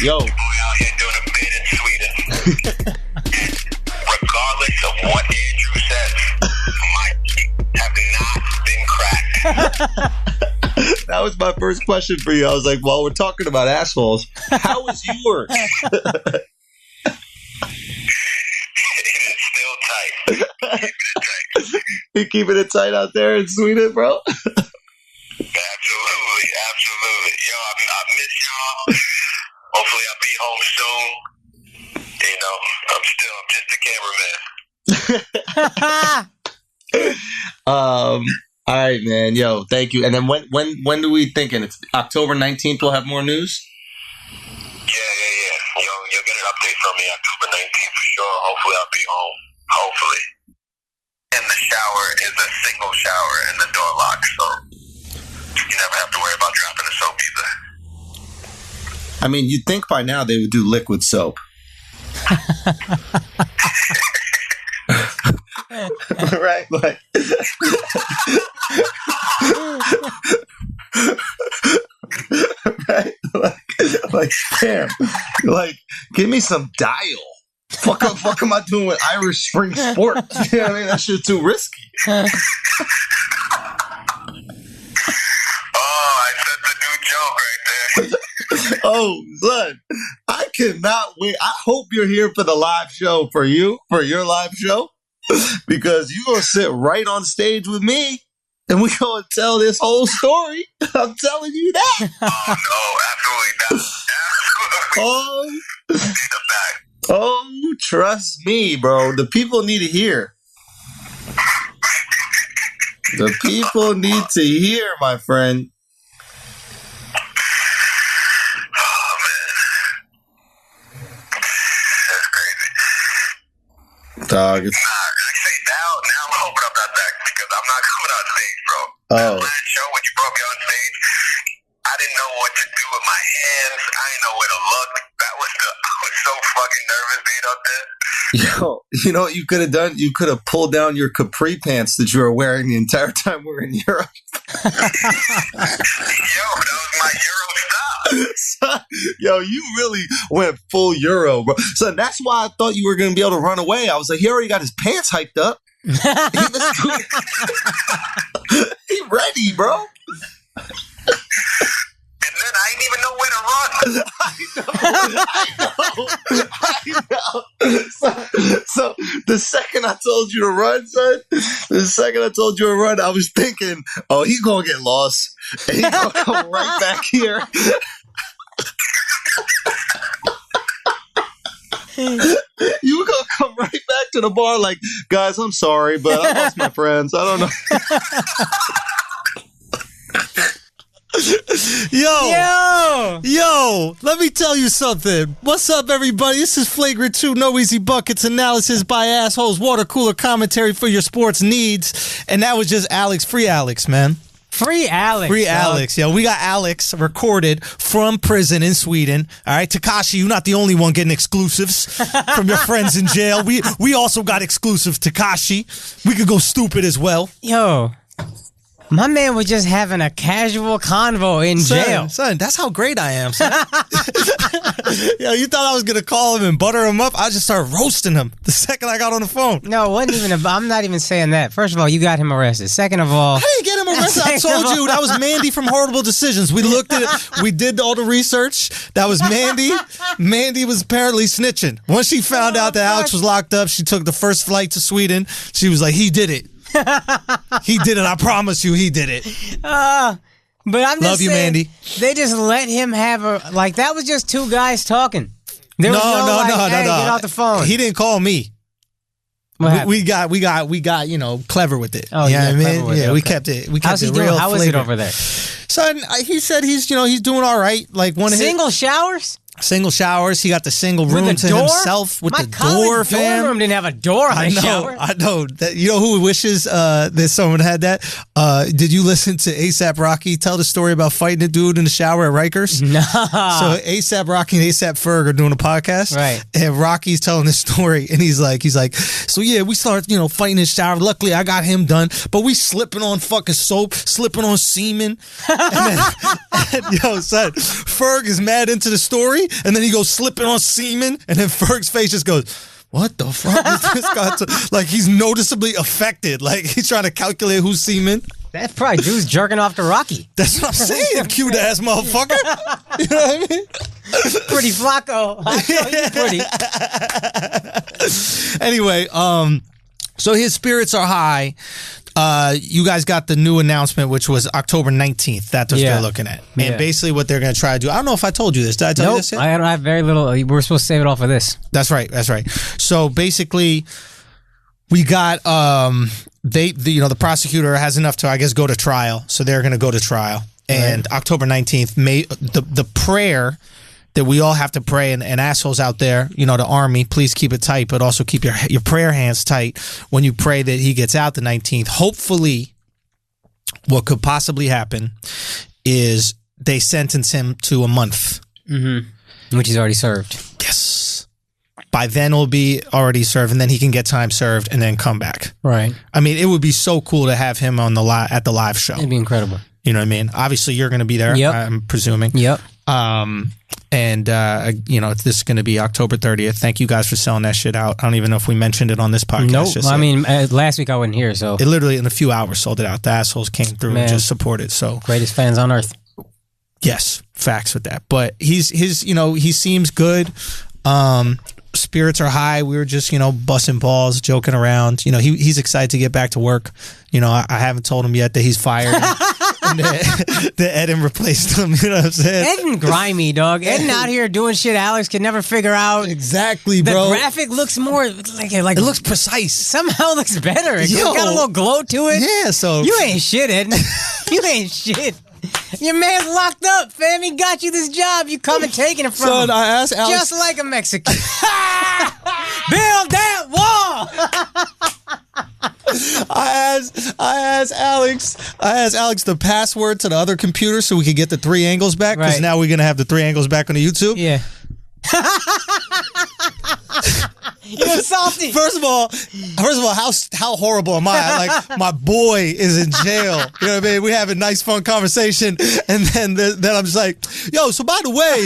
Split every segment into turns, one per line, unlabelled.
Yo.
Boy out here doing a bid in Sweden. Regardless of what Andrew says, my teeth have not been cracked.
That was my first question for you. I was like, well, we're talking about assholes. How was yours?
It's still tight.
You keeping it tight out there in Sweden, bro?
Absolutely. Yo, I miss y'all. Hopefully I'll be home soon. You know, I'm just a cameraman.
All right, man. Yo, thank you. And then when do we thinking? It's October 19th. We'll have more news.
Yeah. You'll get an update from me October 19th for sure. Hopefully I'll be home. Hopefully. And the shower is a single shower and the door locked, so you never have to worry about dropping the soap either.
I mean, you'd think by now they would do liquid soap. Right? Like, right? Like, damn. Like, give me some dial. Fuck am I doing with Irish Spring Sports? You know what I mean? That shit's too risky.
Oh, I said the new joke right there.
Oh, son, I cannot wait. I hope you're here for the live show for your live show, because you're going to sit right on stage with me and we're going to tell this whole story. I'm telling you that.
Oh, no, absolutely not. Absolutely.
Oh, trust me, bro. The people need to hear. The people need to hear, my friend.
Oh, man. That's crazy.
Dog, it's...
Actually, now I'm hoping I'm not that, because I'm not coming on stage, bro.
Oh.
That last show when you brought me on stage, I didn't know what to do with my hands. I didn't know where to look. I was so fucking nervous being up there.
Yo, you know what you could have done? You could have pulled down your capri pants that you were wearing the entire time we were in Europe.
Yo, that was my Euro style.
Yo, you really went full Euro, bro. So that's why I thought you were going to be able to run away. I was like, he already got his pants hiked up. He ready, bro.
And then I didn't even know where to run.
I know. So the second I told you to run, son, I was thinking, oh, he's going to get lost. And he's going to come right back here. You were going to come right back to the bar like, guys, I'm sorry, but I lost my friends. I don't know.
Yo, let me tell you something. What's up, everybody? This is Flagrant 2, No Easy Buckets analysis by assholes, water cooler commentary for your sports needs. And that was just Alex, free Alex, man.
Free Alex.
Free Alex. Yo, we got Alex recorded from prison in Sweden. All right, Takashi, you're not the only one getting exclusives from your friends in jail. We also got exclusive Takashi. We could go stupid as well.
Yo. My man was just having a casual convo in jail.
Son, that's how great I am, son. Yo, you thought I was going to call him and butter him up? I just started roasting him the second I got on the phone.
No, it wasn't even I'm not even saying that. First of all, you got him arrested. Second of all...
I didn't get him arrested. I told you. That was Mandy from Horrible Decisions. We looked at it. We did all the research. That was Mandy. Mandy was apparently snitching. Once she found out that Alex was locked up, she took the first flight to Sweden. She was like, he did it. He did it. I promise you, he did it.
But I'm just
Love you,
saying,
Mandy.
They just let him have that was just two guys talking. There was no, hey, get off the phone.
He didn't call me. We got clever with it.
Oh,
yeah,
yeah,
I mean,
we
kept it. We kept
How's he
it
doing?
real.
How is it over there?
Son, he said he's doing all right. Like
single showers.
Single showers. He got the single room to himself with the door, fam.
My room didn't have a door on the shower.
I know. You know who wishes that someone had that? Did you listen to A$AP Rocky tell the story about fighting a dude in the shower at Rikers?
No.
So A$AP Rocky and A$AP Ferg are doing a podcast.
Right.
And Rocky's telling this story, and he's like, so yeah, we started, fighting in the shower. Luckily, I got him done, but we slipping on fucking soap, slipping on semen. And then, yo, son, Ferg is mad into the story. and then he goes slipping on semen, and then Ferg's face just goes, what the fuck is this guy? Like, he's noticeably affected. Like, he's trying to calculate who's semen.
That's probably dude's jerking off to Rocky.
That's what I'm saying, cute ass motherfucker. You know what I mean?
Pretty Flacco. Pretty.
Anyway, so his spirits are high. You guys got the new announcement, which was October 19th. That's what they're looking at. And basically what they're going to try to do, I don't know if I told you this. Did I tell you this yet?
I have very little. We're supposed to save it all for this.
That's right. So basically, we got, the prosecutor has enough to, I guess, go to trial. So they're going to go to trial. And October 19th, the prayer that we all have to pray, and assholes out there, the army, please keep it tight, but also keep your prayer hands tight when you pray that he gets out the 19th. Hopefully, what could possibly happen is they sentence him to a month.
Mm-hmm. Which he's already served.
Yes. By then it'll be already served, and then he can get time served and then come back.
Right.
I mean, it would be so cool to have him on at the live show.
It'd be incredible.
You know what I mean? Obviously, you're going to be there, I'm presuming.
Yep.
This is going to be October 30th. Thank you guys for selling that shit out. I don't even know if we mentioned it on this podcast.
Nope. I mean, last week I wasn't here, so.
It literally in a few hours sold it out. The assholes came through and just supported. So
greatest fans on earth.
Yes, facts with that. But he seems good. Spirits are high. We were just, busting balls, joking around. He's excited to get back to work. I haven't told him yet that he's fired. And that Eden replaced him. You know what I'm saying?
Eden grimy, dog. Eden out here doing shit Alex could never figure out.
Exactly, bro.
The graphic looks more like it
looks precise.
Somehow looks better. It's got a little glow to it.
Yeah, so
you ain't shit, Eden. You ain't shit. Your man's locked up, fam. He got you this job. You come and taking it from him.
I asked Alex.
Just like a Mexican. Build that wall.
I asked Alex the password to the other computer so we could get the 3 angles back, because now we're gonna have the 3 angles back on the YouTube.
Yeah. You're salty.
First of all, how horrible am I? Like, my boy is in jail. You know what I mean? We have a nice, fun conversation, and then I'm just like, yo, so by the way,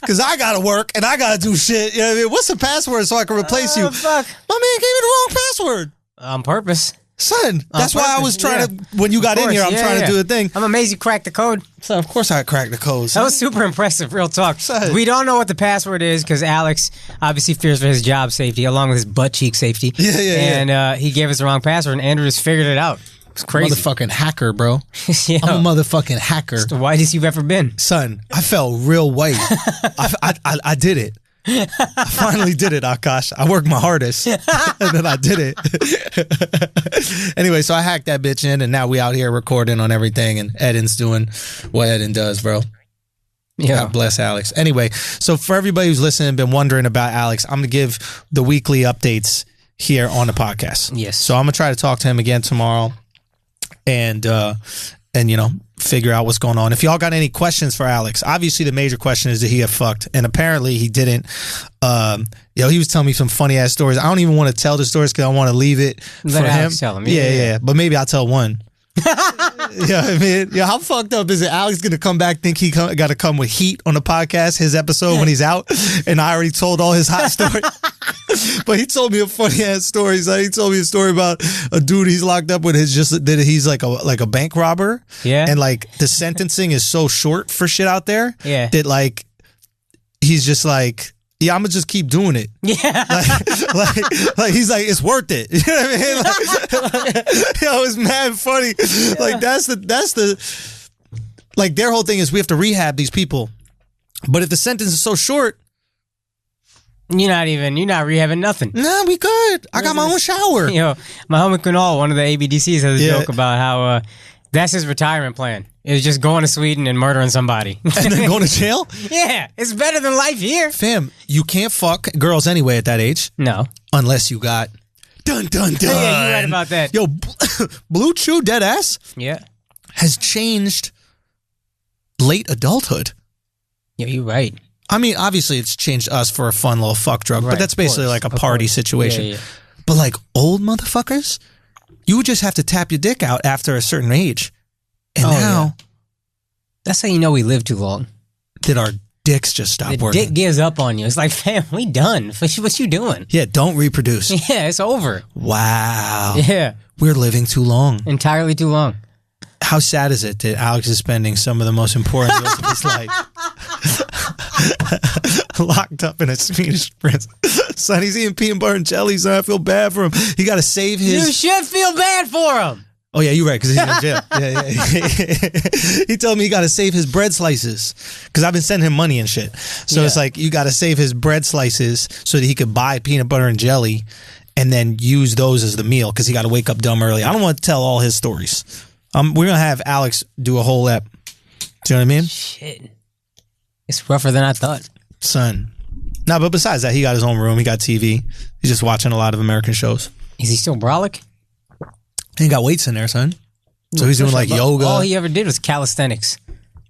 because I gotta work and I gotta do shit. You know what I mean? What's the password so I can replace you?
Fuck.
My man gave me the wrong password.
On purpose.
Son, that's why I was trying to, when you got in here, I'm trying to do a thing.
I'm amazed you cracked the code.
So of course I cracked the code. Son.
That was super impressive, real talk.
Son.
We don't know what the password is because Alex obviously fears for his job safety along with his butt cheek safety. And he gave us the wrong password, and Andrew just figured it out. It's crazy.
Motherfucking hacker, bro.
Yeah.
I'm a motherfucking hacker.
It's the whitest you've ever been.
Son, I felt real white. I did it. I finally did it, Akash. I worked my hardest, and then I did it. Anyway, so I hacked that bitch in, and now we out here recording on everything, and Eden's doing what Eden does, bro.
Yeah.
God bless Alex. Anyway, so for everybody who's listening and been wondering about Alex, I'm going to give the weekly updates here on the podcast.
Yes.
So I'm going to try to talk to him again tomorrow, and figure out what's going on. If y'all got any questions for Alex, obviously the major question is, did he get fucked? And apparently he didn't. He was telling me some funny ass stories. I don't even want to tell the stories because I want to leave it for him.
Alex tell him.
Yeah. But maybe I'll tell one. I mean, how fucked up is it? Alex gonna come back, think he got to come with heat on the podcast, his episode when he's out, and I already told all his hot stories. But he told me a funny ass story. So he told me a story about a dude he's locked up with. He's like a bank robber.
Yeah, and like
the sentencing is so short for shit out there.
Yeah,
that like he's just like, yeah, I'm gonna just keep doing it.
Yeah,
like he's like, it's worth it. You know what I mean? It's mad funny. Yeah. Like that's the like their whole thing is we have to rehab these people, but if the sentence is so short,
you're not rehabbing nothing.
Nah, we good. I got my own shower.
My homie Conors, one of the ABDCs, has a joke about how that's his retirement plan. It was just going to Sweden and murdering somebody.
And then going to jail?
Yeah, it's better than life here.
Fam, you can't fuck girls anyway at that age.
No.
Unless you got dun dun dun.
Yeah, you're right about that.
Yo, Blue Chew Deadass has changed late adulthood.
Yeah, you're right.
I mean, obviously it's changed us for a fun little fuck drug, but that's basically like a party situation.
Yeah.
But like old motherfuckers, you would just have to tap your dick out after a certain age. And now...
That's how you know we live too long.
That our dicks just stopped working.
Dick gives up on you. It's like, fam, we done. What you doing?
Yeah, don't reproduce.
Yeah, it's over.
Wow.
Yeah.
We're living too long.
Entirely too long.
How sad is it that Alex is spending some of the most important years of his life locked up in a Swedish prison? Son, he's eating peanut butter and jelly, son. I feel bad for him. He got to save his...
You should feel bad for him.
Oh, yeah, you're right, because he's in jail. Yeah. He told me he got to save his bread slices, because I've been sending him money and shit. So it's like, you got to save his bread slices so that he could buy peanut butter and jelly and then use those as the meal, because he got to wake up dumb early. I don't want to tell all his stories. We're going to have Alex do a whole ep. Do you know what I mean?
Shit. It's rougher than I thought.
Son. No, but besides that, he got his own room. He got TV. He's just watching a lot of American shows.
Is he still brolic?
He got weights in there, son. So he's doing like yoga.
All he ever did was calisthenics.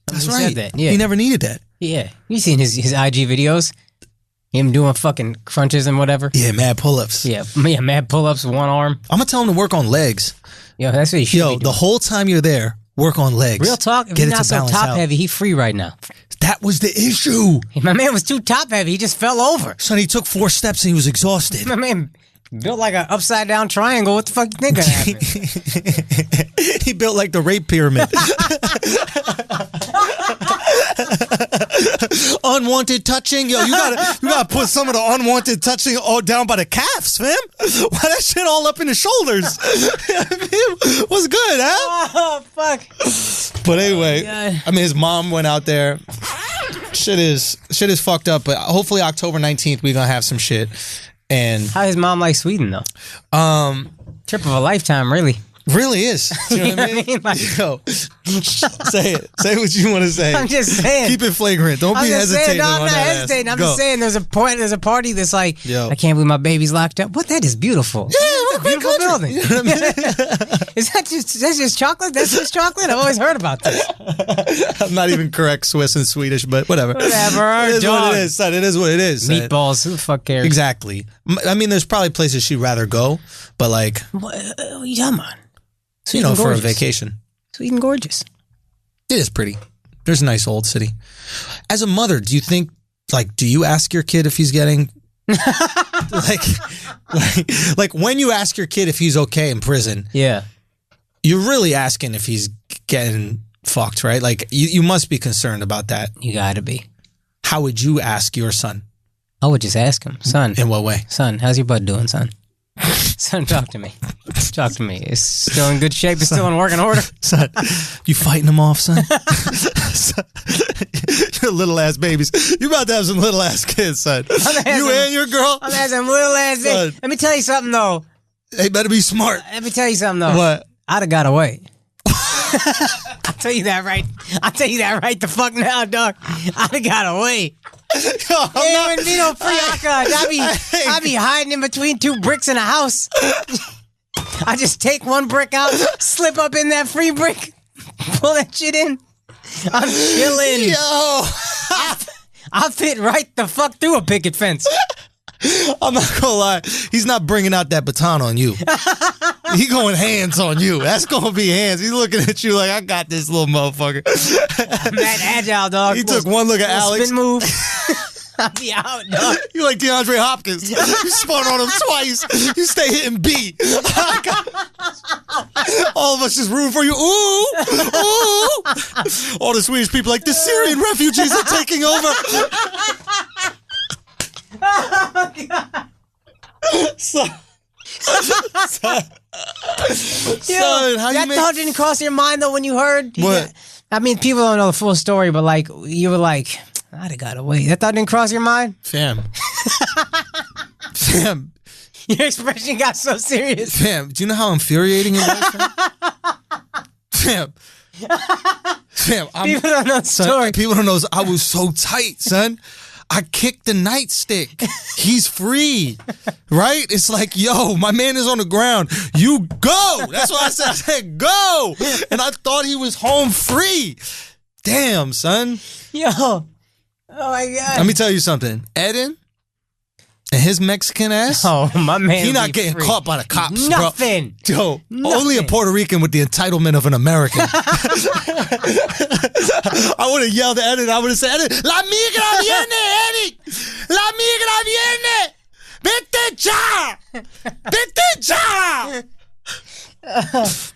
That's
He
right.
said that. Yeah.
He never needed that.
Yeah. You seen his IG videos? Him doing fucking crunches and whatever?
Yeah, mad pull-ups.
Yeah, mad pull-ups, one arm.
I'm going to tell him to work on legs.
Yo, that's what he should be doing.
The whole time you're there, work on legs.
Real talk, if
Get
he's
it
not
to
so
balance
top
out.
heavy, he free right now.
That was the issue.
My man was too top heavy, he just fell over.
Son, he took 4 steps and he was exhausted.
My man built like an upside down triangle. What the fuck you think gonna happen?
He built like the rape pyramid. Unwanted touching. Yo, you gotta put some of the unwanted touching all down by the calves, fam. Why that shit all up in the shoulders? What's good, huh?
Oh, fuck.
But anyway,
God.
I mean, his mom went out there. Shit is fucked up, but hopefully October 19th we're gonna have some shit. And
How his mom like Sweden, though? Trip of a lifetime, really.
really is. You know what I mean?
Like,
Yo, say it. Say what you want to say.
I'm just saying.
Keep it flagrant. Don't
I'm
be
just
hesitating
saying, no,
on
I'm not
that
hesitating.
ass.
I'm
Go.
just saying there's a party that's like,
Yo.
I can't believe my baby's locked up. What? That is beautiful.
Yeah,
It's
we're
a
a great
beautiful
country.
building.
You know what I mean?
That's just chocolate? That's just chocolate? I've always heard about this.
I'm not even correct Swiss and Swedish, but whatever.
Whatever,
It is
dog.
what it is, son. It is what it is. son.
Meatballs, who the fuck cares?
Exactly. I mean, there's probably places she'd rather go, but like,
What are you talking about?
you know, for a
gorgeous.
vacation.
Sweet and gorgeous.
It is pretty. There's a nice old city. As a mother, do you think, like, do you ask your kid if he's getting, like when you ask your kid if he's okay in prison,
Yeah.
you're really asking if he's getting fucked, right? Like, you must be concerned about that.
You gotta be.
How would you ask your son?
I would just ask him, son,
In what way?
how's your butt doing, son? Son, talk to me. Talk to me. It's still in good shape. It's still in working order.
Son, you fighting him off, son? Son, you're little ass babies. You about to have some little ass kids, son. You and your girl.
I'm having some little ass
Son.
thing. Let me tell you something, though.
They better be smart.
Let me tell you something, though.
What?
I'd have got away. I'll tell you that right. I'll tell you that right the fuck now, dog. I'd have got away.
I'm
There
not-
wouldn't be no free alcohol. I'd be hiding in between 2 bricks in a house. I just take one brick out, slip up in that free brick, pull that shit in. I'm chilling.
Yo,
I'll fit right the fuck through a picket fence.
I'm not gonna lie. He's not bringing out that baton on you. He going hands on you. That's gonna be hands. He's looking at you like, I got this little motherfucker.
I'm that agile, dog.
He took one look at
Little
Alex.
spin move. I'll be out, dog.
You like DeAndre Hopkins. You spun on him twice. You stay hitting B. All of us just rooting for you. Ooh, ooh. All the Swedish people like, the Syrian refugees are taking over. Son, how you
That
make...
thought didn't cross your mind, though, when you heard?
What?
I mean, people don't know the full story, but, like, you were like, I'd have got away. That thought didn't cross your mind?
Fam. Fam.
Your expression got so serious.
Fam, do you know how infuriating it was? Fam. Fam,
People don't know the
son,
story.
people don't know. I was so tight, son. I kicked the nightstick. He's free, right? It's like, yo, my man is on the ground. You go. That's what I said. I said, go. And I thought he was home free. Damn, son.
Yo. Oh, my God.
Let me tell you something. Eden, And his Mexican ass,
Oh, my man.
he not
be
getting
free.
caught by the cops,
Nothing.
bro. Yo,
Nothing.
only a Puerto Rican with the entitlement of an American. I would have yelled at Eddie. I would have said, Eddie, La migra viene, Eddie. La migra viene. Vete ya. Vete ya.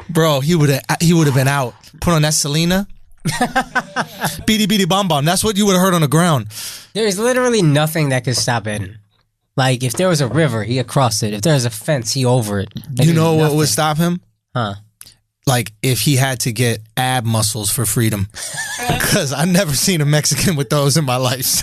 Bro, he would have been out. Put on that Selena. Beady beady bomb bomb. That's what you would have heard on the ground.
There's literally nothing that could stop Eden. Like, if there was a river, he across it. If there was a fence, he over it. Like,
You know what
nothing.
would stop him?
Huh.
Like, if he had to get ab muscles for freedom. Because I've never seen a Mexican with those in my life.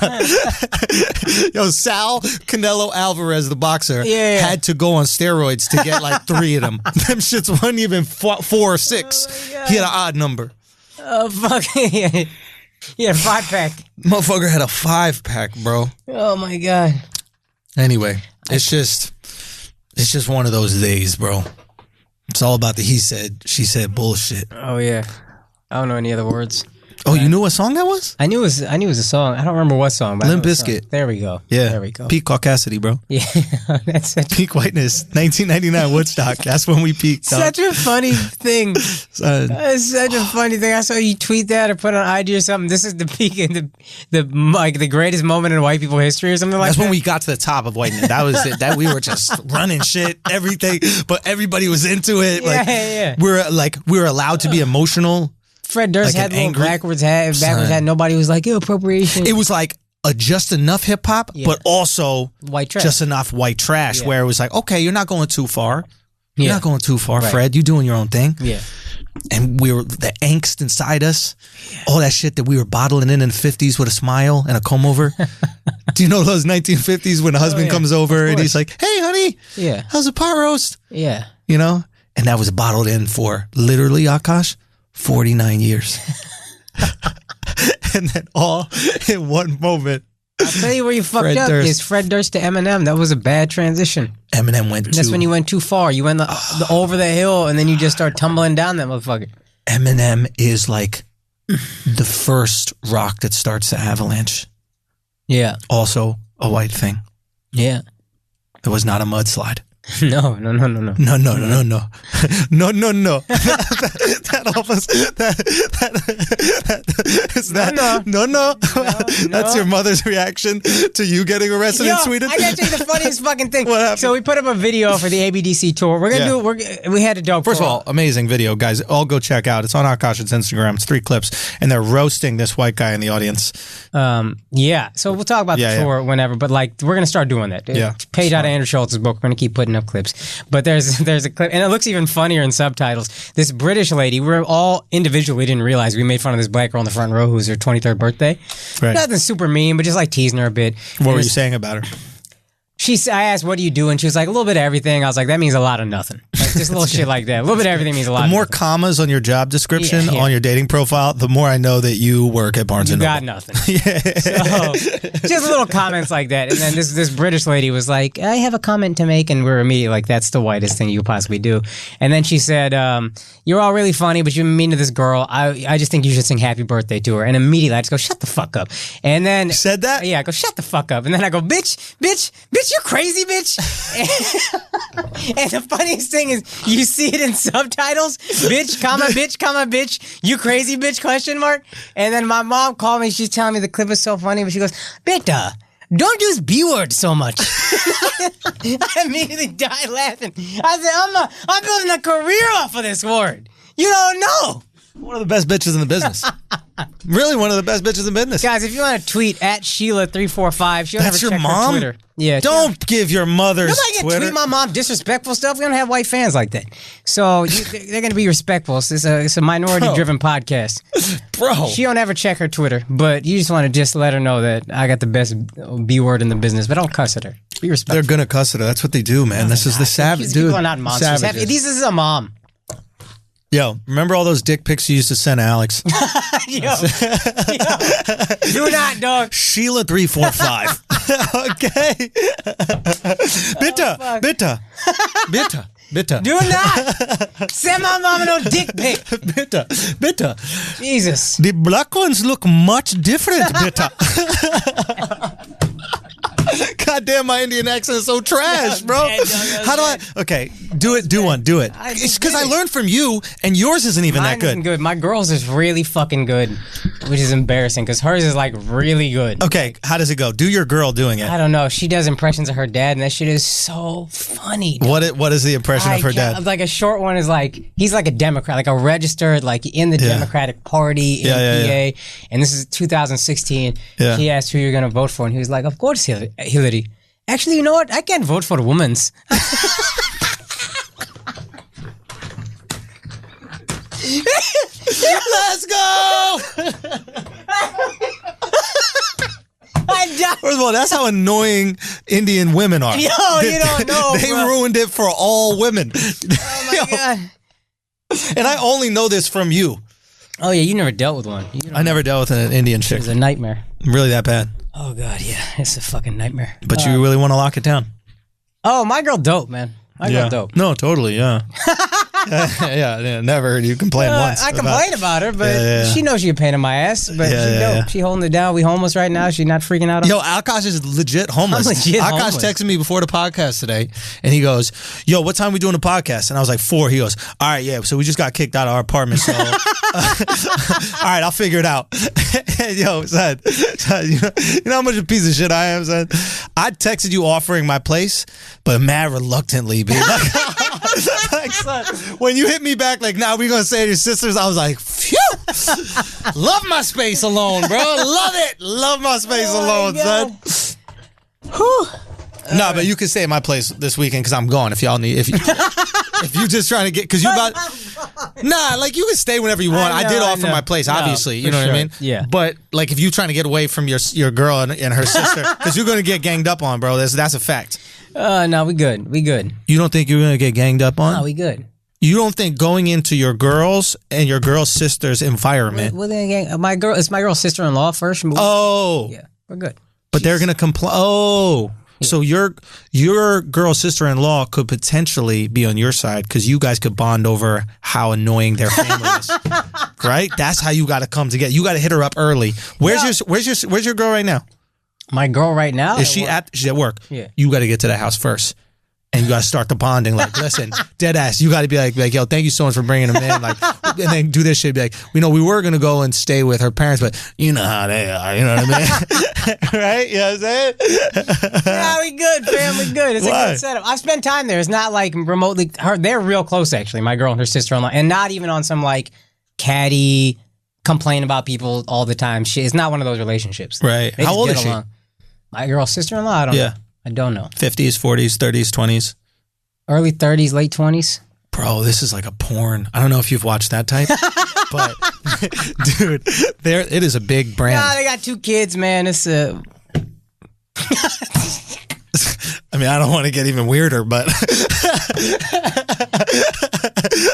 Yo, Sal Canelo Alvarez, the boxer, had to go on steroids to get like 3 of them. Them shits wasn't even 4 or 6. He had an odd number.
Oh, fuck. He had a 5-pack.
Motherfucker had a 5-pack, bro.
Oh, my God.
Anyway, it's just one of those days, bro. It's all about the he said, she said bullshit.
Oh, yeah. I don't know any other words.
Oh, you knew what song that was?
I knew it was a song. I don't remember what song. But
Limp Bizkit.
There we go.
Yeah.
There we go.
Peak caucasity, bro.
Yeah. That's
Peak whiteness. 1999 Woodstock. That's when we peaked. dog.
such a funny thing.
Son.
It's such a funny thing. I saw you tweet that or put on IG or something. This is the peak in the greatest moment in white people history or something like
That's
that.
when we got to the top of whiteness. That was it. That we were just running shit, everything, but everybody was into it.
Yeah.
We were allowed to be emotional.
Fred Durst
like
had
an
the little
angry-
backwards hat.
Son.
Nobody was like, yo, appropriation.
It was like a just enough hip hop, but also
White trash.
just enough white trash
Yeah.
where it was like, okay, you're not going too far. You're
Yeah.
not going too far,
Right.
Fred. You're doing your own thing.
Yeah.
And we were the angst inside us, all that shit that we were bottling in the 50s with a smile and a comb over. Do you know those 1950s when the husband
yeah.
comes over
Of
and he's
course.
like, hey, honey,
Yeah.
how's the pot roast?
Yeah.
You know? And that was bottled in for literally, Akash, 49 years. And then all in one moment,
I'll tell you where you fucked
Fred
up
Durst.
is Fred Durst to Eminem. That was a bad transition.
Eminem went
That's
to
when you went too far. You went the over the hill and then you just start tumbling down that motherfucker.
Eminem is like the first rock that starts the avalanche.
Yeah.
Also a white thing.
Yeah.
It was not a mudslide.
No.
No. No. That almost that is that no. That's your mother's reaction to you getting arrested in Sweden.
I gotta tell you the funniest fucking thing.
What happened?
So we put up a video for the ABDC tour. We're gonna we had a dog.
First of all, amazing video, guys. All go check out. It's on Akash's Instagram. It's 3 clips, and they're roasting this white guy in the audience.
yeah. So we'll talk about the tour whenever, but like we're gonna start doing that.
Yeah.
Page out of Andrew Schultz's book. We're gonna keep putting up clips. But there's a clip, and it looks even funnier in subtitles. This British lady, we're all individually didn't realize we made fun of this black girl in the front row who's her 23rd birthday.
Right.
Nothing super mean, but just like teasing her a bit.
What were you saying about her?
I asked, what do you do? And she was like, a little bit of everything. I was like, that means a lot of nothing. Like, just a little shit like that. A little bit of everything means a lot
The
of
more
nothing.
commas on your job description
Yeah.
on your dating profile, the more I know that you work at Barnes
You
and
got
Noble.
nothing. So, just little comments like that. And then this British lady was like, I have a comment to make. And we're immediately like, that's the whitest thing you could possibly do. And then she said, you're all really funny, but you're mean to this girl. I just think you should sing happy birthday to her. And immediately I just go, shut the fuck up. And then...
You said that?
Yeah, I go, shut the fuck up. And then I go, bitch, you're crazy, bitch. And the funniest thing is, you see it in subtitles, bitch, you crazy bitch, question mark. And then my mom called me, she's telling me the clip is so funny, but she goes, Beta, don't use B-word so much. I immediately died laughing. I said, I'm building a career off of this word. You don't know.
One of the best bitches in the business. Really one of the best bitches in business.
Guys, if you want to tweet at Sheila345, she'll
That's
never
your
check her
mom?
Twitter. Yeah.
Don't give your mother's
Nobody can
Twitter.
tweet my mom disrespectful stuff. We don't have white fans like that. So they're going to be respectful. It's a minority-driven podcast.
Bro.
She don't ever check her Twitter, but you just want to just let her know that I got the best B-word in the business, but don't cuss at her. Be respectful.
They're going to cuss at her. That's what they do, man. This is the savage, dude.
People are not monsters.
Savages.
This is a mom.
Yo, remember all those dick pics you used to send Alex?
Yo. Do not, dog.
Sheila345. Okay. Bitter.
Do not send my mama no dick pic.
Bitter.
Jesus.
The black ones look much different, bitter. Goddamn, my Indian accent is so trash, bro. How do I? Okay, do it. Do one. Do it. It's because I learned from you, and yours isn't even that good.
Isn't good. My girl's is really fucking good, which is embarrassing because hers is like really good.
Okay, how does it go? Do your girl doing it?
I don't know. She does impressions of her dad, and that shit is so funny.
What is the impression of her dad?
Like a short one is like he's like a Democrat, like a registered, like in the Democratic Party in PA. And this is 2016.
Yeah.
She asked who you're gonna vote for, and he was like, "Of course, Hillary." Actually, you know what? I can't vote for the women's.
Let's go! First of all, that's how annoying Indian women are.
Yo, you don't know.
They ruined it for all women.
Oh my God.
And I only know this from you.
Oh yeah, you never dealt with one.
I never dealt with an Indian chick.
It's a nightmare.
Really that bad?
Oh God, yeah, it's a fucking nightmare.
But you really want to lock it down?
Oh, my girl dope, man. My girl dope.
No, totally, yeah. yeah, never heard you complain once.
I complain about her, but she knows she a pain in my ass. But she dope. She holding it down. We homeless right now. She not freaking out.
Yo, Alexx is legit homeless. Alexx texted me before the podcast today, and he goes, "Yo, what time we doing the podcast?" And I was like, 4. He goes, "All right, yeah. So we just got kicked out of our apartment. So, all right, I'll figure it out." Yo, son, you know how much of a piece of shit I am, son. I texted you offering my place, but mad reluctantly, baby. Like, son, when you hit me back, like, nah, we gonna say to your sisters, I was like, phew, love my space alone, bro. Love it. Love my space alone, son. Whew. No, but you can stay at my place this weekend because I'm gone. If y'all need, if you just trying to get, because you about, nah, like you can stay whenever you want. I did offer my place, obviously. You know what I mean?
Yeah.
But like, if you trying to get away from your girl and her sister, because you're gonna get ganged up on, bro. That's a fact.
No, we good. We good.
You don't think you're gonna get ganged up on?
No, we good.
You don't think going into your girls and your girl's sister's environment?
Well, then, my girl's sister-in-law first.
Oh,
yeah, we're good.
But they're gonna complain. Oh. Yeah. So your girl's sister-in-law could potentially be on your side because you guys could bond over how annoying their family is, right? That's how you got to come together. You got to hit her up early. Where's your girl right now?
My girl right now?
She's at work.
Yeah.
You got to get to the house first. And you got to start the bonding. Like, listen, dead ass. You got to be like, yo, thank you so much for bringing him in. Like, and then do this shit. Be like, we were gonna go and stay with her parents, but you know how they are. You know what I mean? Right? You know what I'm saying?
Yeah, we good, fam. We good. It's a good setup. I spent time there. It's not like remotely. They're real close, actually. My girl and her sister-in-law, and not even on some like catty complain about people all the time shit. It's not one of those relationships.
Right? How old is she?
My girl's sister-in-law. I don't know. I don't know.
50s, 40s, 30s, 20s?
Early 30s, late 20s.
Bro, this is like a porn. I don't know if you've watched that type, but dude, it is a big brand.
Nah, they got 2 kids, man. It's a...
I mean, I don't want to get even weirder, but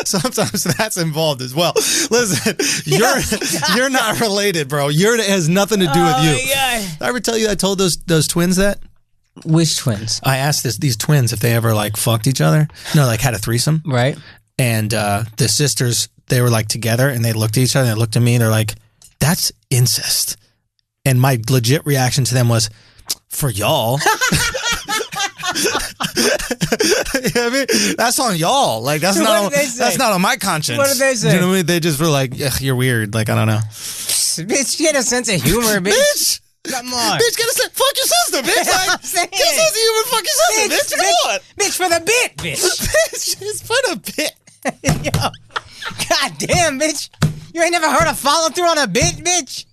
sometimes that's involved as well. Listen, you're not related, bro. It has nothing to do with you.
My God.
Did I ever tell you I told those twins that?
Which twins?
I asked these twins if they ever like fucked each other. No, like had a threesome.
Right.
And the sisters, they were like together and they looked at each other and they looked at me and they're like, that's incest. And my legit reaction to them was, for y'all. You know what I mean? That's on y'all. Like that's not on my conscience.
What did they say?
You know what I mean? They just were like, you're weird. Like, I don't know.
Bitch, get a sense of humor, bitch.
Bitch.
Come on.
Bitch, get a sense. Fuck your sister, bitch. Like, get a sense of humor. Fuck your sister, bitch. Come on.
Bitch, for the bit, bitch.
Bitch, it's for the bit.
Yo. God damn, bitch. You ain't never heard of follow through on a bit, bitch?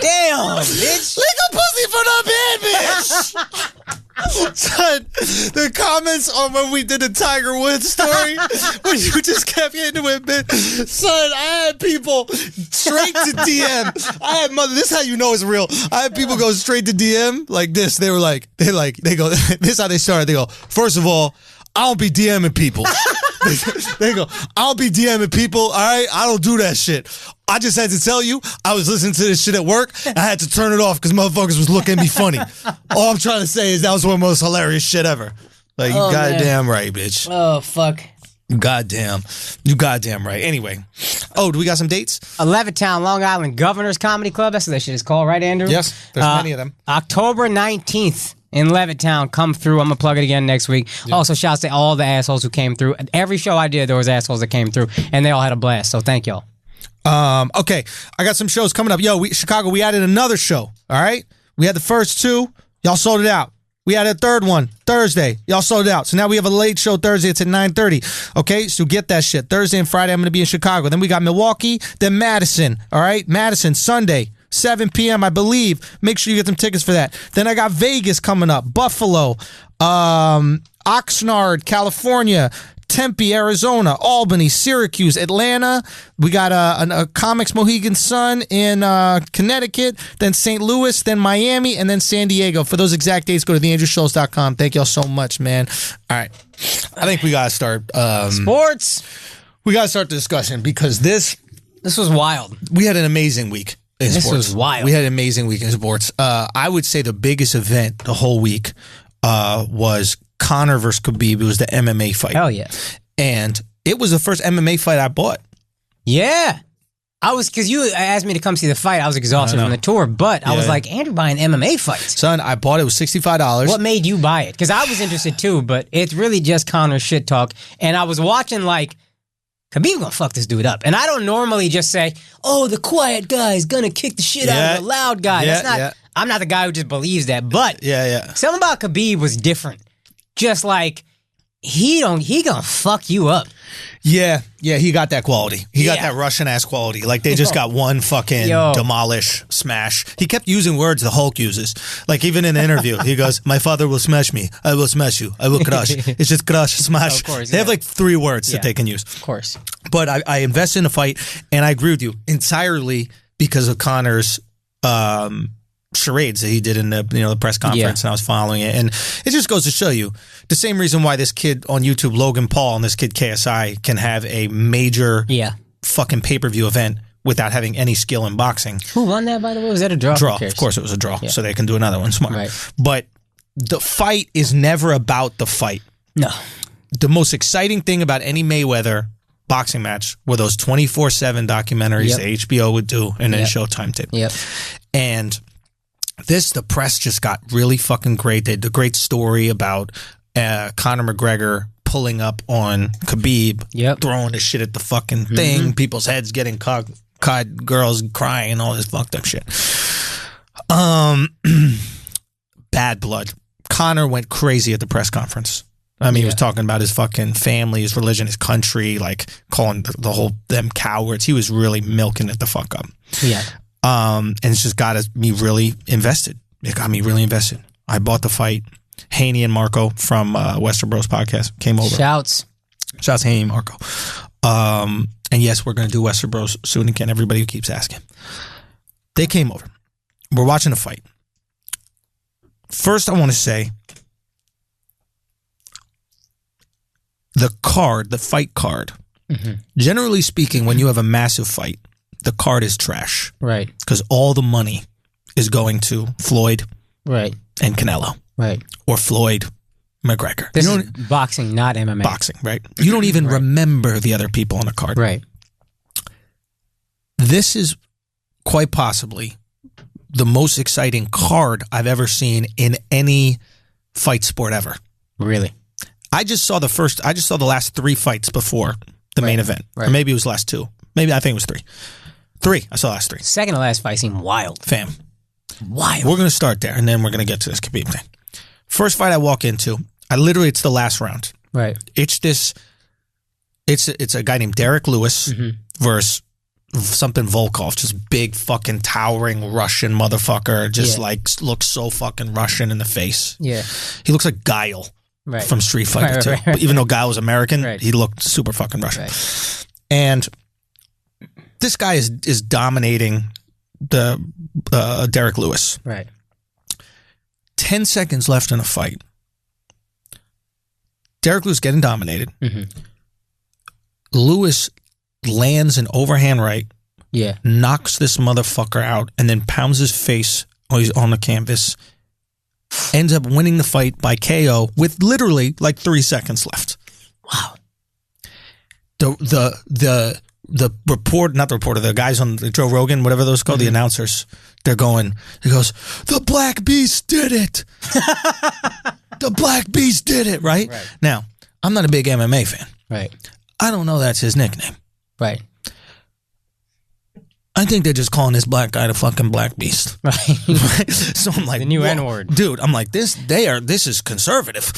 Damn, bitch.
Lick a pussy for the bit, bitch. Son, the comments on when we did the Tiger Woods story, when you just kept hitting with bitch. Son, I had people straight to DM. This is how you know it's real. I had people go straight to DM like this. They go, this is how they started. They go, first of all, I don't be DMing people. They go, I'll be DMing people, all right? I don't do that shit. I just had to tell you, I was listening to this shit at work. I had to turn it off because motherfuckers was looking at me funny. All I'm trying to say is that was one of the most hilarious shit ever. Like, you goddamn right, bitch.
Oh, fuck.
You goddamn right. Anyway, do we got some dates?
Levittown, Long Island Governors Comedy Club. That's what that shit is called, right, Andrew?
Yes, there's many of them.
October 19th in Levittown. Come through. I'm going to plug it again next week. Yeah. Also, shouts to all the assholes who came through. Every show I did, there was assholes that came through, and they all had a blast, so thank y'all.
Okay, I got some shows coming up. Chicago, we added another show, all right? We had the first two. Y'all sold it out. We had a third one Thursday. Y'all sold it out. So now we have a late show Thursday. It's at 9:30. Okay, so get that shit. Thursday and Friday, I'm going to be in Chicago. Then we got Milwaukee, then Madison. All right, Madison, Sunday, 7 p.m., I believe. Make sure you get them tickets for that. Then I got Vegas coming up, Buffalo, Oxnard, California, Tempe, Arizona, Albany, Syracuse, Atlanta. We got a Comics Mohegan Sun in Connecticut, then St. Louis, then Miami, and then San Diego. For those exact dates, go to theandrewschultz.com. Thank y'all so much, man. All right. I think we got to start.
Sports.
We got to start the discussion because this
was wild.
We had an amazing week in sports.
This was wild.
We had an amazing week in sports. I would say the biggest event the whole week was Conor versus Khabib. It was the MMA fight.
Hell yeah.
And it was the first MMA fight I bought.
Yeah. Because you asked me to come see the fight. I was exhausted from the tour, but I was like, Andrew buying MMA fights.
Son, I bought it. It was $65.
What made you buy it? Because I was interested too, but it's really just Conor shit talk. And I was watching like, Khabib gonna fuck this dude up. And I don't normally just say, the quiet guy is gonna kick the shit out of the loud guy. That's not. I'm not the guy who just believes that. But something about Khabib was different. Just like he gonna fuck you up.
Yeah, he got that quality. He got that Russian ass quality. Like they just got one fucking demolish, smash. He kept using words the Hulk uses. Like even in the interview, he goes, "My father will smash me. I will smash you. I will crush." It's just crush, smash.
Of course,
they have like 3 words that they can use.
Of course.
But I invested in a fight, and I agree with you entirely because of Conor's charades that he did in the press conference, and I was following it, and it just goes to show you the same reason why this kid on YouTube, Logan Paul, and this kid KSI can have a major fucking pay-per-view event without having any skill in boxing.
Who won that, by the way? Was that a draw?
Draw. Of course it was a draw, so they can do another one. Smart. Right. But the fight is never about the fight.
No.
The most exciting thing about any Mayweather boxing match were those 24/7 documentaries that HBO would do and then Showtime did.
Yep.
And the press just got really fucking great. They had a great story about Conor McGregor pulling up on Khabib, throwing his shit at the fucking thing, people's heads getting cut, girls crying, and all this fucked up shit. Bad blood. Conor went crazy at the press conference. I mean, he was talking about his fucking family, his religion, his country, like calling them cowards. He was really milking it the fuck up.
Yeah.
And it's just got me really invested. It got me really invested. I bought the fight. Haney and Marco from Western Bros podcast came over.
Shouts
Haney and Marco. And yes, we're going to do Western Bros soon again. Everybody who keeps asking. They came over. We're watching a fight. First, I want to say the fight card. Generally speaking, when you have a massive fight, the card is trash.
Right.
Because all the money is going to Floyd and Canelo.
Right.
Or Floyd McGregor.
This is boxing, not MMA.
Boxing, right. You don't even remember the other people on the card.
Right.
This is quite possibly the most exciting card I've ever seen in any fight sport ever.
Really?
I just saw the last 3 fights before the main event. Right. Or maybe it was the last 2. Maybe I think it was 3. 3. I saw the last 3.
Second to last fight seemed wild.
Fam.
Wild.
We're going to start there, and then we're going to get to this Khabib thing. First fight I walk into, it's the last round.
Right.
It's a guy named Derek Lewis versus something Volkov, just big fucking towering Russian motherfucker, just looks so fucking Russian in the face.
Yeah.
He looks like Guile from Street Fighter 2. But even though Guile was American, he looked super fucking Russian. Right. And this guy is dominating the Derek Lewis.
Right.
10 seconds left in a fight. Derek Lewis getting dominated. Lewis lands an overhand right.
Yeah.
Knocks this motherfucker out and then pounds his face while he's on the canvas. Ends up winning the fight by KO with literally like 3 seconds left.
Wow.
the report, not the reporter, the guys on Joe Rogan, whatever those called, the announcers, he goes, the Black Beast did it. The Black Beast did it, right? Now, I'm not a big MMA fan.
Right.
I don't know that's his nickname.
Right.
I think they're just calling this black guy the fucking Black Beast.
Right.
So I'm like,
the new N-word.
Dude, I'm like, this is conservative.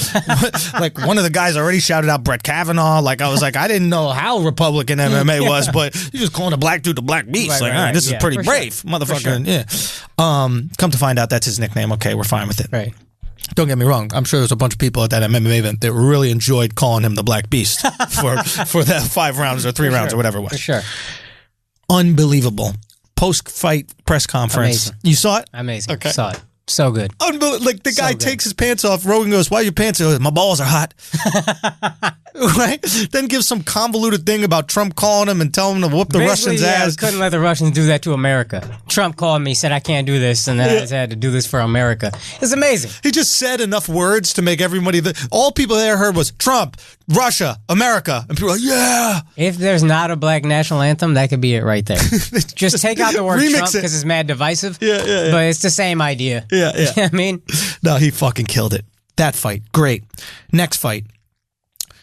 Like, one of the guys already shouted out Brett Kavanaugh. Like, I was like, I didn't know how Republican MMA was, but you're just calling a black dude the Black Beast. All right, this is pretty brave, motherfucker. Yeah. Come to find out that's his nickname. Okay, we're fine with it.
Right.
Don't get me wrong. I'm sure there's a bunch of people at that MMA event that really enjoyed calling him the Black Beast for that 5 rounds or 3 rounds or whatever it was.
For sure.
Unbelievable. Post-fight press conference.
Amazing.
You saw it?
Amazing.
Okay.
Saw it. So good.
Like, the guy takes his pants off. Rogan goes, why are your pants? He goes, my balls are hot. Right? Then gives some convoluted thing about Trump calling him and telling him to whoop the Russians' ass.
Couldn't let the Russians do that to America. Trump called me, said I can't do this, and then I just had to do this for America. It's amazing.
He just said enough words to make everybody... all people there heard was Trump, Russia, America. And people were like, yeah.
If there's not a black national anthem, that could be it right there. Just take out the word Trump because it's mad divisive.
Yeah.
But it's the same idea.
Yeah.
You know what I mean?
No, he fucking killed it. That fight, great. Next fight.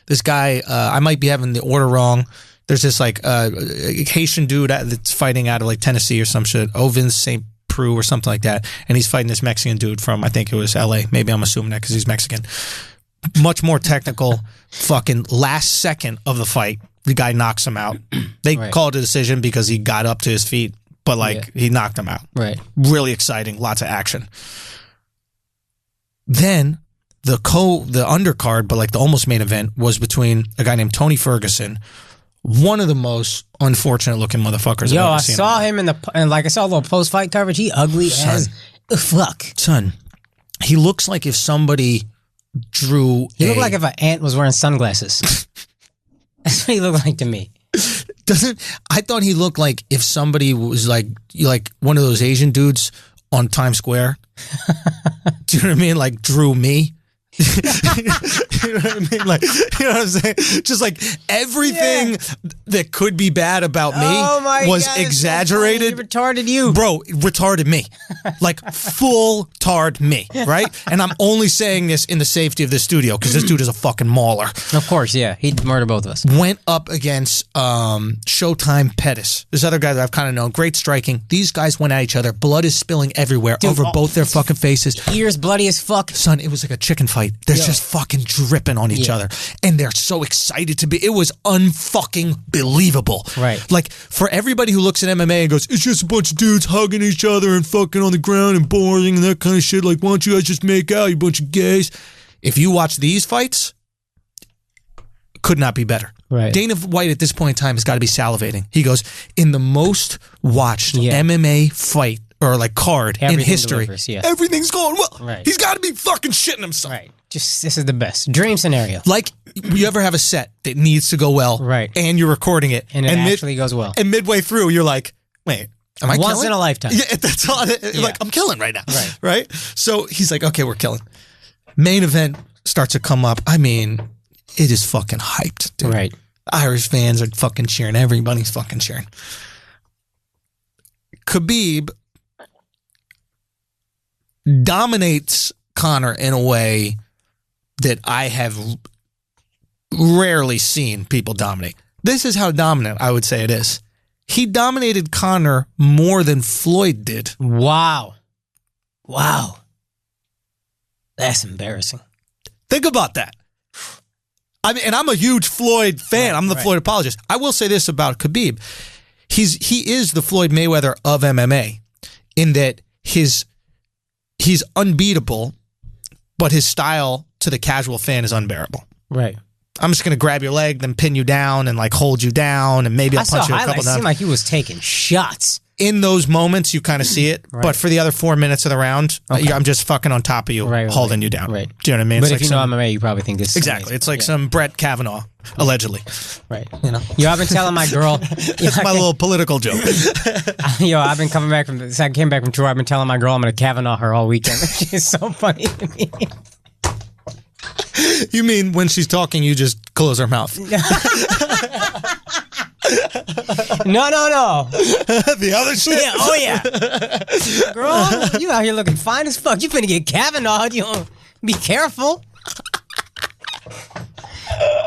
This guy, I might be having the order wrong. There's this like Haitian dude that's fighting out of like Tennessee or some shit, Ovin St. Preux or something like that, and he's fighting this Mexican dude from, I think it was L.A. Maybe I'm assuming that because he's Mexican. Much more technical. Fucking last second of the fight, the guy knocks him out. They called it a decision because he got up to his feet, but like he knocked him out.
Right.
Really exciting, lots of action. Then the undercard, but like the almost main event, was between a guy named Tony Ferguson, one of the most unfortunate looking motherfuckers I've ever seen.
I saw him and like I saw a little post fight coverage. He ugly as fuck.
Son, he looks like if somebody drew.
He looked like if an ant was wearing sunglasses. That's what he looked like to me.
I thought he looked like if somebody was like one of those Asian dudes on Times Square. Do you know what I mean? Like drew me. You know what I mean? Like, you know what I'm saying? Just like everything that could be bad about me was exaggerated.
So retarded you.
Bro, retarded me. Like full tard me, right? And I'm only saying this in the safety of this studio because this dude is a fucking mauler.
Of course, yeah. He'd murder both of us.
Went up against Showtime Pettis. This other guy that I've kind of known. Great striking. These guys went at each other. Blood is spilling everywhere over both their fucking faces.
Ears bloody as fuck.
Son, it was like a chicken fight. They're just fucking dripping on each other. And they're so excited to be. It was unfucking believable.
Right.
Like, for everybody who looks at MMA and goes, it's just a bunch of dudes hugging each other and fucking on the ground and boring and that kind of shit. Like, why don't you guys just make out, you bunch of gays? If you watch these fights, could not be better.
Right.
Dana White at this point in time has got to be salivating. He goes, in the most watched MMA fight or like card in history, everything's going well.
Right.
He's got to be fucking shitting himself.
Right. Just, this is the best. Dream scenario.
Like, you ever have a set that needs to go well,
right? And
you're recording it.
And it actually goes well.
And midway through, you're like, wait, am I
Once
killing?
in a lifetime.
Yeah, that's all. Like, I'm killing right now. Right? So he's like, okay, we're killing. Main event starts to come up. I mean, it is fucking hyped, dude.
Right.
Irish fans are fucking cheering. Everybody's fucking cheering. Khabib dominates Conor in a way that I have rarely seen people dominate. This is how dominant I would say it is. He dominated Conor more than Floyd did.
Wow. That's embarrassing.
Think about that. I mean, and I'm a huge Floyd fan. I'm the Floyd apologist. I will say this about Khabib. He is the Floyd Mayweather of MMA in that he's unbeatable, but his style to the casual fan is unbearable.
Right.
I'm just going to grab your leg, then pin you down and like hold you down, and maybe I'll punch you a couple times.
It seemed like he was taking shots.
In those moments, you kind of see it.
Right.
But for the other 4 minutes of the round, I'm just fucking on top of you, holding you down.
Right.
Do you know what I mean?
But
it's
if
like
you know MMA, you probably think this is
exactly.
amazing.
It's like some Brett Kavanaugh, allegedly.
Right. You know, I've been telling my girl.
That's my little political joke.
I've been coming back I came back from tour. I've been telling my girl I'm going to Kavanaugh her all weekend. She's so funny to me.
You mean when she's talking, you just close her mouth?
No.
The other shit?
Yeah, oh yeah. Girl, you out here looking fine as fuck. You finna get Kavanaugh'd. You know, be careful.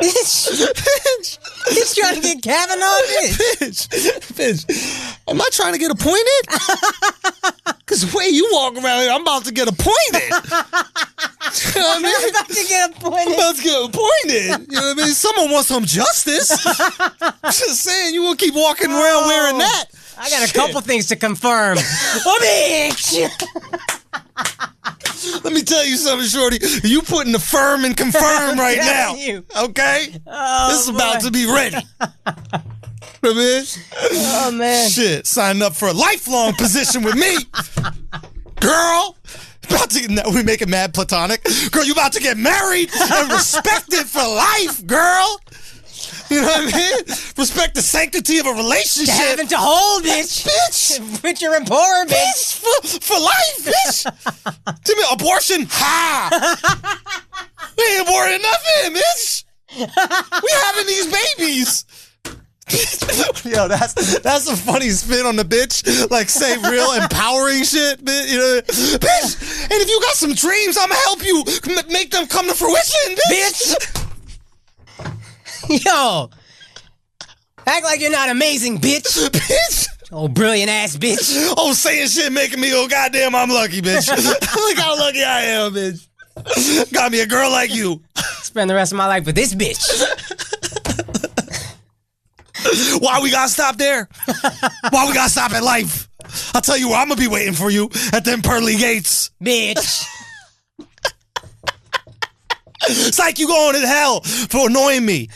Bitch. He's trying to get Kavanaugh,
Bitch. Am I trying to get appointed? Because the way you walk around here, I'm about to get appointed. You know what I mean?
I'm about to get appointed.
I'm about to get appointed. You know what I mean? Someone wants some justice. Just saying, you won't keep walking around wearing that.
I got a couple things to confirm. Oh, bitch.
Let me tell you something, Shorty. You putting the firm and confirm right now. Okay?
Oh,
this is about to be ready.
Oh, man.
Shit, signing up for a lifelong position with me. Girl. We make it mad platonic. Girl, you about to get married and respected for life, girl. You know what I mean? Respect the sanctity of a relationship.
Having to hold, bitch.
Bitch.
Richer and poorer, bitch.
For life, bitch. Give me abortion. Ha. We ain't aborting nothing, bitch. We having these babies. Yo, that's a funny spin on the bitch. Like, say real empowering shit, bitch. You know, bitch. And if you got some dreams, I'm gonna help you make them come to fruition, bitch.
Yo, act like you're not amazing, bitch.
Bitch.
Oh, brilliant ass bitch.
Oh, saying shit making me, oh, goddamn, I'm lucky, bitch. Look how lucky I am, bitch. Got me a girl like you.
Spend the rest of my life with this bitch.
Why we gotta stop there? Why we gotta stop at life? I'll tell you where I'm gonna be waiting for you at them pearly gates.
Bitch.
It's like you going to hell for annoying me.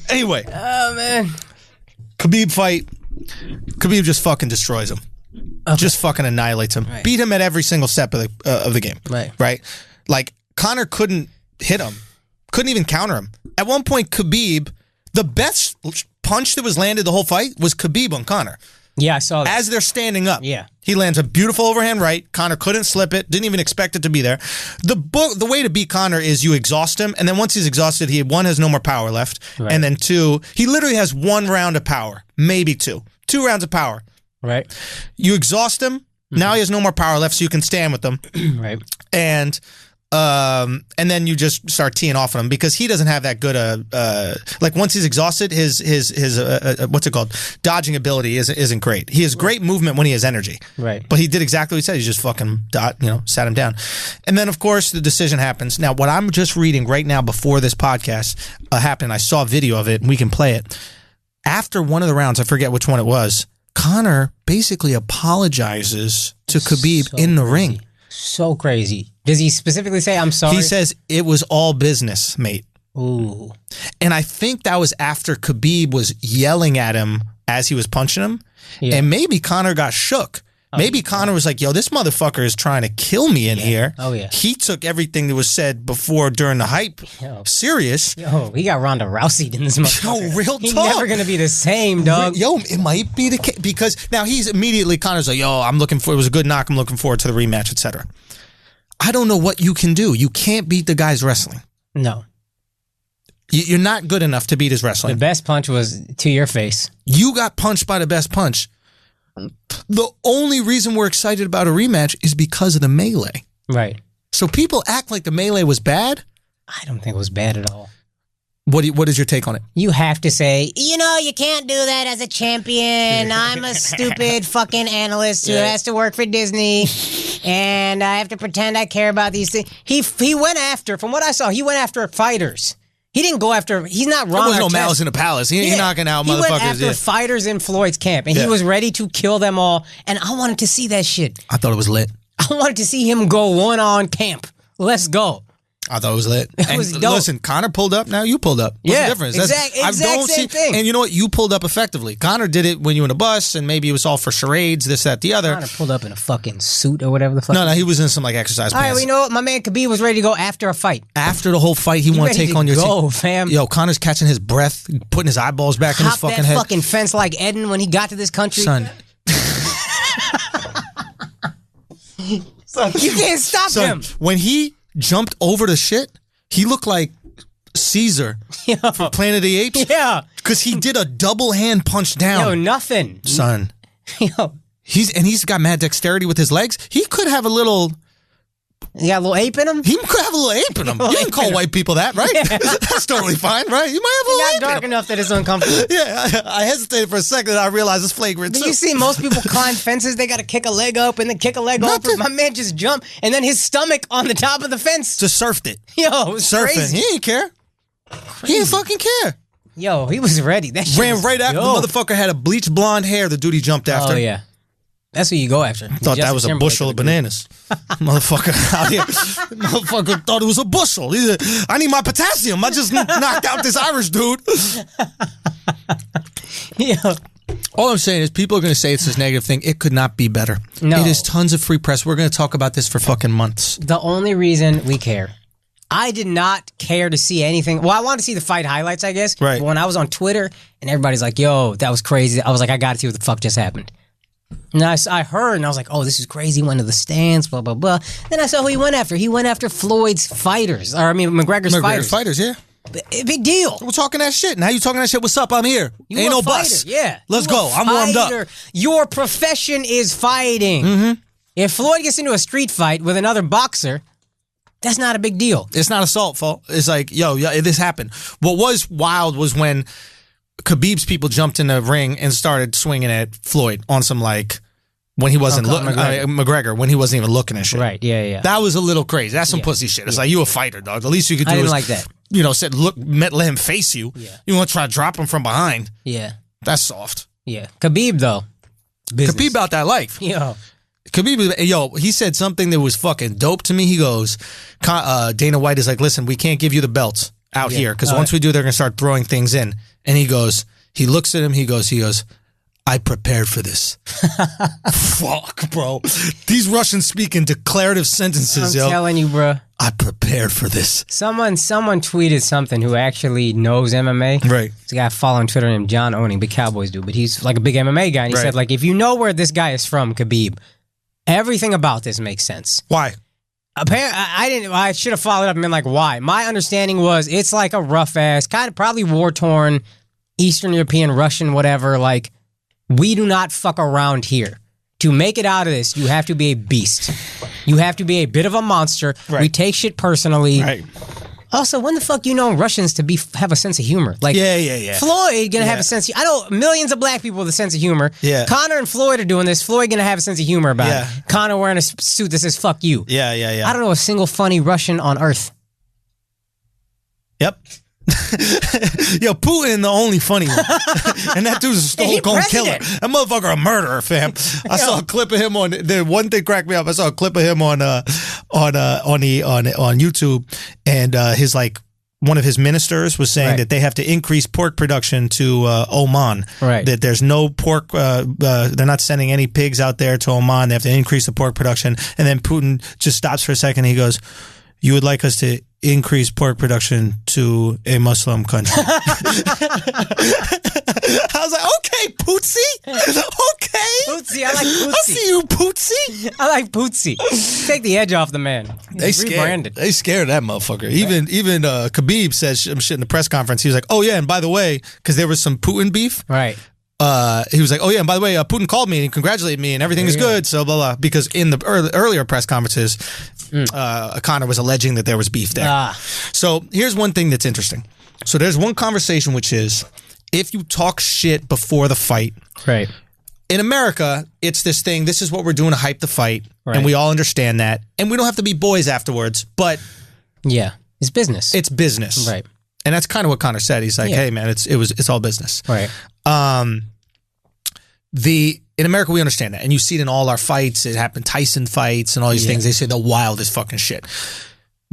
Anyway.
Oh, man.
Khabib fight. Khabib just fucking destroys him. Okay. Just fucking annihilates him. Right. Beat him at every single step of the game. Right? Like, Conor couldn't hit him. Couldn't even counter him. At one point, Khabib, the best punch that was landed the whole fight was Khabib on Conor.
Yeah, I saw that.
As they're standing up.
Yeah.
He lands a beautiful overhand right. Conor couldn't slip it. Didn't even expect it to be there. The way to beat Conor is you exhaust him, and then once he's exhausted, one, has no more power left, and then two, he literally has 1 round of power, maybe 2. 2 rounds of power.
Right.
You exhaust him. Now he has no more power left, so you can stand with him.
Right.
And then you just start teeing off on him because he doesn't have that good like once he's exhausted, his what's it called, dodging ability isn't great. He has great movement when he has energy,
right?
But he did exactly what he said. He just fucking sat him down, and then of course the decision happens. Now what I'm just reading right now before this podcast happened, I saw a video of it and we can play it. After one of the rounds, I forget which one it was, Conor basically apologizes to Khabib in the ring.
So crazy. Does he specifically say, I'm sorry?
He says, it was all business, mate.
Ooh.
And I think that was after Khabib was yelling at him as he was punching him. Yeah. And maybe Conor got shook. Maybe Conor was like, yo, this motherfucker is trying to kill me in here.
Oh, yeah.
He took everything that was said before during the hype serious.
Yo, he got Ronda Rousey'd in this motherfucker.
Yo, real talk.
He's never going to be the same, dog.
Yo, it might be the case. Because now Conor's like, yo, it was a good knock. I'm looking forward to the rematch, etc. I don't know what you can do. You can't beat the guy's wrestling.
No.
You're not good enough to beat his wrestling.
The best punch was to your face.
You got punched by the best punch. The only reason we're excited about a rematch is because of the melee.
Right.
So people act like the melee was bad.
I don't think it was bad at all.
What is your take on it?
You have to say, you can't do that as a champion. I'm a stupid fucking analyst who has to work for Disney, and I have to pretend I care about these things. He went after, from what I saw, he went after fighters. He didn't go after, he's not Ron
There was no malice in the palace. He ain't knocking out motherfuckers. He went
after fighters in Floyd's camp, and he was ready to kill them all, and I wanted to see that shit.
I thought it was lit.
I wanted to see him go one-on camp. Let's go.
I thought it was lit.
It was dope.
Listen, Conor pulled up, now you pulled up. What's the difference?
Exact same thing.
And you know what? You pulled up effectively. Conor did it when you were in a bus, and maybe it was all for charades, this, that, the other.
Conor pulled up in a fucking suit or whatever the fuck.
No, he was in some exercise pants.
All right, well, you know what? My man Khabib was ready to go after a fight.
After the whole fight, he wanted to take on your team.
Fam.
Yo, Conor's catching his breath, putting his eyeballs back in his fucking head.
That fucking fence like Eden when he got to this country.
Son.
You can't stop him.
When he jumped over the shit, he looked like Caesar from Planet of the Apes.
Yeah.
Because he did a double hand punch down.
Yo, nothing.
Son.
Yo.
He's got mad dexterity with his legs. He could have a little...
You got a little ape in him?
He could have a little ape in him. You can call white people that, right? Yeah. That's totally fine, right? You might have a little ape
Not dark enough that it's uncomfortable.
Yeah, I hesitated for a second and I realized it's flagrant.
Do you see most people climb fences? They got to kick a leg up and then kick a leg over. My man just jumped and then his stomach on the top of the fence.
Just surfed it.
Yo, it was
surfing.
Crazy.
He ain't care. Crazy. He didn't fucking care.
Yo, he was ready. That shit
ran right after. The motherfucker had a bleached blonde hair. The dude he jumped after.
Oh, yeah. That's who you go after.
Thought that was a bushel of bananas. Motherfucker out here. Motherfucker thought it was a bushel. He said, I need my potassium. I just knocked out this Irish dude.
Yeah.
All I'm saying is people are going to say it's this negative thing. It could not be better.
No.
It is tons of free press. We're going to talk about this for fucking months.
The only reason we care. I did not care to see anything. Well, I wanted to see the fight highlights, I guess.
Right.
But when I was on Twitter and everybody's like, yo, that was crazy. I was like, I got to see what the fuck just happened. And I heard, and I was like, oh, this is crazy. He went to the stands, blah, blah, blah. Then I saw who he went after. He went after Floyd's fighters. Or, I mean, McGregor's fighters.
Yeah.
Big deal.
We're talking that shit. Now you talking that shit. What's up? I'm here.
You
Ain't no
fighter.
bus.
Yeah.
Let's go. I'm warmed up.
Your profession is fighting.
Mm-hmm.
If Floyd gets into a street fight with another boxer, that's not a big deal.
It's not assault, fault. It's like, yo, this happened. What was wild was when Khabib's people jumped in the ring and started swinging at Floyd on some like when he wasn't looking. McGregor when he wasn't even looking at shit.
Right? Yeah.
That was a little crazy. That's some pussy shit. It's like you a fighter, dog. The least you could do is
like that.
You know, said let him face you. Yeah. You want to try to drop him from behind.
Yeah.
That's soft.
Yeah. Khabib though. Business.
Khabib about that life.
Yo.
Khabib, he said something that was fucking dope to me. He goes, Dana White is like, listen, we can't give you the belts out here because once we do, they're going to start throwing things in. And he goes, he looks at him, he goes, I prepared for this. Fuck, bro. These Russians speak in declarative sentences,
I'm telling you, bro.
I prepared for this.
Someone tweeted something who actually knows MMA.
Right.
It's a guy I follow on Twitter named John Owning, big Cowboys dude, but he's like a big MMA guy. And he said, like, if you know where this guy is from, Khabib, everything about this makes sense.
Why?
Apparently, I should have followed up and been like, why? My understanding was it's like a rough ass, kind of probably war-torn, Eastern European, Russian, whatever, like, we do not fuck around here. To make it out of this, you have to be a beast. You have to be a bit of a monster. Right. We take shit personally. Right. Also, when the fuck you know Russians to have a sense of humor? Like,
yeah.
Floyd gonna have a sense of, I know millions of black people with a sense of humor.
Yeah.
Conor and Floyd are doing this. Floyd gonna have a sense of humor about it. Conor wearing a suit that says "fuck you."
Yeah.
I don't know a single funny Russian on earth.
Yep. Yo, Putin the only funny one. And that dude's a stone cold killer. That motherfucker a murderer, fam. I saw a clip of him on the one thing cracked me up. I saw a clip of him on YouTube, and his like one of his ministers was saying that they have to increase pork production to Oman. Right. That there's no pork. They're not sending any pigs out there to Oman. They have to increase the pork production. And then Putin just stops for a second. And he goes, "You would like us to increase pork production to a Muslim country?" I was like, okay, Pootsie. Okay.
Pootsie, I like Pootsie.
I see you, Pootsie.
I like Pootsie. Take the edge off the man.
They scared of that motherfucker. Even Khabib said some shit in the press conference. He was like, oh yeah, and by the way, because there was some Putin beef.
Right.
He was like, oh yeah, and by the way, Putin called me and congratulated me and everything is good, so blah, blah. Because in the earlier press conferences, Conor was alleging that there was beef there. So here's one thing that's interesting. So there's one conversation which is, if you talk shit before the fight,
right?
In America, it's this thing, this is what we're doing to hype the fight, and we all understand that, and we don't have to be boys afterwards, but...
Yeah, it's business.
It's business.
Right.
And that's kind of what Conor said. He's like, hey man, it's all business.
Right.
In America, we understand that. And you see it in all our fights. It happened, Tyson fights and all these things. They say the wildest fucking shit.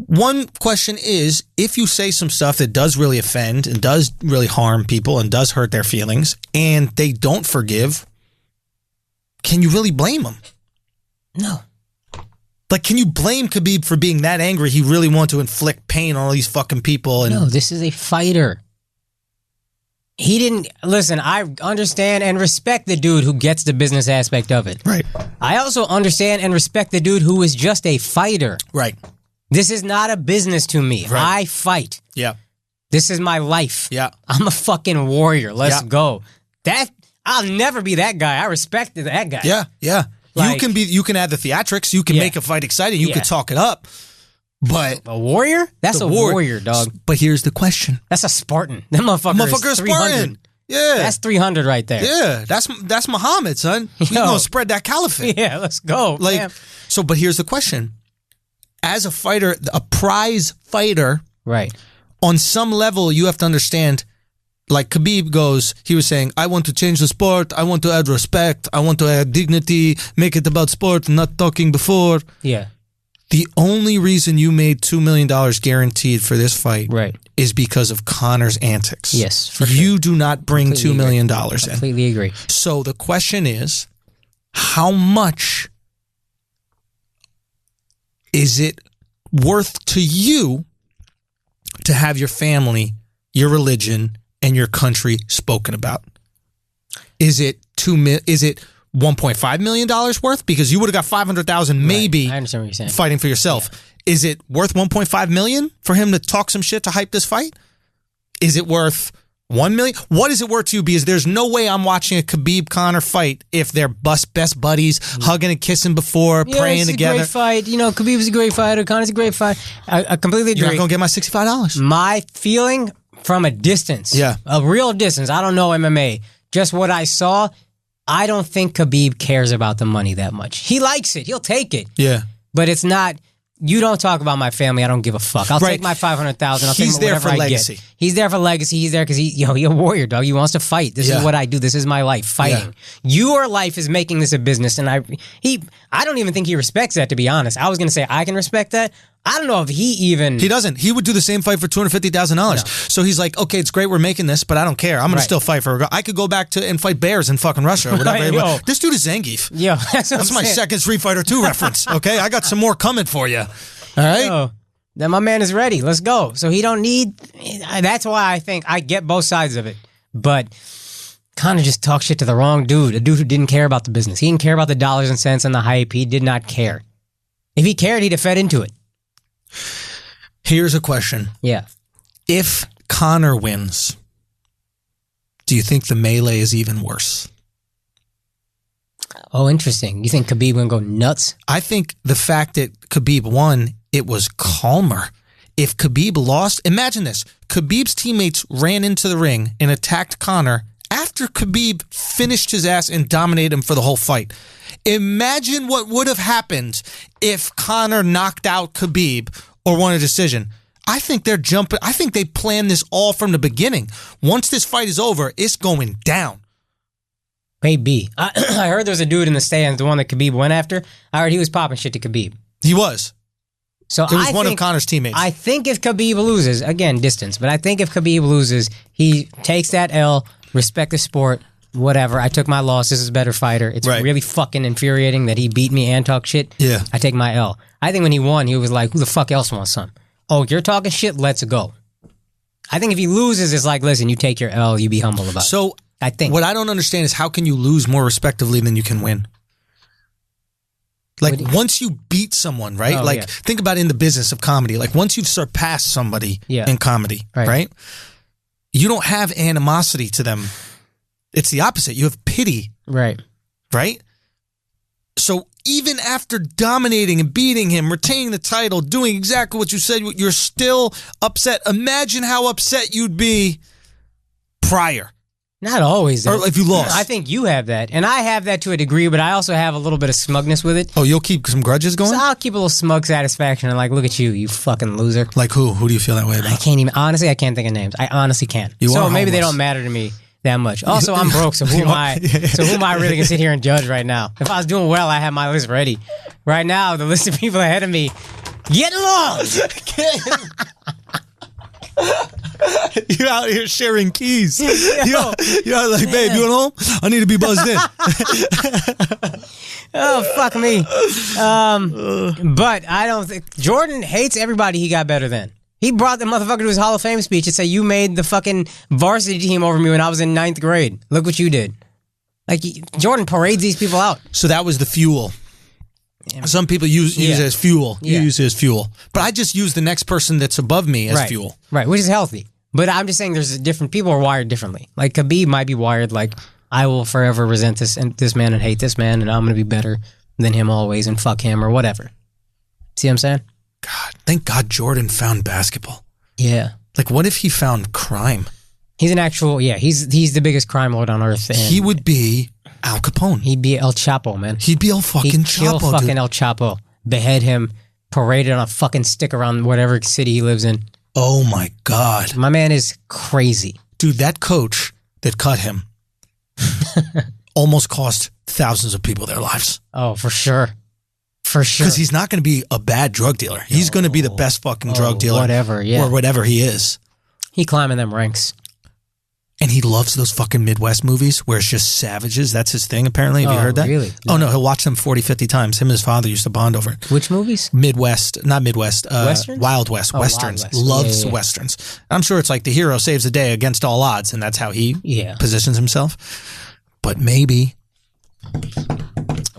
One question is, if you say some stuff that does really offend and does really harm people and does hurt their feelings and they don't forgive, can you really blame them?
No.
Like, can you blame Khabib for being that angry? He really wanted to inflict pain on all these fucking people. And
no, this is a fighter. He didn't listen. I understand and respect the dude who gets the business aspect of it.
Right.
I also understand and respect the dude who is just a fighter.
Right.
This is not a business to me.
Right.
I fight.
Yeah.
This is my life.
Yeah.
I'm a fucking warrior. Let's
Yeah.
go. I'll never be that guy. I respect that guy.
Yeah. Yeah.
Like-
you can add the theatrics. You can
Yeah.
make a fight exciting. You
Yeah.
can talk it up. But
A warrior? That's
the
a warrior, dog.
But here's the question.
That's a Spartan. That motherfucker is 300.
Spartan. Yeah.
That's 300 right there.
Yeah. That's Muhammad, son. He's
Yo.
gonna spread that caliphate.
Yeah, let's go.
Like,
man.
so, but here's the question. As a fighter, a prize fighter,
Right.
on some level, you have to understand, like Khabib he was saying, I want to change the sport. I want to add respect. I want to add dignity, make it about sport, not talking before.
Yeah.
The only reason you made $2 million guaranteed for this fight
Right.
is because of Conor's antics.
Yes, for
You do not bring $2 million in.
Completely agree.
So the question is, how much is it worth to you to have your family, your religion, and your country spoken about? Is it $1.5 million worth? Because you would have got $500,000 maybe
I understand what you're saying.
fighting for yourself. Yeah. Is it worth $1.5 million for him to talk some shit to hype this fight? Is it worth $1 million? What is it worth to you? Because there's no way I'm watching a Khabib Conor fight if they're best buddies, hugging and kissing before, praying together.
It's a great fight. You know, Khabib's a great fighter. Conor's a great fight. I completely agree.
You're not going to get my $65.
My feeling from a distance, a real distance, I don't know MMA, just what I saw, I don't think Khabib cares about the money that much. He likes it. He'll take it.
Yeah.
But it's not, you don't talk about my family, I don't give a fuck. I'll take my $500,000. I'll take
He's there
whatever
for
I
legacy.
get. He's there for legacy. He's there because he's a warrior, dog. He wants to fight. This is what I do. This is my life, fighting. Your life is making this a business, and I don't even think he respects that, to be honest. I was going to say I can respect that. I don't know if he even...
He doesn't. He would do the same fight for $250,000. No. So he's like, okay, it's great we're making this, but I don't care. I'm going to still fight for... I could go back to and fight bears in fucking Russia or whatever.
Right,
this dude is Zangief.
Yo,
that's my second Street Fighter 2 reference, okay? I got some more coming for you. All right?
Yo, then my man is ready. Let's go. So he don't need... That's why I think I get both sides of it. But kind of just talk shit to the wrong dude. A dude who didn't care about the business. He didn't care about the dollars and cents and the hype. He did not care. If he cared, he'd have fed into it.
Here's a question.
Yeah.
If Conor wins, do you think the melee is even worse?
Oh, interesting. You think Khabib gonna go nuts?
I think the fact that Khabib won, it was calmer. If Khabib lost, imagine this. Khabib's teammates ran into the ring and attacked Conor after Khabib finished his ass and dominated him for the whole fight. Imagine what would have happened if Conor knocked out Khabib or won a decision. I think they're jumping. I think they planned this all from the beginning. Once this fight is over, it's going down.
Maybe. I heard there's a dude in the stands, the one that Khabib went after. I heard he was popping shit to Khabib.
He was.
So
it was one of Conor's teammates.
I think if Khabib loses, again, distance, but I think if Khabib loses, he takes that L, respect the sport, whatever. I took my loss. This is a better fighter. It's really fucking infuriating that he beat me and talk shit.
Yeah.
I take my L. I think when he won, he was like, who the fuck else wants some? Oh, you're talking shit? Let's go. I think if he loses, it's like, listen, you take your L, you be humble about it.
So
I think
what I don't understand is how can you lose more respectively than you can win? Like once you beat someone, right?
Oh,
think about in the business of comedy. Like once you've surpassed somebody in comedy, right? You don't have animosity to them. It's the opposite. You have pity.
Right.
Right? So even after dominating and beating him, retaining the title, doing exactly what you said, you're still upset. Imagine how upset you'd be prior.
Not always, though.
Or if you lost.
I think you have that. And I have that to a degree, but I also have a little bit of smugness with it.
Oh, you'll keep some grudges going?
So I'll keep a little smug satisfaction and like, look at you, you fucking loser.
Like who? Who do you feel that way about?
I can't even, honestly, I can't think of names. I honestly can't. So maybe they don't matter to me that much. Also, I'm broke, so who am I? So who am I really gonna sit here and judge right now? If I was doing well, I have my list ready. Right now, the list of people ahead of me, get lost.
You're out here sharing keys. You're like, babe, you at home? I need to be buzzed in.
Oh, fuck me. But I don't think Jordan hates everybody he got better than. He brought the motherfucker to his Hall of Fame speech and said, you made the fucking varsity team over me when I was in 9th grade. Look what you did. Like, Jordan parades these people out.
So that was the fuel. Some people use it as fuel. You use it as fuel. But I just use the next person that's above me as fuel.
Right, which is healthy. But I'm just saying there's different people are wired differently. Like Khabib might be wired like, I will forever resent this man and hate this man, and I'm going to be better than him always and fuck him or whatever. See what I'm saying?
God, thank God Jordan found basketball.
Yeah.
Like, what if he found crime?
He's an actual, he's the biggest crime lord on earth. And
he would be Al Capone.
He'd be El Chapo, man.
He'd be El fucking
He'd
Chapo,
kill fucking
dude.
El Chapo, behead him, parade it on a fucking stick around whatever city he lives in.
Oh my God.
My man is crazy.
Dude, that coach that cut him almost cost thousands of people their lives.
Oh, for sure. For sure.
Because he's not going to be a bad drug dealer. He's going to be the best fucking drug dealer.
Whatever, yeah.
Or whatever he is.
He climbing them ranks.
And he loves those fucking Midwest movies where it's just savages. That's his thing, apparently. Have you heard that?
Really?
No. Oh, no. He'll watch them 40, 50 times. Him and his father used to bond over it.
Which movies?
Not Midwest.
Westerns?
Wild West. Westerns.
Wild West.
Loves Westerns. I'm sure it's like the hero saves the day against all odds, and that's how he positions himself. But maybe.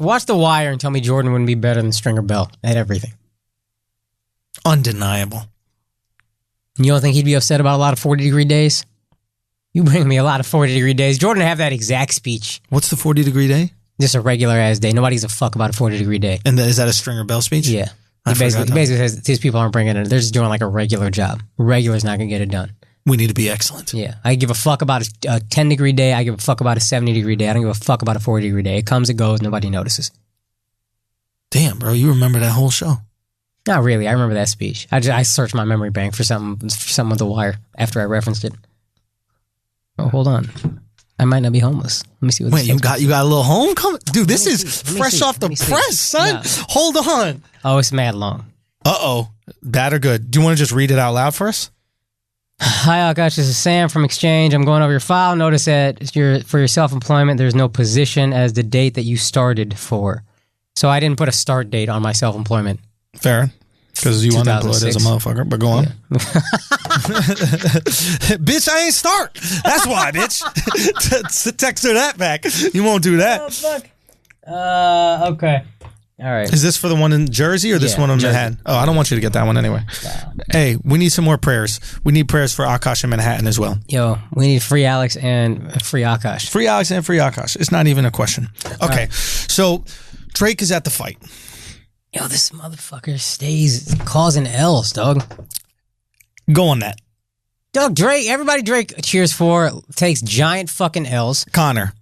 Watch The Wire and tell me Jordan wouldn't be better than Stringer Bell at everything.
Undeniable.
You don't think he'd be upset about a lot of 40-degree days? You bring me a lot of 40-degree days. Jordan have that exact speech.
What's the 40-degree day?
Just a regular-ass day. Nobody gives a fuck about a 40-degree day.
And is that a Stringer Bell speech?
Yeah. He basically says these people aren't bringing it. They're just doing like a regular job. Regular's not going to get it done.
We need to be excellent.
Yeah. I give a fuck about a 10-degree day. I give a fuck about a 70-degree day. I don't give a fuck about a 40-degree day. It comes, it goes. Nobody notices.
Damn, bro. You remember that whole show?
Not really. I remember that speech. I searched my memory bank for something with The Wire after I referenced it. Oh, hold on. I might not be homeless. Let me see what.
Wait, you got a little homecoming, dude. This is fresh off the press, son.
No.
Hold on.
Oh, it's mad long.
Bad or good? Do you want to just read it out loud for us?
Hi, Alexx. This is Sam from Exchange. I'm going over your file. Notice that for your self-employment, there's no position as the date that you started for. So I didn't put a start date on my self-employment.
Fair. Because you unemployed as a motherfucker. But go on. Yeah. Bitch, I ain't start. That's why, bitch. Text her that back. You won't do that.
Oh, fuck. Okay. All right.
Is this for the one in Jersey or this one in Manhattan? Oh, I don't want you to get that one anyway. Wow. Hey, we need some more prayers. We need prayers for Akash in Manhattan as well.
Yo, we need free Alexx and free Akash.
Free Alexx and free Akash. It's not even a question. Okay. So Drake is at the fight.
Yo, this motherfucker stays causing L's, dog.
Go on that.
Dog, everybody Drake cheers for takes giant fucking L's.
Conor.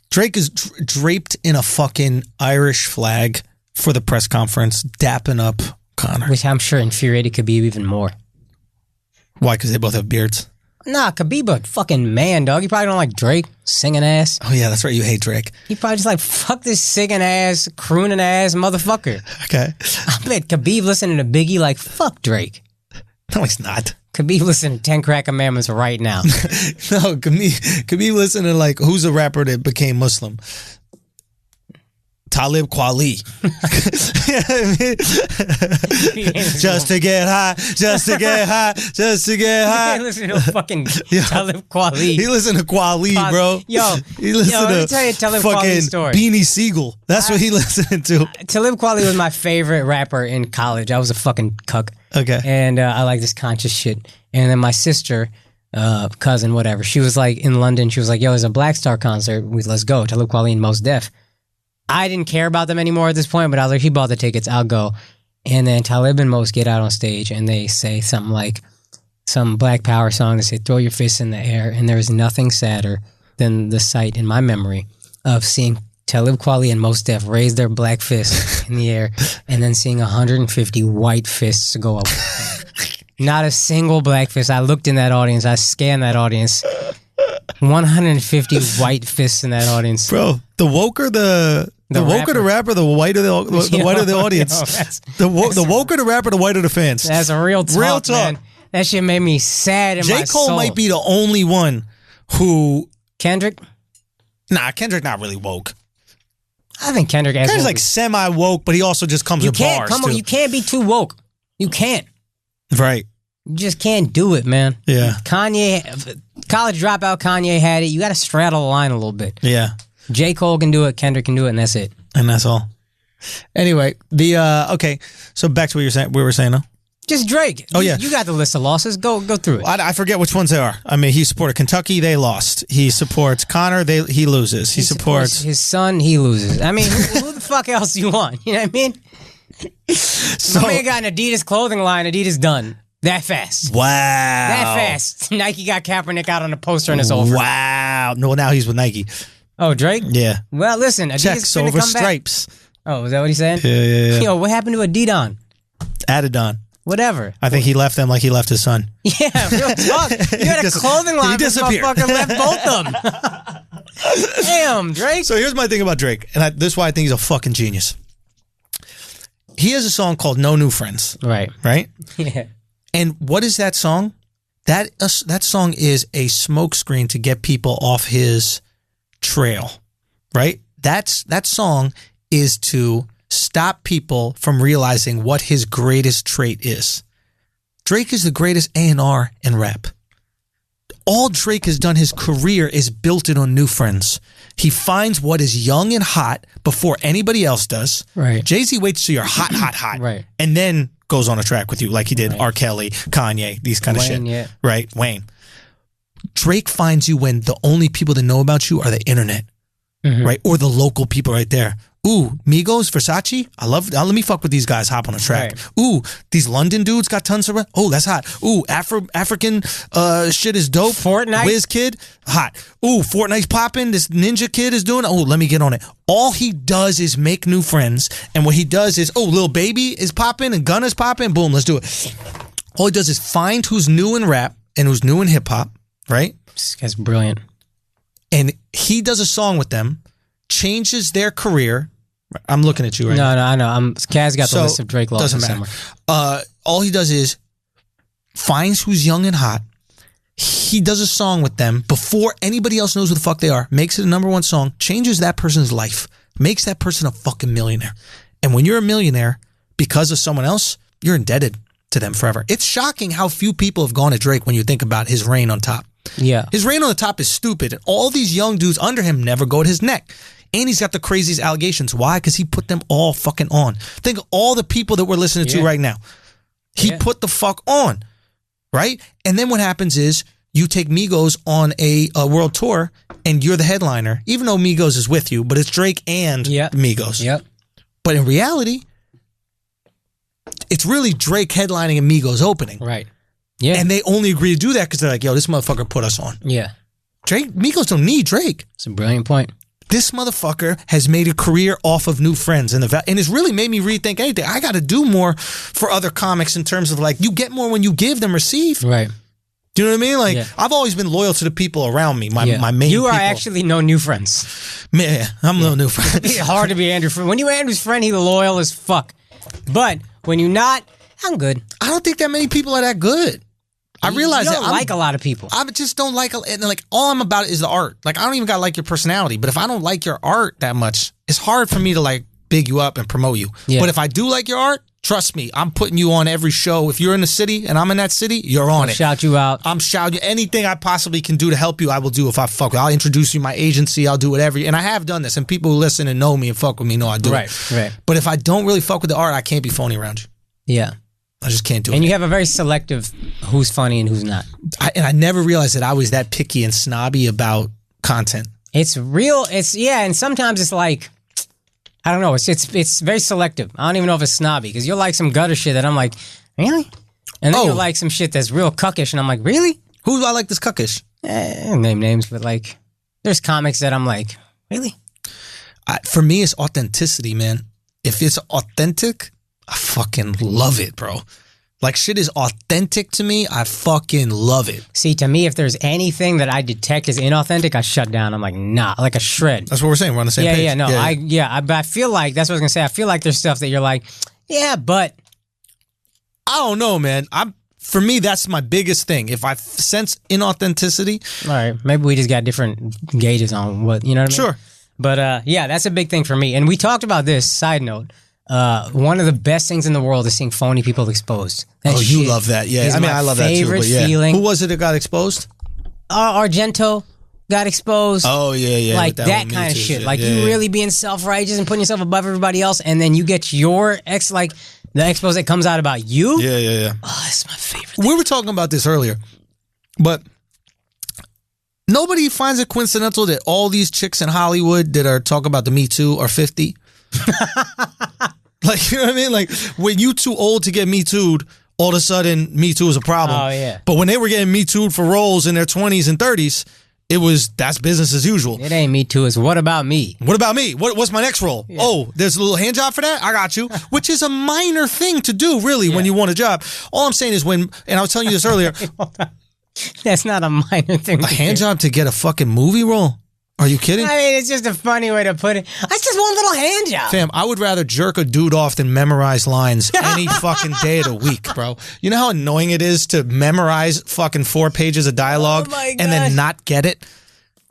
Drake is draped in a fucking Irish flag for the press conference, dapping up Conor.
Which I'm sure infuriated Khabib even more.
Why? Because they both have beards?
Nah, Khabib a fucking man, dog. You probably don't like Drake, singing ass.
Oh, yeah, that's right. You hate Drake.
He probably just like, fuck this singing ass, crooning ass motherfucker.
Okay.
I bet Khabib listening to Biggie like, fuck Drake.
No, he's not.
Khabib listening to 10 Crack Commandments right now.
No, Khabib listening to like, who's a rapper that became Muslim? Talib Kweli. Just to get high, just to get high, just to get high.
You listen to fucking Talib Kweli.
He listened to Kweli, bro. He listened
let me tell you Talib Kweli's story.
Beanie Siegel. That's what he listened to.
Talib Kweli was my favorite rapper in college. I was a fucking cuck.
Okay.
And I like this conscious shit. And then my sister, cousin, whatever, she was like in London. She was like, yo, there's a Black Star concert. Let's go. Talib Kweli and Mos Def. I didn't care about them anymore at this point, but I was like, he bought the tickets, I'll go. And then Talib and Mos get out on stage and they say something like some Black Power song. They say, throw your fists in the air. And there is nothing sadder than the sight in my memory of seeing Talib Kweli and Mos Def raise their black fists in the air and then seeing 150 white fists go up. Not a single black fist. I looked in that audience. I scanned that audience. 150 white fists in that audience.
Bro, the woke or the woke or the rapper, the white of the white of the audience. The woke or the rapper, the white of the fans.
That's a real talk. Real talk. Man. That shit made me sad in my soul.
J. Cole might be the only one who
Kendrick?
Nah, Kendrick not really woke.
I think Kendrick
is like semi woke, but he also just comes with bars.
You can't be too woke. You can't.
Right.
You just can't do it, man.
Yeah.
Kanye, college dropout Kanye had it. You got to straddle the line a little bit.
Yeah.
J. Cole can do it. Kendrick can do it, and that's it.
And that's all. Anyway, okay. So back to what we were saying, though.
Just Drake.
Oh, yeah.
You got the list of losses. Go through it.
I forget which ones they are. I mean, he supported Kentucky. They lost. He supports Conor. He loses. He supports
his son. He loses. I mean, who the fuck else do you want? You know what I mean?
So,
my man got an Adidas clothing line. Adidas done. That fast.
Wow.
That fast. Nike got Kaepernick out on the poster and it's over.
Wow. No, now he's with Nike.
Oh, Drake?
Yeah.
Well, listen. Adidas
Checks over
come
stripes.
Back. Oh, is that what he's saying?
Yeah.
Yo, what happened to Adidon?
Adidon.
Whatever.
I think he left them like he left his son.
Yeah, real talk. You had a clothing line. This motherfucker left both of them. Damn, Drake.
So here's my thing about Drake, and this is why I think he's a fucking genius. He has a song called "No New Friends."
Right.
Right.
Yeah.
And what is that song? That song is a smokescreen to get people off his trail. Right. That song is to stop people from realizing what his greatest trait is. Drake is the greatest A&R in rap. All Drake has done his career is built it on new friends. He finds what is young and hot before anybody else does.
Right.
Jay-Z waits till you're hot.
Right.
And then goes on a track with you like he did R. Kelly, Kanye, these kind of shit.
Yeah.
Right, Wayne. Drake finds you when the only people that know about you are the internet. Right? Or the local people right there. Ooh, Migos, Versace. Let me fuck with these guys, hop on a track. Right. Ooh, these London dudes got tons of, oh, that's hot. Ooh, African shit is dope.
Fortnite.
WizKid, hot. Ooh, Fortnite's popping. This Ninja Kid is doing, oh, let me get on it. All he does is make new friends. And what he does is, oh, Lil Baby is popping and Gunna's popping. Boom, let's do it. All he does is find who's new in rap and who's new in hip hop, right?
This guy's brilliant.
And he does a song with them, changes their career. I'm looking at you right now.
No, I know. Kaz got the list of Drake losses.
Doesn't matter. All he does is finds who's young and hot. He does a song with them before anybody else knows who the fuck they are, makes it a #1 song, changes that person's life, makes that person a fucking millionaire. And when you're a millionaire because of someone else, you're indebted to them forever. It's shocking how few people have gone to Drake when you think about his reign on top.
Yeah.
His reign on the top is stupid. And all these young dudes under him never go to his neck. And he's got the craziest allegations. Why? Because he put them all fucking on. Think of all the people that we're listening to right now. He put the fuck on. Right? And then what happens is you take Migos on a world tour and you're the headliner. Even though Migos is with you, but it's Drake and Migos.
Yep.
But in reality, it's really Drake headlining and Migos opening.
Right. Yeah.
And they only agree to do that because they're like, yo, this motherfucker put us on.
Yeah.
Migos don't need Drake.
It's a brilliant point.
This motherfucker has made a career off of new friends and it's really made me rethink anything. I got to do more for other comics in terms of like, you get more when you give than receive.
Right.
Do you know what I mean? Like, I've always been loyal to the people around me, my main
You are
people.
actually no new friends.
Man, I'm no new friends.
It's hard to be Andrew's friend. When you're Andrew's friend, he's loyal as fuck. But when you're not, I'm good.
I don't think that many people are that good. I realize
you don't
that
like a lot of people.
I just don't like, and like all I'm about is the art. Like I don't even gotta like your personality, but if I don't like your art that much, it's hard for me to like big you up and promote you. Yeah. But if I do like your art, trust me, I'm putting you on every show. If you're in the city and I'm in that city, you're on it.
Shout you out.
I'm shouting you. Anything I possibly can do to help you, I will do if I fuck with you. I'll introduce you to my agency. I'll do whatever. And I have done this. And people who listen and know me and fuck with me know I do it.
Right.
But if I don't really fuck with the art, I can't be phony around you.
Yeah.
I just can't do it.
And you have a very selective who's funny and who's not.
I never realized that I was that picky and snobby about content.
It's real. And sometimes it's like, I don't know. It's very selective. I don't even know if it's snobby because you'll like some gutter shit that I'm like, really? And then you'll like some shit that's real cuckish and I'm like, really?
Who do I like this cuckish?
Name names, but like, there's comics that I'm like, really?
For me, it's authenticity, man. If it's authentic, I fucking love it, bro. Like, shit is authentic to me. I fucking love it.
See, to me, if there's anything that I detect as inauthentic, I shut down. I'm like, nah, like a shred.
That's what we're saying. We're on the same page.
But I feel like, that's what I was going to say. I feel like there's stuff that you're like, yeah, but.
I don't know, man. For me, that's my biggest thing. If I sense inauthenticity.
All right. Maybe we just got different gauges on what, you know what I mean?
Sure.
But, that's a big thing for me. And we talked about this, side note. one of the best things in the world is seeing phony people exposed. That
you
shit
love that. Yeah,
is
I mean,
my
I love that too.
favorite
But yeah,
feeling.
who was it that got exposed?
Argento got exposed.
Oh yeah,
like
with
that
one
kind of
Me Too
shit. Like
Yeah,
you
yeah.
really being self-righteous and putting yourself above everybody else, and then you get your the expose that comes out about you.
Yeah.
Oh, that's my favorite thing.
We were talking about this earlier, but nobody finds it coincidental that all these chicks in Hollywood that are talking about the Me Too are 50. Like, you know what I mean? Like, when you too old to get Me Too'd, all of a sudden Me Too is a problem.
Oh, yeah.
But when they were getting Me Too'd for roles in their 20s and 30s, that's business as usual.
It ain't Me Too. It's what about me?
What about me? What's my next role? Yeah. Oh, there's a little hand job for that? I got you. Which is a minor thing to do, really, when you want a job. All I'm saying is and I was telling you this earlier.
That's not a minor thing.
A hand job to get a fucking movie role? Are you kidding?
I mean, it's just a funny way to put it. That's just one little hand job.
Fam, I would rather jerk a dude off than memorize lines any fucking day of the week, bro. You know how annoying it is to memorize fucking 4 pages of dialogue and then not get it?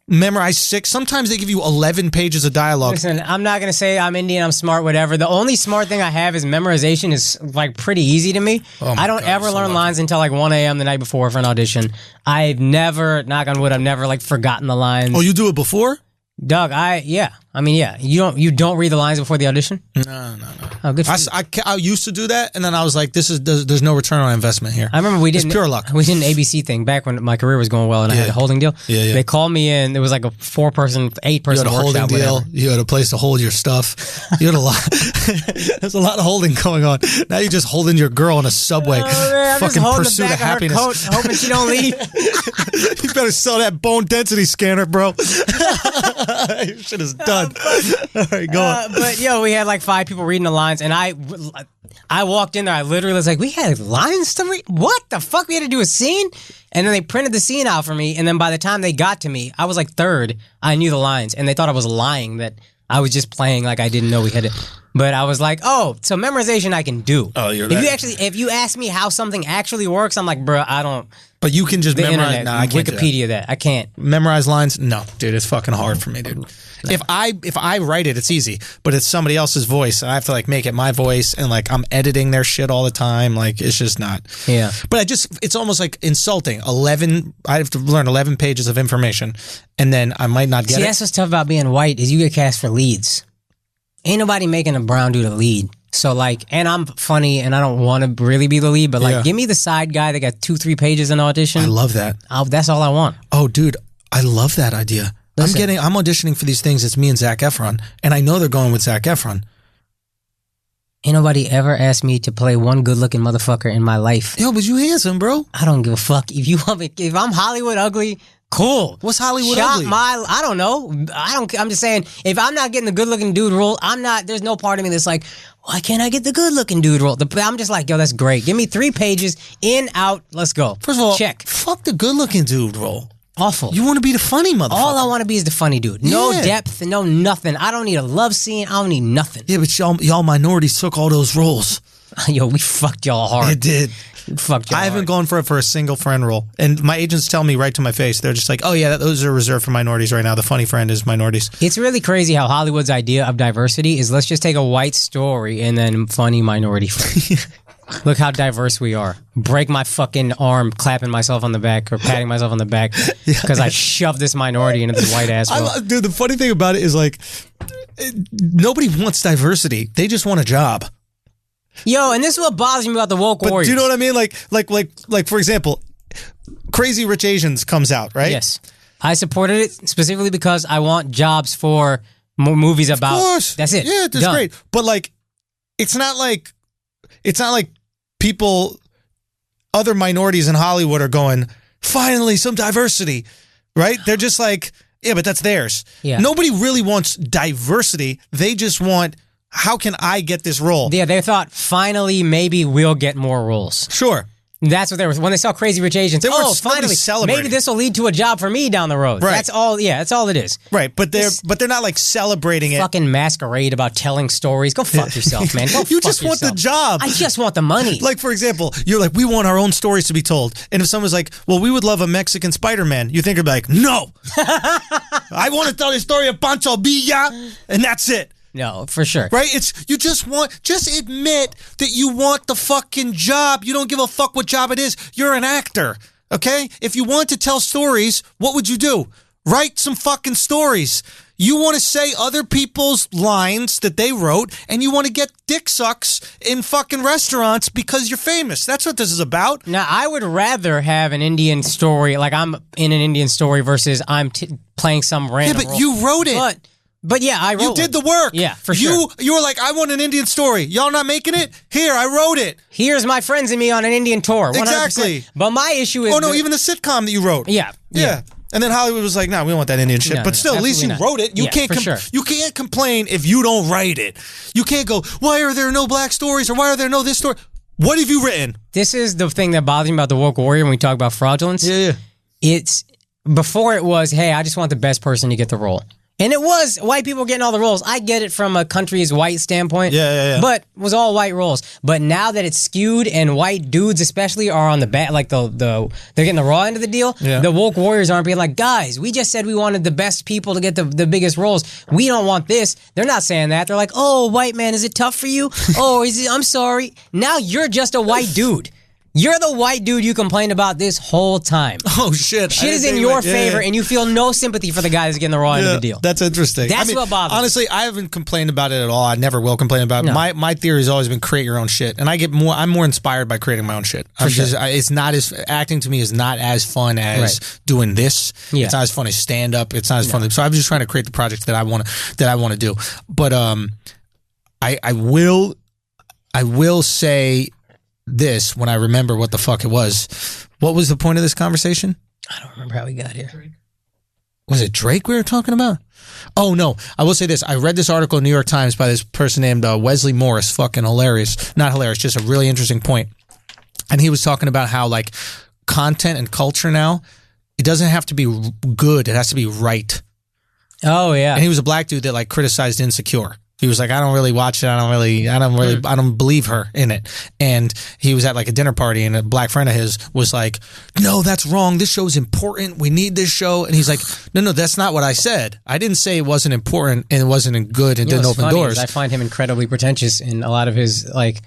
Memorize 6. Sometimes they give you 11 pages of dialogue.
Listen, I'm not going to say I'm Indian, I'm smart, whatever. The only smart thing I have is memorization is like pretty easy to me. I don't ever learn lines until like 1 a.m. the night before for an audition. I've never, knock on wood, I've never like forgotten the lines.
Oh, you do it before?
Doug, you don't read the lines before the audition?
No.
Oh, good for you.
I used to do that, and then I was like, there's no return on investment here.
I remember
it's pure luck.
We did an ABC thing back when my career was going well and I had a holding deal.
Yeah.
They called me in. It was like a 8-person
You had a holding
workshop,
deal.
whatever.
You had a place to hold your stuff. You had a lot. There's a lot of holding going on. Now you're just holding your girl in a subway.
Oh, man, I'm just
Fucking
holding
pursuit
the
of
back of her
happiness.
coat, hoping she don't leave.
You better sell that bone density scanner, bro. Your shit is done. All right, go on.
But we had like 5 people reading the lines, and I walked in there. I literally was like, "We had lines to read? What the fuck? We had to do a scene?" And then they printed the scene out for me. And then by the time they got to me, I was like third. I knew the lines, and they thought I was lying that I was just playing like I didn't know we had it. But I was like, "Oh, so memorization I can do."
Oh, you're
if you ask me how something actually works, I'm like, "Bruh, I don't."
But you can just
The
memorize.
internet,
Nah, I can't do that.
Wikipedia that. I can't.
Memorize lines? No, dude, it's fucking hard for me, dude. If I write it, it's easy. But it's somebody else's voice, and I have to like make it my voice, and like I'm editing their shit all the time. Like it's just not.
Yeah.
But it's almost like insulting. I have to learn 11 pages of information, and then I might not get it.
That's what's tough about being white is you get cast for leads. Ain't nobody making a brown dude a lead. So like, and I'm funny, and I don't want to really be the lead, but like, give me the side guy that got 2-3 pages in audition.
I love that.
That's all I want.
Oh, dude, I love that idea.
Listen.
I'm auditioning for these things. It's me and Zac Efron, and I know they're going with Zac Efron.
Ain't nobody ever asked me to play one good-looking motherfucker in my life.
Yo, but you handsome, bro.
I don't give a fuck. If you want me, if I'm Hollywood ugly, cool.
What's Hollywood ugly?
I don't know. I'm just saying, if I'm not getting the good-looking dude role, there's no part of me that's like, why can't I get the good-looking dude role? I'm just like, yo, that's great. Give me 3 pages, in, out, let's go.
First of all,
check.
Fuck the good-looking dude role.
Awful.
You want to be the funny motherfucker.
All I want to be is the funny dude. No
Yeah.
depth, no nothing. I don't need a love scene. I don't need nothing.
Yeah, but y'all minorities took all those roles.
Yo, we fucked y'all hard.
It did.
We fucked y'all
I haven't
hard.
gone for a single friend role. And my agents tell me right to my face, they're just like, oh yeah, those are reserved for minorities right now. The funny friend is minorities.
It's really crazy how Hollywood's idea of diversity is let's just take a white story and then funny minority friend. Look how diverse we are. Break my fucking arm clapping myself on the back or patting myself on the back because I shoved this minority into this white ass role.
Dude, the funny thing about it is like, nobody wants diversity. They just want a job.
Yo, and this is what bothers me about the woke
But
warriors.
do you know what I mean? Like for example, Crazy Rich Asians comes out, right?
Yes. I supported it specifically because I want jobs for movies about.
Of course.
That's it.
Yeah, that's
Done.
great. But like, it's not like people, other minorities in Hollywood are going, finally some diversity, right? They're just like, yeah, but that's theirs.
Yeah.
Nobody really wants diversity. They just want, how can I get this role?
Yeah, they thought finally maybe we'll get more roles.
Sure.
That's what they were when they saw Crazy Rich Asians.
They weren't
Finally,
celebrating.
maybe this will lead to a job for me down the road.
Right.
That's all. Yeah, that's all it is.
Right, but they're not like celebrating it.
Fucking masquerade about telling stories. Go fuck yourself, man. Go
You
fuck
just want the
yourself.
job.
I just want the money.
Like, for example, you're like, we want our own stories to be told. And if someone's like, well, we would love a Mexican Spider-Man, you think you're like, no. I want to tell the story of Pancho Villa, and that's it.
No, for sure.
Right? Just admit that you want the fucking job. You don't give a fuck what job it is. You're an actor. Okay? If you want to tell stories, what would you do? Write some fucking stories. You want to say other people's lines that they wrote, and you want to get dick sucks in fucking restaurants because you're famous. That's what this is about.
Now, I would rather have an Indian story, like I'm in an Indian story versus I'm playing some random
Yeah, but
role.
you wrote it.
But yeah, I wrote
You did the work.
Yeah, for sure.
You were like, I want an Indian story. Y'all not making it? Here, I wrote it.
Here's my friends and me on an Indian tour. 100%.
Exactly.
But my issue is...
Oh, no, even the sitcom that you wrote.
Yeah.
And then Hollywood was like, "No, we don't want that Indian shit."
No,
but still, at least you wrote it. You can't.
for sure.
You can't complain if you don't write it. You can't go, "Why are there no black stories?" or "Why are there no this story?" What have you written?
This is the thing that bothers me about the woke warrior when we talk about fraudulence.
Yeah.
It's before it was, hey, I just want the best person to get the role. And it was white people getting all the roles. I get it from a country's white standpoint.
Yeah.
But it was all white roles. But now that it's skewed and white dudes especially are on the back, like they're getting the raw end of the deal.
Yeah.
The woke warriors aren't being like, guys, we just said we wanted the best people to get the biggest roles. We don't want this. They're not saying that. They're like, oh, white man, is it tough for you? Oh, I'm sorry. Now you're just a white dude. You're the white dude you complained about this whole time.
Oh, shit.
Shit is in your favor, and you feel no sympathy for the guy that's getting the raw end of the deal.
That's interesting.
That's what bothers me.
Honestly, I haven't complained about it at all. I never will complain about it.
No.
My theory has always been create your own shit, and I'm more inspired by creating my own shit. It's not as acting to me is not as fun as doing this.
Yeah.
It's not as fun as stand up. It's not as fun. So I'm just trying to create the project that I want to do. But I will say this when I remember what the fuck it was. What was the point of this conversation?
I don't remember how we got here.
Was it Drake we were talking about? Oh, no. I will say this. I read this article in New York Times by this person named Wesley Morris. Fucking hilarious. Not hilarious, just a really interesting point. And he was talking about how, like, content and culture now, it doesn't have to be good. It has to be right.
Oh, yeah.
And he was a black dude that, like, criticized Insecure. He was like, I don't really watch it. I don't believe her in it. And he was at like a dinner party and a black friend of his was like, no, that's wrong. This show's important. We need this show. And he's like, no, that's not what I said. I didn't say it wasn't important and it wasn't good and didn't open doors.
I find him incredibly pretentious in a lot of his, like,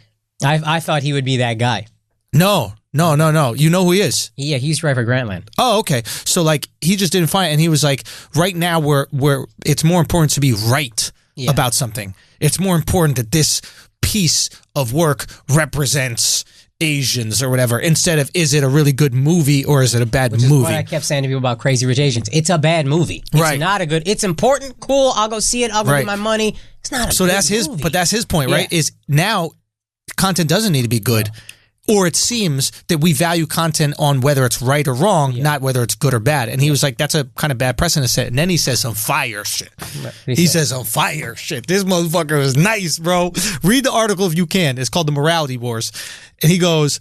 I thought he would be that guy.
No. You know who he is?
Yeah, he used to write for Grantland.
Oh, okay. So like he just didn't find it. And he was like, right now we're it's more important to be right about something. It's more important that this piece of work represents Asians or whatever, instead of is it a really good movie or is it a bad movie?
What I kept saying to people about Crazy Rich Asians. It's a bad movie. It's not a good. It's important, cool. I'll go see it. I'll go get my money. It's not a good movie.
But that's his point, right? Is now content doesn't need to be good. Or it seems that we value content on whether it's right or wrong, not whether it's good or bad. And he was like, that's a kind of bad precedent to set. And then he says some fire shit. He says some fire shit. This motherfucker is nice, bro. Read the article if you can. It's called The Morality Wars. And he goes,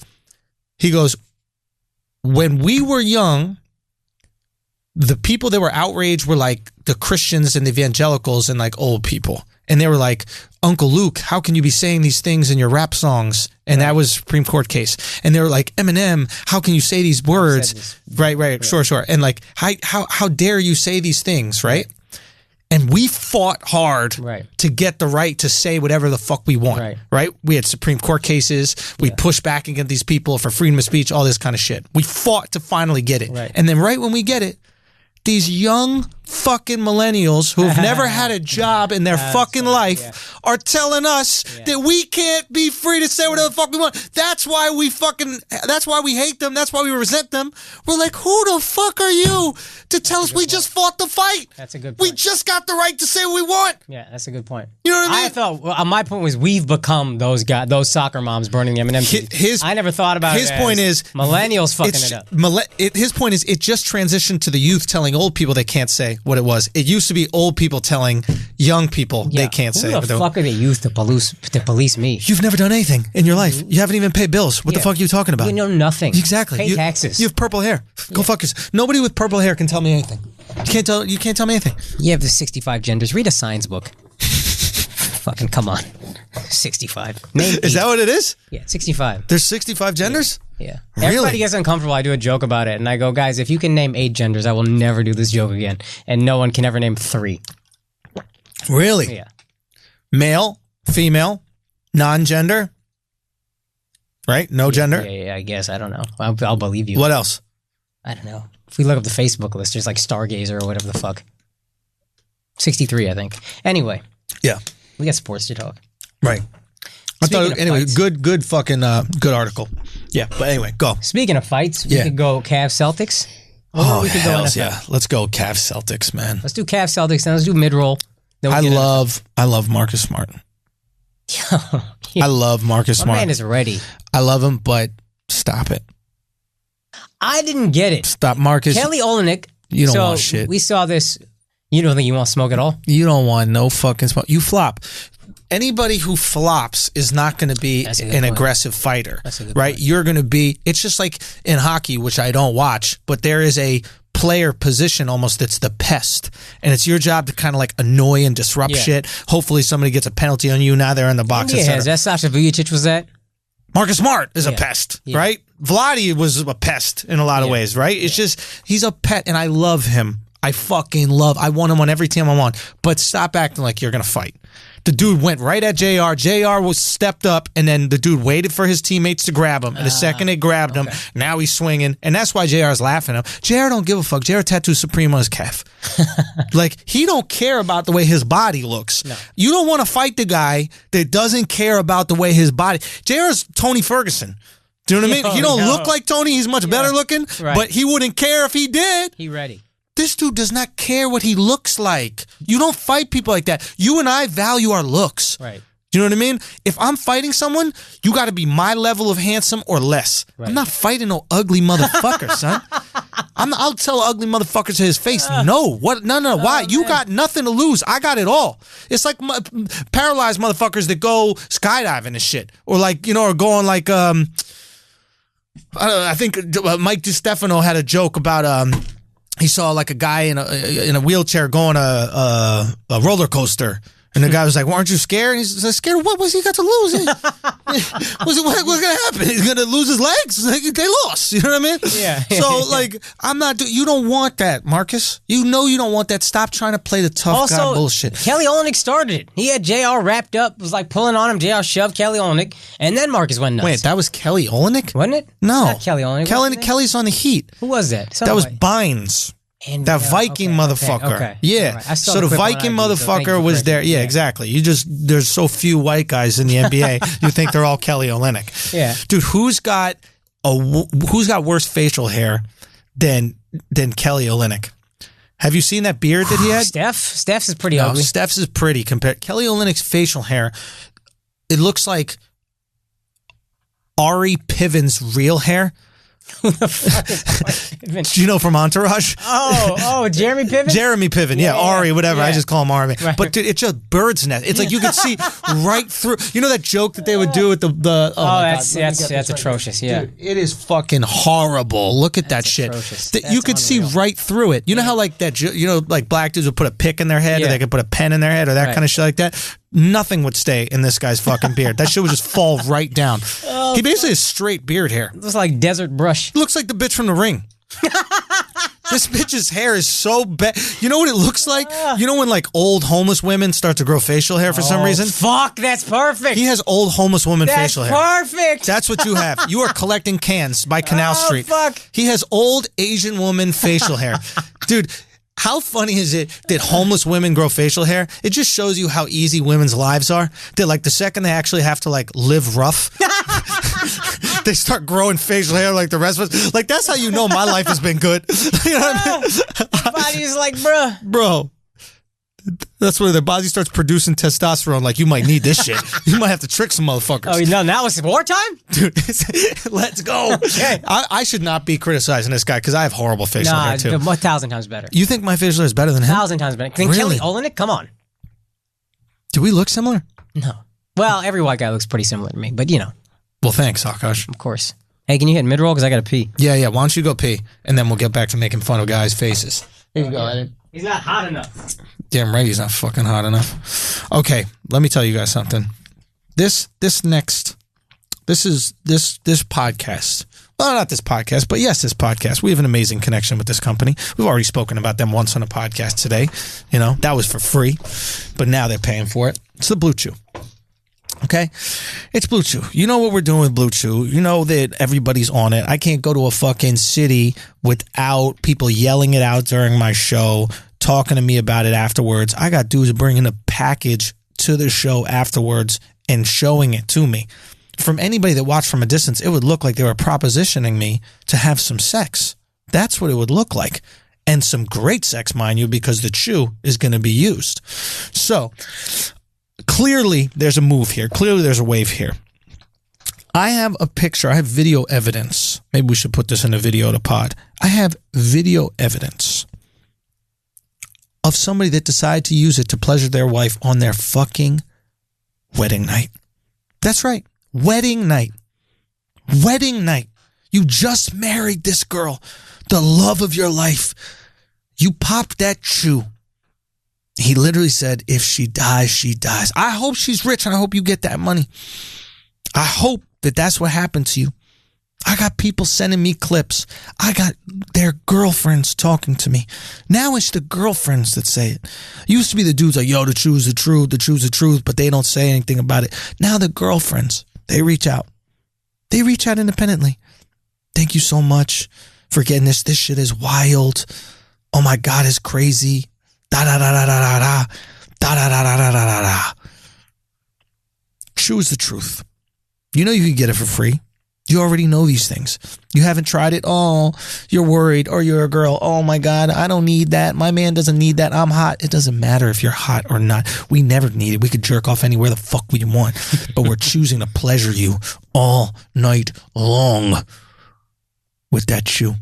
when we were young, the people that were outraged were like the Christians and the evangelicals and like old people. And they were like, Uncle Luke, how can you be saying these things in your rap songs? And that was Supreme Court case. And they were like, Eminem, how can you say these words? Right. Sure. And like, how dare you say these things, right? And we fought hard to get the right to say whatever the fuck we want, right? We had Supreme Court cases. We pushed back against these people for freedom of speech, all this kind of shit. We fought to finally get it.
Right.
And then right when we get it, these young fucking millennials who have never had a job in their fucking life are telling us that we can't be free to say whatever the fuck we want. That's why we hate them. That's why we resent them. We're like, who the fuck are you to tell us we just fought the fight?
That's a good point.
We just got the right to say what we want.
Yeah, that's a good point.
You know what I mean?
I thought, my point was we've become those guys, those soccer moms burning the M&Ms. I never thought about
his point is
millennials fucking it up.
His point is it just transitioned to the youth telling old people they can't say what it was. It used to be old people telling young people they can't say
what the fuck are they used to police me?
You've never done anything in your life. You haven't even paid bills. What the fuck are you talking about?
You know nothing.
Exactly.
Pay taxes.
You have purple hair. Go fuck yourself. Nobody with purple hair can tell me anything. You can't tell me anything.
You have the 65 genders. Read a science book. Fucking come on. 65.
Is that what it is?
Yeah, 65.
There's 65 genders?
Yeah.
Really?
Everybody gets uncomfortable. I do a joke about it, and I go, guys, if you can name 8 genders, I will never do this joke again. And no one can ever name 3.
Really?
Yeah.
Male, female, non-gender, right? No gender.
Yeah, I guess. I don't know. I'll believe you.
What else?
I don't know. If we look up the Facebook list, there's like Stargazer or whatever the fuck. 63, I think. Anyway.
Yeah.
We got sports to talk.
Right. Anyway,
fights.
good fucking good article. Yeah, but anyway, go.
Speaking of fights, we could go Cavs Celtics.
We could go yeah. Let's go Cavs Celtics, man.
Let's do Cavs Celtics, and let's do mid-roll.
I love Marcus Smart. I love Marcus Smart.
My man is ready.
I love him, but stop it.
I didn't get it.
Stop, Marcus.
Kelly Olynyk.
You don't want shit.
We saw this. You don't think you want smoke at all?
You don't want no fucking smoke. You flop. Anybody who flops is not going to be an aggressive fighter, right? Point. You're going to be, it's just like in hockey, which I don't watch, but there is a player position almost that's the pest. And it's your job to kind of like annoy and disrupt shit. Hopefully somebody gets a penalty on you. Now they're in the box.
Yeah, that Sasha Vujacic was that?
Marcus Smart is a pest, right? Vladdy was a pest in a lot of ways, right? It's just, he's a pet and I love him. I want him on every team I'm on. But stop acting like you're going to fight. The dude went right at JR. JR was stepped up, and then the dude waited for his teammates to grab him. And the second they grabbed him, now he's swinging. And that's why JR's laughing at him. JR don't give a fuck. JR tattooed Supreme on his calf. Like, he don't care about the way his body looks. No. You don't want to fight the guy that doesn't care about the way his body. JR's Tony Ferguson. Do you know what I mean? He don't look like Tony. He's much better looking. Right. But he wouldn't care if he did.
He ready.
This dude does not care what he looks like. You don't fight people like that. You and I value our looks.
Right.
Do you know what I mean? If I'm fighting someone, you got to be my level of handsome or less. Right. I'm not fighting no ugly motherfucker, son. I'll tell ugly motherfucker to his face, no. What? No. Why? You got nothing to lose. I got it all. It's like paralyzed motherfuckers that go skydiving and shit. Or like, or going like, I think Mike DiStefano had a joke about, he saw like a guy in a wheelchair going a roller coaster. And the guy was like, well, aren't you scared? And he's like, scared of what? What's he got to lose? What's going to happen? He's going to lose his legs? They lost. You know what I mean?
Yeah.
So, like, you don't want that, Marcus. You know you don't want that. Stop trying to play the tough guy bullshit.
Kelly Olynyk started it. He had JR wrapped up, was like pulling on him. JR shoved Kelly Olynyk, and then Marcus went nuts.
Wait, that was Kelly Olynyk?
Wasn't it?
No.
Not Kelly Olynyk.
Kelly's on the Heat.
Who was that?
That was Bynes. That Viking motherfucker. Okay. Yeah. Right. So the Viking motoffucker was there. Yeah, exactly. There's so few white guys in the NBA. You think they're all Kelly Olynyk.
Yeah.
Dude, who's got worse facial hair than Kelly Olynyk? Have you seen that beard that he had?
Steph's is pretty ugly.
Steph's is pretty compared. Kelly Olynyk's facial hair, it looks like Ari Piven's real hair.
Who the fuck is Piven?
Do you know from Entourage?
Oh, Jeremy Piven?
Jeremy Piven, yeah, Ari, whatever.
Yeah.
I just call him Ari.
Right.
But dude, it's just bird's nest. It's like you could see right through. You know that joke that they would do with the
that's atrocious. Yeah,
dude, it is fucking horrible. Look at that shit. You could see right through it. You know how like that? Like black dudes would put a pick in their head, or they could put a pen in their head, or that kind of shit like that. Nothing would stay in this guy's fucking beard. That shit would just fall right down. He basically has straight beard hair.
It looks like desert brush.
Looks like the bitch from The Ring. This bitch's hair is so bad. You know what it looks like? You know when like old homeless women start to grow facial hair for some reason?
Fuck, that's perfect.
He has old homeless woman facial hair.
That's perfect.
That's what you have. You are collecting cans by Canal Street.
Fuck.
He has old Asian woman facial hair. Dude, how funny is it that homeless women grow facial hair? It just shows you how easy women's lives are. That like the second they actually have to like live rough, they start growing facial hair like the rest of us. Like that's how you know my life has been good. You know what I mean?
Body's like, bruh.
Bro. That's where their body starts producing testosterone. Like, you might need this shit. You might have to trick some motherfuckers.
Oh, no, now it's wartime?
Dude, let's go. Okay. I should not be criticizing this guy because I have horrible facial hair, too.
1,000 times better.
You think my facial hair is better than him?
1,000 times better. Then
Really?
Kelly Olynyk? Come on.
Do we look similar?
No. Well, every white guy looks pretty similar to me, but you know.
Well, thanks, Akash.
Of course. Hey, can you hit mid-roll? Because I got to pee.
Yeah. Why don't you go pee? And then we'll get back to making fun of guys' faces. Here you go, Eddie.
He's not hot enough.
Damn right he's not fucking hot enough. Okay, let me tell you guys something. This podcast Well, not this podcast, but yes, this podcast. We have an amazing connection with this company. We've already spoken about them once on a podcast today. You know, that was for free, but now they're paying for it. It's the Blue Chew. Okay? It's Blue Chew. You know what we're doing with Blue Chew. You know that everybody's on it. I can't go to a fucking city without people yelling it out during my show, talking to me about it afterwards. I got dudes bringing a package to the show afterwards and showing it to me. From anybody that watched from a distance, it would look like they were propositioning me to have some sex. That's what it would look like. And some great sex, mind you, because the chew is going to be used. So, clearly, there's a move here. Clearly, there's a wave here. I have a picture. I have video evidence. Maybe we should put this in a video to pod. I have video evidence of somebody that decided to use it to pleasure their wife on their fucking wedding night. That's right. Wedding night. Wedding night. You just married this girl, the love of your life. You popped that chew. He literally said, if she dies, she dies. I hope she's rich and I hope you get that money. I hope that that's what happened to you. I got people sending me clips. I got their girlfriends talking to me. Now it's the girlfriends that say it. Used to be the dudes like, yo, the truth's the truth, the truth's the truth, but they don't say anything about it. Now the girlfriends, they reach out. They reach out independently. Thank you so much for getting this. This shit is wild. Oh my God, it's crazy. Da da da da da da da. Da da da da da da da. Choose the truth. You know you can get it for free. You already know these things. You haven't tried it. Oh, you're worried, or you're a girl. Oh my God, I don't need that. My man doesn't need that. I'm hot. It doesn't matter if you're hot or not. We never need it. We could jerk off anywhere the fuck we want, but we're choosing to pleasure you all night long with that chew.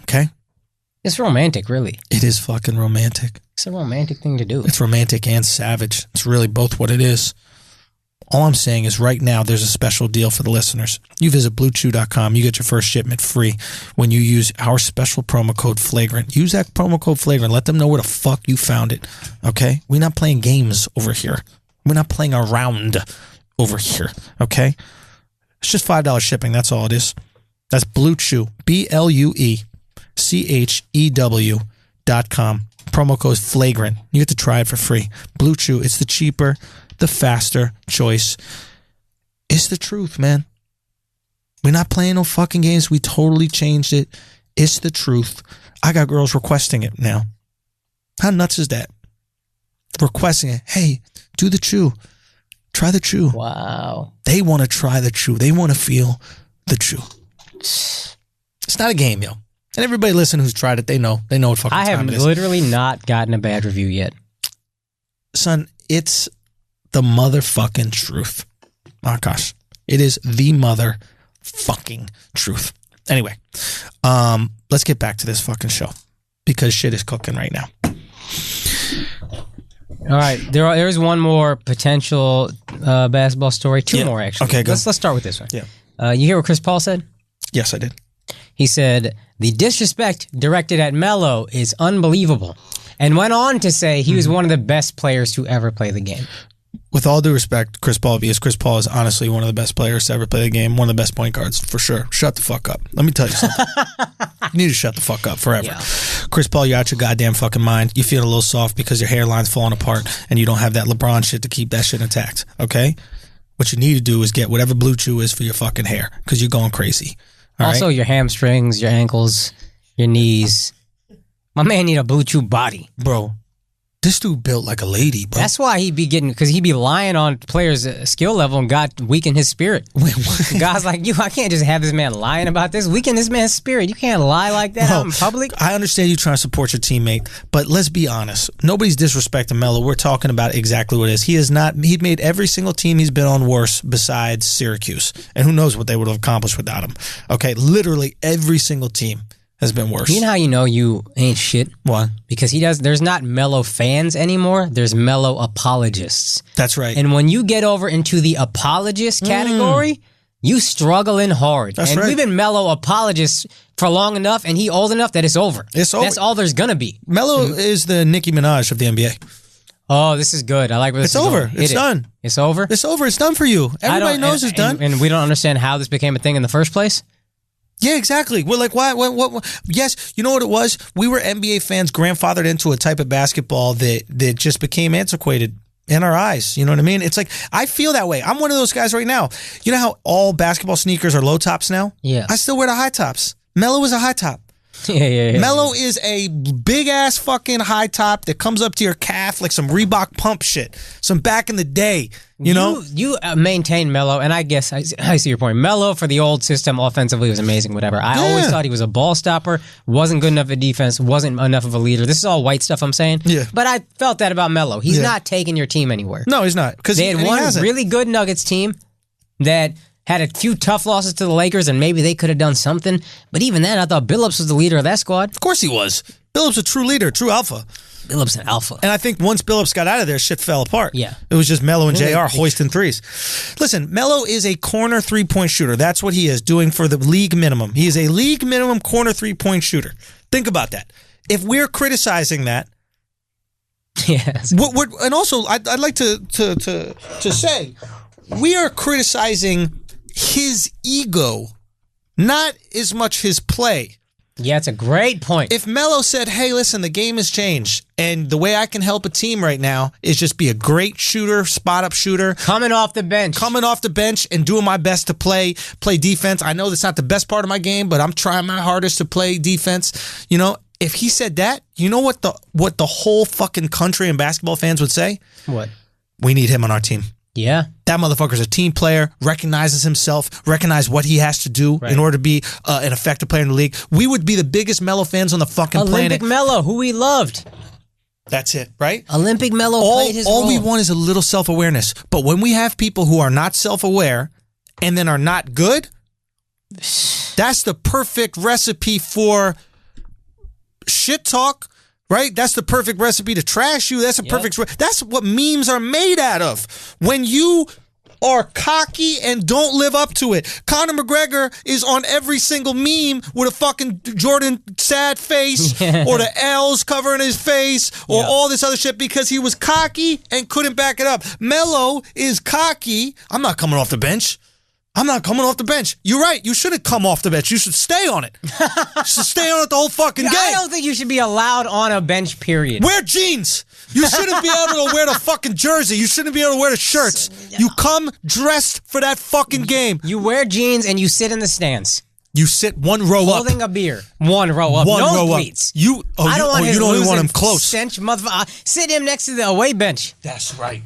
Okay?
It's romantic, really.
It is fucking romantic.
It's a romantic thing to do.
It's romantic and savage. It's really both what it is. All I'm saying is right now there's a special deal for the listeners. You visit BlueChew.com. You get your first shipment free when you use our special promo code Flagrant. Use that promo code Flagrant. Let them know where the fuck you found it. Okay? We're not playing games over here. We're not playing around over here. Okay? It's just $5 shipping. That's all it is. That's BlueChew. BlueChew.com. Promo code Flagrant. You get to try it for free. Blue Chew. It's the cheaper, the faster choice. It's the truth, man. We're not playing no fucking games. We totally changed it. It's the truth. I got girls requesting it now. How nuts is that? Requesting it. Hey, do the chew. Try the chew.
Wow.
They want to try the chew. They want to feel the chew. It's not a game, yo. And everybody listen who's tried it, they know. They know what fucking time it is.
I have literally not gotten a bad review yet.
Son, it's the motherfucking truth. Oh, gosh. It is the motherfucking truth. Anyway, let's get back to this fucking show because shit is cooking right now.
All right. There's one more potential basketball story. Two more, actually.
Okay, go.
Let's start with this one.
Yeah.
You hear what Chris Paul said?
Yes, I did.
He said, the disrespect directed at Melo is unbelievable, and went on to say he was one of the best players to ever play the game.
With all due respect, Chris Paul, because Chris Paul is honestly one of the best players to ever play the game, one of the best point guards, for sure. Shut the fuck up. Let me tell you something. You need to shut the fuck up forever. Yeah. Chris Paul, you're out your goddamn fucking mind. You feel a little soft because your hairline's falling apart and you don't have that LeBron shit to keep that shit intact, okay? What you need to do is get whatever Blue Chew is for your fucking hair because you're going crazy.
Also, your hamstrings, your ankles, your knees. My man need a Blue Chew body.
Bro, this dude built like a lady, bro.
That's why he be getting, because he be lying on players' skill level and God weaken his spirit.
Wait, what?
God's like, I can't just have this man lying about this. Weaken this man's spirit. You can't lie like that out in public.
I understand you trying to support your teammate, but let's be honest. Nobody's disrespecting Melo. We're talking about exactly what it is. He made every single team he's been on worse besides Syracuse. And who knows what they would have accomplished without him. Okay, literally every single team has been worse.
You know how you know you ain't shit?
What?
Because there's not Melo fans anymore. There's Melo apologists.
That's right.
And when you get over into the apologist category, you struggling hard.
That's
and
right.
we've been Melo apologists for long enough, and he old enough that it's over.
It's over.
That's all there's going to be.
Melo is the Nicki Minaj of the NBA.
Oh, this is good. I like where this
It's
is
over.
going.
It's done.
It's over?
It's over. It's done for you. Everybody knows it's done.
And we don't understand how this became a thing in the first place?
Yeah, exactly. We're like, why? What? Yes, you know what it was? We were NBA fans grandfathered into a type of basketball that just became antiquated in our eyes. You know what I mean? It's like, I feel that way. I'm one of those guys right now. You know how all basketball sneakers are low tops now?
Yeah.
I still wear the high tops. Melo is a high top.
Yeah.
Melo is a big ass fucking high top that comes up to your calf like some Reebok pump shit. Some back in the day, you know?
You maintain Melo, and I guess I see your point. Melo for the old system offensively was amazing, whatever. I always thought he was a ball stopper, wasn't good enough at defense, wasn't enough of a leader. This is all white stuff I'm saying.
Yeah.
But I felt that about Melo. He's not taking your team anywhere.
No, he's not. Because
they had one really good Nuggets team that had a few tough losses to the Lakers, and maybe they could have done something. But even then, I thought Billups was the leader of that squad.
Of course he was. Billups a true leader, true alpha.
Billups an alpha.
And I think once Billups got out of there, shit fell apart.
Yeah.
It was just Melo and JR hoisting threes. Listen, Melo is a corner three-point shooter. That's what he is, doing for the league minimum. He is a league minimum corner three-point shooter. Think about that. If we're criticizing that,
yes.
and also I'd like to say, we are criticizing his ego, not as much his play.
Yeah, it's a great point.
If Melo said, hey, listen, the game has changed, and the way I can help a team right now is just be a great shooter, spot-up shooter.
Coming off the bench
and doing my best to play defense. I know that's not the best part of my game, but I'm trying my hardest to play defense. You know, if he said that, you know what the whole fucking country and basketball fans would say?
What?
We need him on our team.
Yeah.
That motherfucker's a team player, recognizes himself, recognize what he has to do in order to be an effective player in the league. We would be the biggest Melo fans on the fucking planet.
Olympic Melo, who we loved.
That's it, right?
Olympic Melo played his role.
All we want is a little self-awareness. But when we have people who are not self-aware and then are not good, that's the perfect recipe for shit talk. Right? That's the perfect recipe to trash you. That's that's what memes are made out of. When you are cocky and don't live up to it. Conor McGregor is on every single meme with a fucking Jordan sad face or the L's covering his face or all this other shit because he was cocky and couldn't back it up. Melo is cocky. I'm not coming off the bench. You're right. You shouldn't come off the bench. You should stay on it. You should stay on it the whole fucking game.
I don't think you should be allowed on a bench, period.
Wear jeans. You shouldn't be able to wear the fucking jersey. You shouldn't be able to wear the shirts. You come dressed for that fucking game.
You wear jeans and you sit in the stands.
You sit one row up.
Holding a beer. One row up.
One
no
row
tweets.
Up. You don't even want him close.
Stench, sit him next to the away bench.
That's right.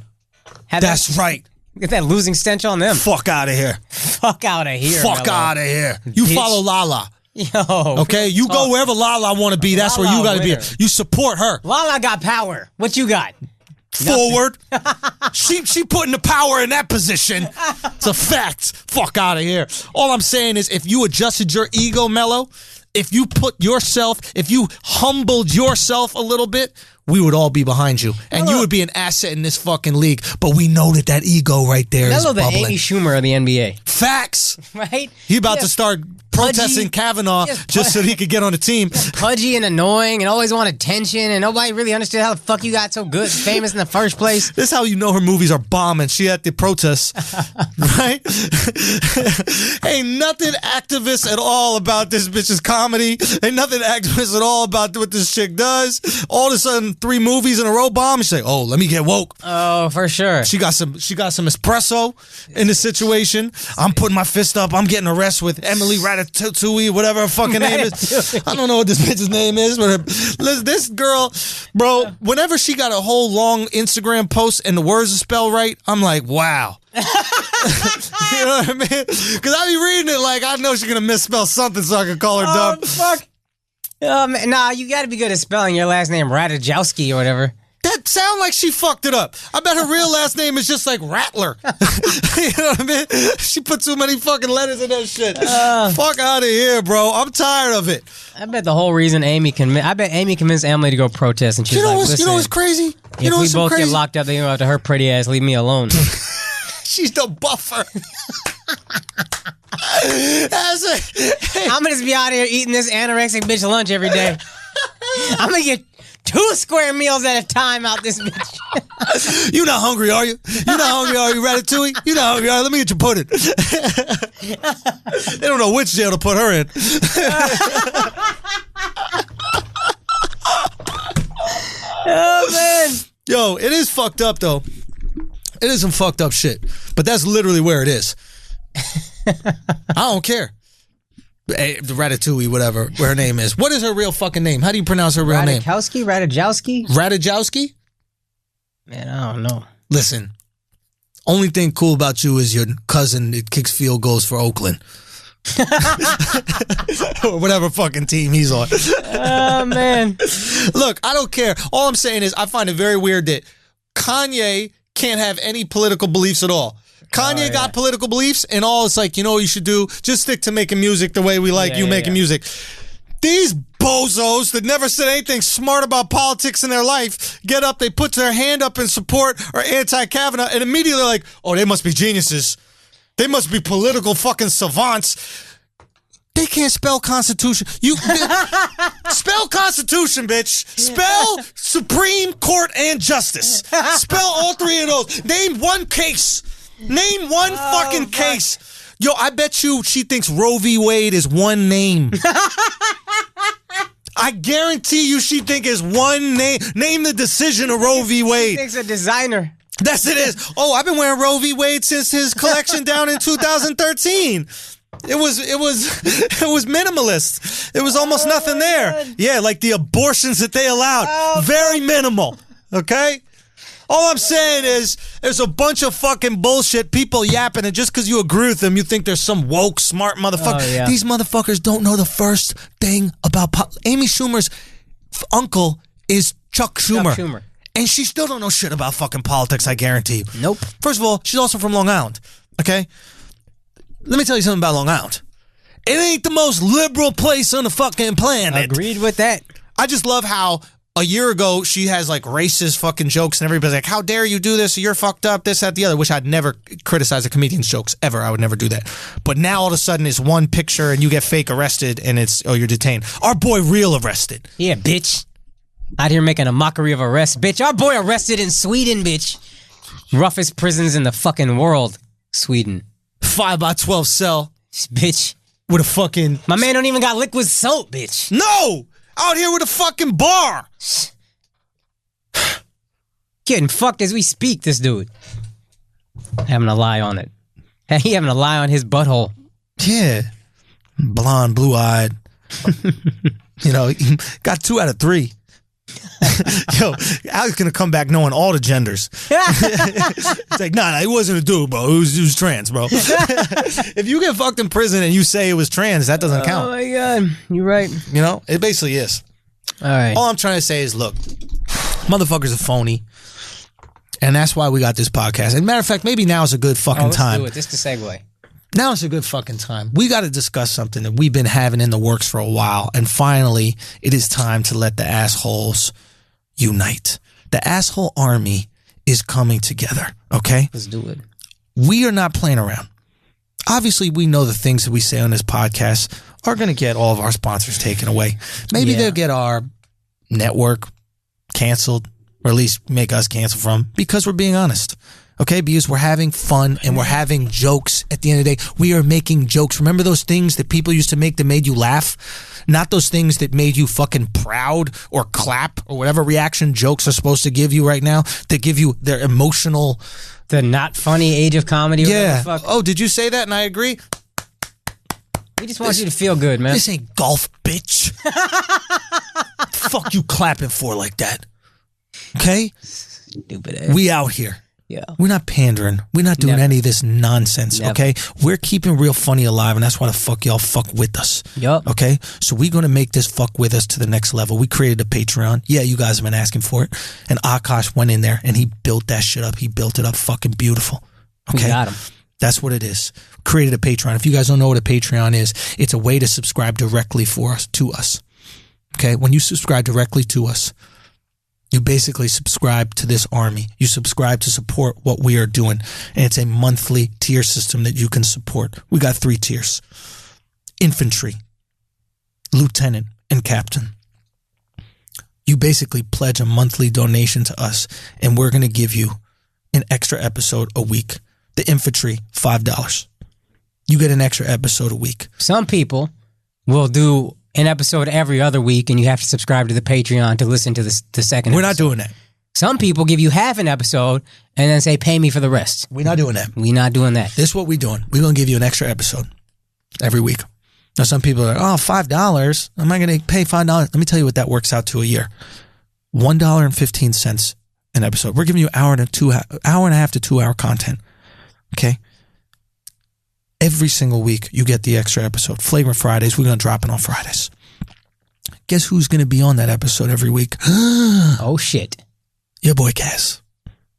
That's
right.
Get that losing stench on them.
Fuck out of here.
Fuck out of here.
Fuck out of here. You follow Lala.
Yo.
Okay? You go wherever Lala want to be. That's where you got to be. You support her.
Lala got power. What you got?
Forward. she putting the power in that position. It's a fact. Fuck out of here. All I'm saying is if you adjusted your ego, Melo, if you humbled yourself a little bit, we would all be behind you. And you would be an asset in this fucking league. But we know that ego right there is bubbling.
Melo, the Amy Schumer of the NBA.
Facts.
Right?
He about to start protesting Kavanaugh just so he could get on the team.
Pudgy and annoying and always wanted attention and nobody really understood how the fuck you got so good, famous in the first place.
This is how you know her movies are bombing. She at the protests, right? Ain't nothing activist at all about this bitch's comedy. Ain't nothing activist at all about what this chick does. All of a sudden, 3 movies in a row bomb. She's like, oh, let me get woke.
Oh, for sure.
She got some espresso in the situation. I'm putting my fist up. I'm getting arrested with Emily Ratatouille, whatever her fucking name is. I don't know what this bitch's name is, but this girl, bro, whenever she got a whole long Instagram post and the words are spelled right, I'm like, wow. You know what I mean? Because I be reading it like I know she's going to misspell something so I can call her dumb.
Fuck. Nah, you got to be good at spelling your last name, Ratajkowski or whatever.
That sound like she fucked it up. I bet her real last name is just like Rattler. You know what I mean? She put too many fucking letters in that shit. Fuck out of here, bro. I'm tired of it.
I bet the whole reason Amy convinced Emily to go protest, and she's like, listen,
you know what's crazy?
If we both get locked up, they go after her pretty ass. Leave me alone.
She's the buffer. I'm
gonna just be out here eating this anorexic bitch lunch every day. I'm gonna get 2 square meals at a time out this bitch.
You not hungry, are you? You not hungry, are you, Ratatouille? You not hungry, are you? Let me get your pudding. They don't know which jail to put her in.
Oh, man.
Yo, it is fucked up, though. It is some fucked up shit. But that's literally where it is. I don't care. Hey, the Ratatouille, whatever, where her name is. What is her real fucking name? How do you pronounce her real name?
Radajowski?
Radajowski? Man,
I don't know.
Listen, only thing cool about you is your cousin that kicks field goals for Oakland. Or whatever fucking team he's on.
Oh, man.
Look, I don't care. All I'm saying is I find it very weird that Kanye can't have any political beliefs at all. Kanye got political beliefs and all. It's like, you know what you should do? Just stick to making music the way we like you making music. These bozos that never said anything smart about politics in their life get up, they put their hand up in support or anti-Kavanaugh, and immediately like, oh, they must be geniuses. They must be political fucking savants. They can't spell Constitution. You spell Constitution, bitch. Spell Supreme Court and Justice. Spell all 3 of those. Name one case. Name one fucking case. Yo, I bet you she thinks Roe v. Wade is one name. I guarantee you she think is one name. Name the decision of Roe v. Wade.
She thinks a designer.
That's it is. Oh, I've been wearing Roe v. Wade since his collection down in 2013. It was minimalist. There was almost nothing there.
God.
Yeah, like the abortions that they allowed. Very minimal. Okay? All I'm saying is there's a bunch of fucking bullshit, people yapping, and just because you agree with them, you think there's some woke, smart motherfucker.
Oh, yeah.
These motherfuckers don't know the first thing about Amy Schumer's uncle is Chuck Schumer. And she still don't know shit about fucking politics, I guarantee you.
Nope.
First of all, she's also from Long Island, okay? Let me tell you something about Long Island. It ain't the most liberal place on the fucking planet.
Agreed with that.
I just love how a year ago she has like racist fucking jokes and everybody's like, how dare you do this? You're fucked up, this, that, the other, which I'd never criticize a comedian's jokes, ever. I would never do that. But now all of a sudden it's one picture and you get fake arrested and it's, oh, you're detained. Our boy real arrested.
Yeah, bitch. Out here making a mockery of arrest, bitch. Our boy arrested in Sweden, bitch. Roughest prisons in the fucking world. Sweden.
5x12 cell.
Bitch.
With a fucking...
My man don't even got liquid soap, bitch.
No! Out here with a fucking bar.
Getting fucked as we speak, this dude. Having a lie on it. He having a lie on his butthole.
Yeah. Blonde, blue-eyed. You know, got 2 out of 3. Yo, Alex gonna come back knowing all the genders. It's like, nah, it wasn't a dude, bro. It was trans, bro. If you get fucked in prison and you say it was trans, that doesn't count.
Oh my god, you're right.
You know, it basically is.
All right.
All I'm trying to say is, look, motherfuckers are phony, and that's why we got this podcast. And matter of fact, maybe now is a good fucking time.
Let's do it. Just to segue.
Now it's a good fucking time. We got to discuss something that we've been having in the works for a while, and finally, it is time to let the assholes unite. The asshole army is coming together, okay?
Let's do it.
We are not playing around. Obviously, we know the things that we say on this podcast are going to get all of our sponsors taken away. Maybe they'll get our network canceled, or at least make us cancel from, because we're being honest. Okay, because we're having fun and we're having jokes at the end of the day. We are making jokes. Remember those things that people used to make that made you laugh? Not those things that made you fucking proud or clap or whatever reaction jokes are supposed to give you right now, that give you their emotional...
The not funny age of comedy.
Yeah. Fuck. Oh, did you say that and I agree?
We just want you to feel good, man.
This ain't golf, bitch. Fuck you clapping for like that. Okay?
Stupid ass.
We out here.
Yeah.
We're not pandering. We're not doing any of this nonsense, okay? We're keeping real funny alive, and that's why the fuck y'all fuck with us.
Yup.
Okay? So we're going to make this fuck with us to the next level. We created a Patreon. Yeah, you guys have been asking for it. And Akash went in there, and he built that shit up. He built it up fucking beautiful. Okay?
We got him.
That's what it is. Created a Patreon. If you guys don't know what a Patreon is, it's a way to subscribe directly to us. Okay? When you subscribe directly to us, you basically subscribe to this army. You subscribe to support what we are doing. And it's a monthly tier system that you can support. We got 3 tiers. Infantry, lieutenant, and captain. You basically pledge a monthly donation to us, and we're going to give you an extra episode a week. The Infantry, $5. You get an extra episode a week.
Some people will do an episode every other week, and you have to subscribe to the Patreon to listen to the second
We're
episode.
not doing that.
Some people give you half an episode and then say, pay me for the rest.
We're not doing that.
We're not doing that.
This is what we're doing. We're going to give you an extra episode every week. Now, some people are like, oh, $5. Am I going to pay $5? Let me tell you what that works out to a year. $1.15 an episode. We're giving you hour and a half to 2 hour content. Okay? Every single week, you get the extra episode. Flagrant Fridays, we're going to drop it on Fridays. Guess who's going to be on that episode every week?
Oh, shit.
Your boy Kaz.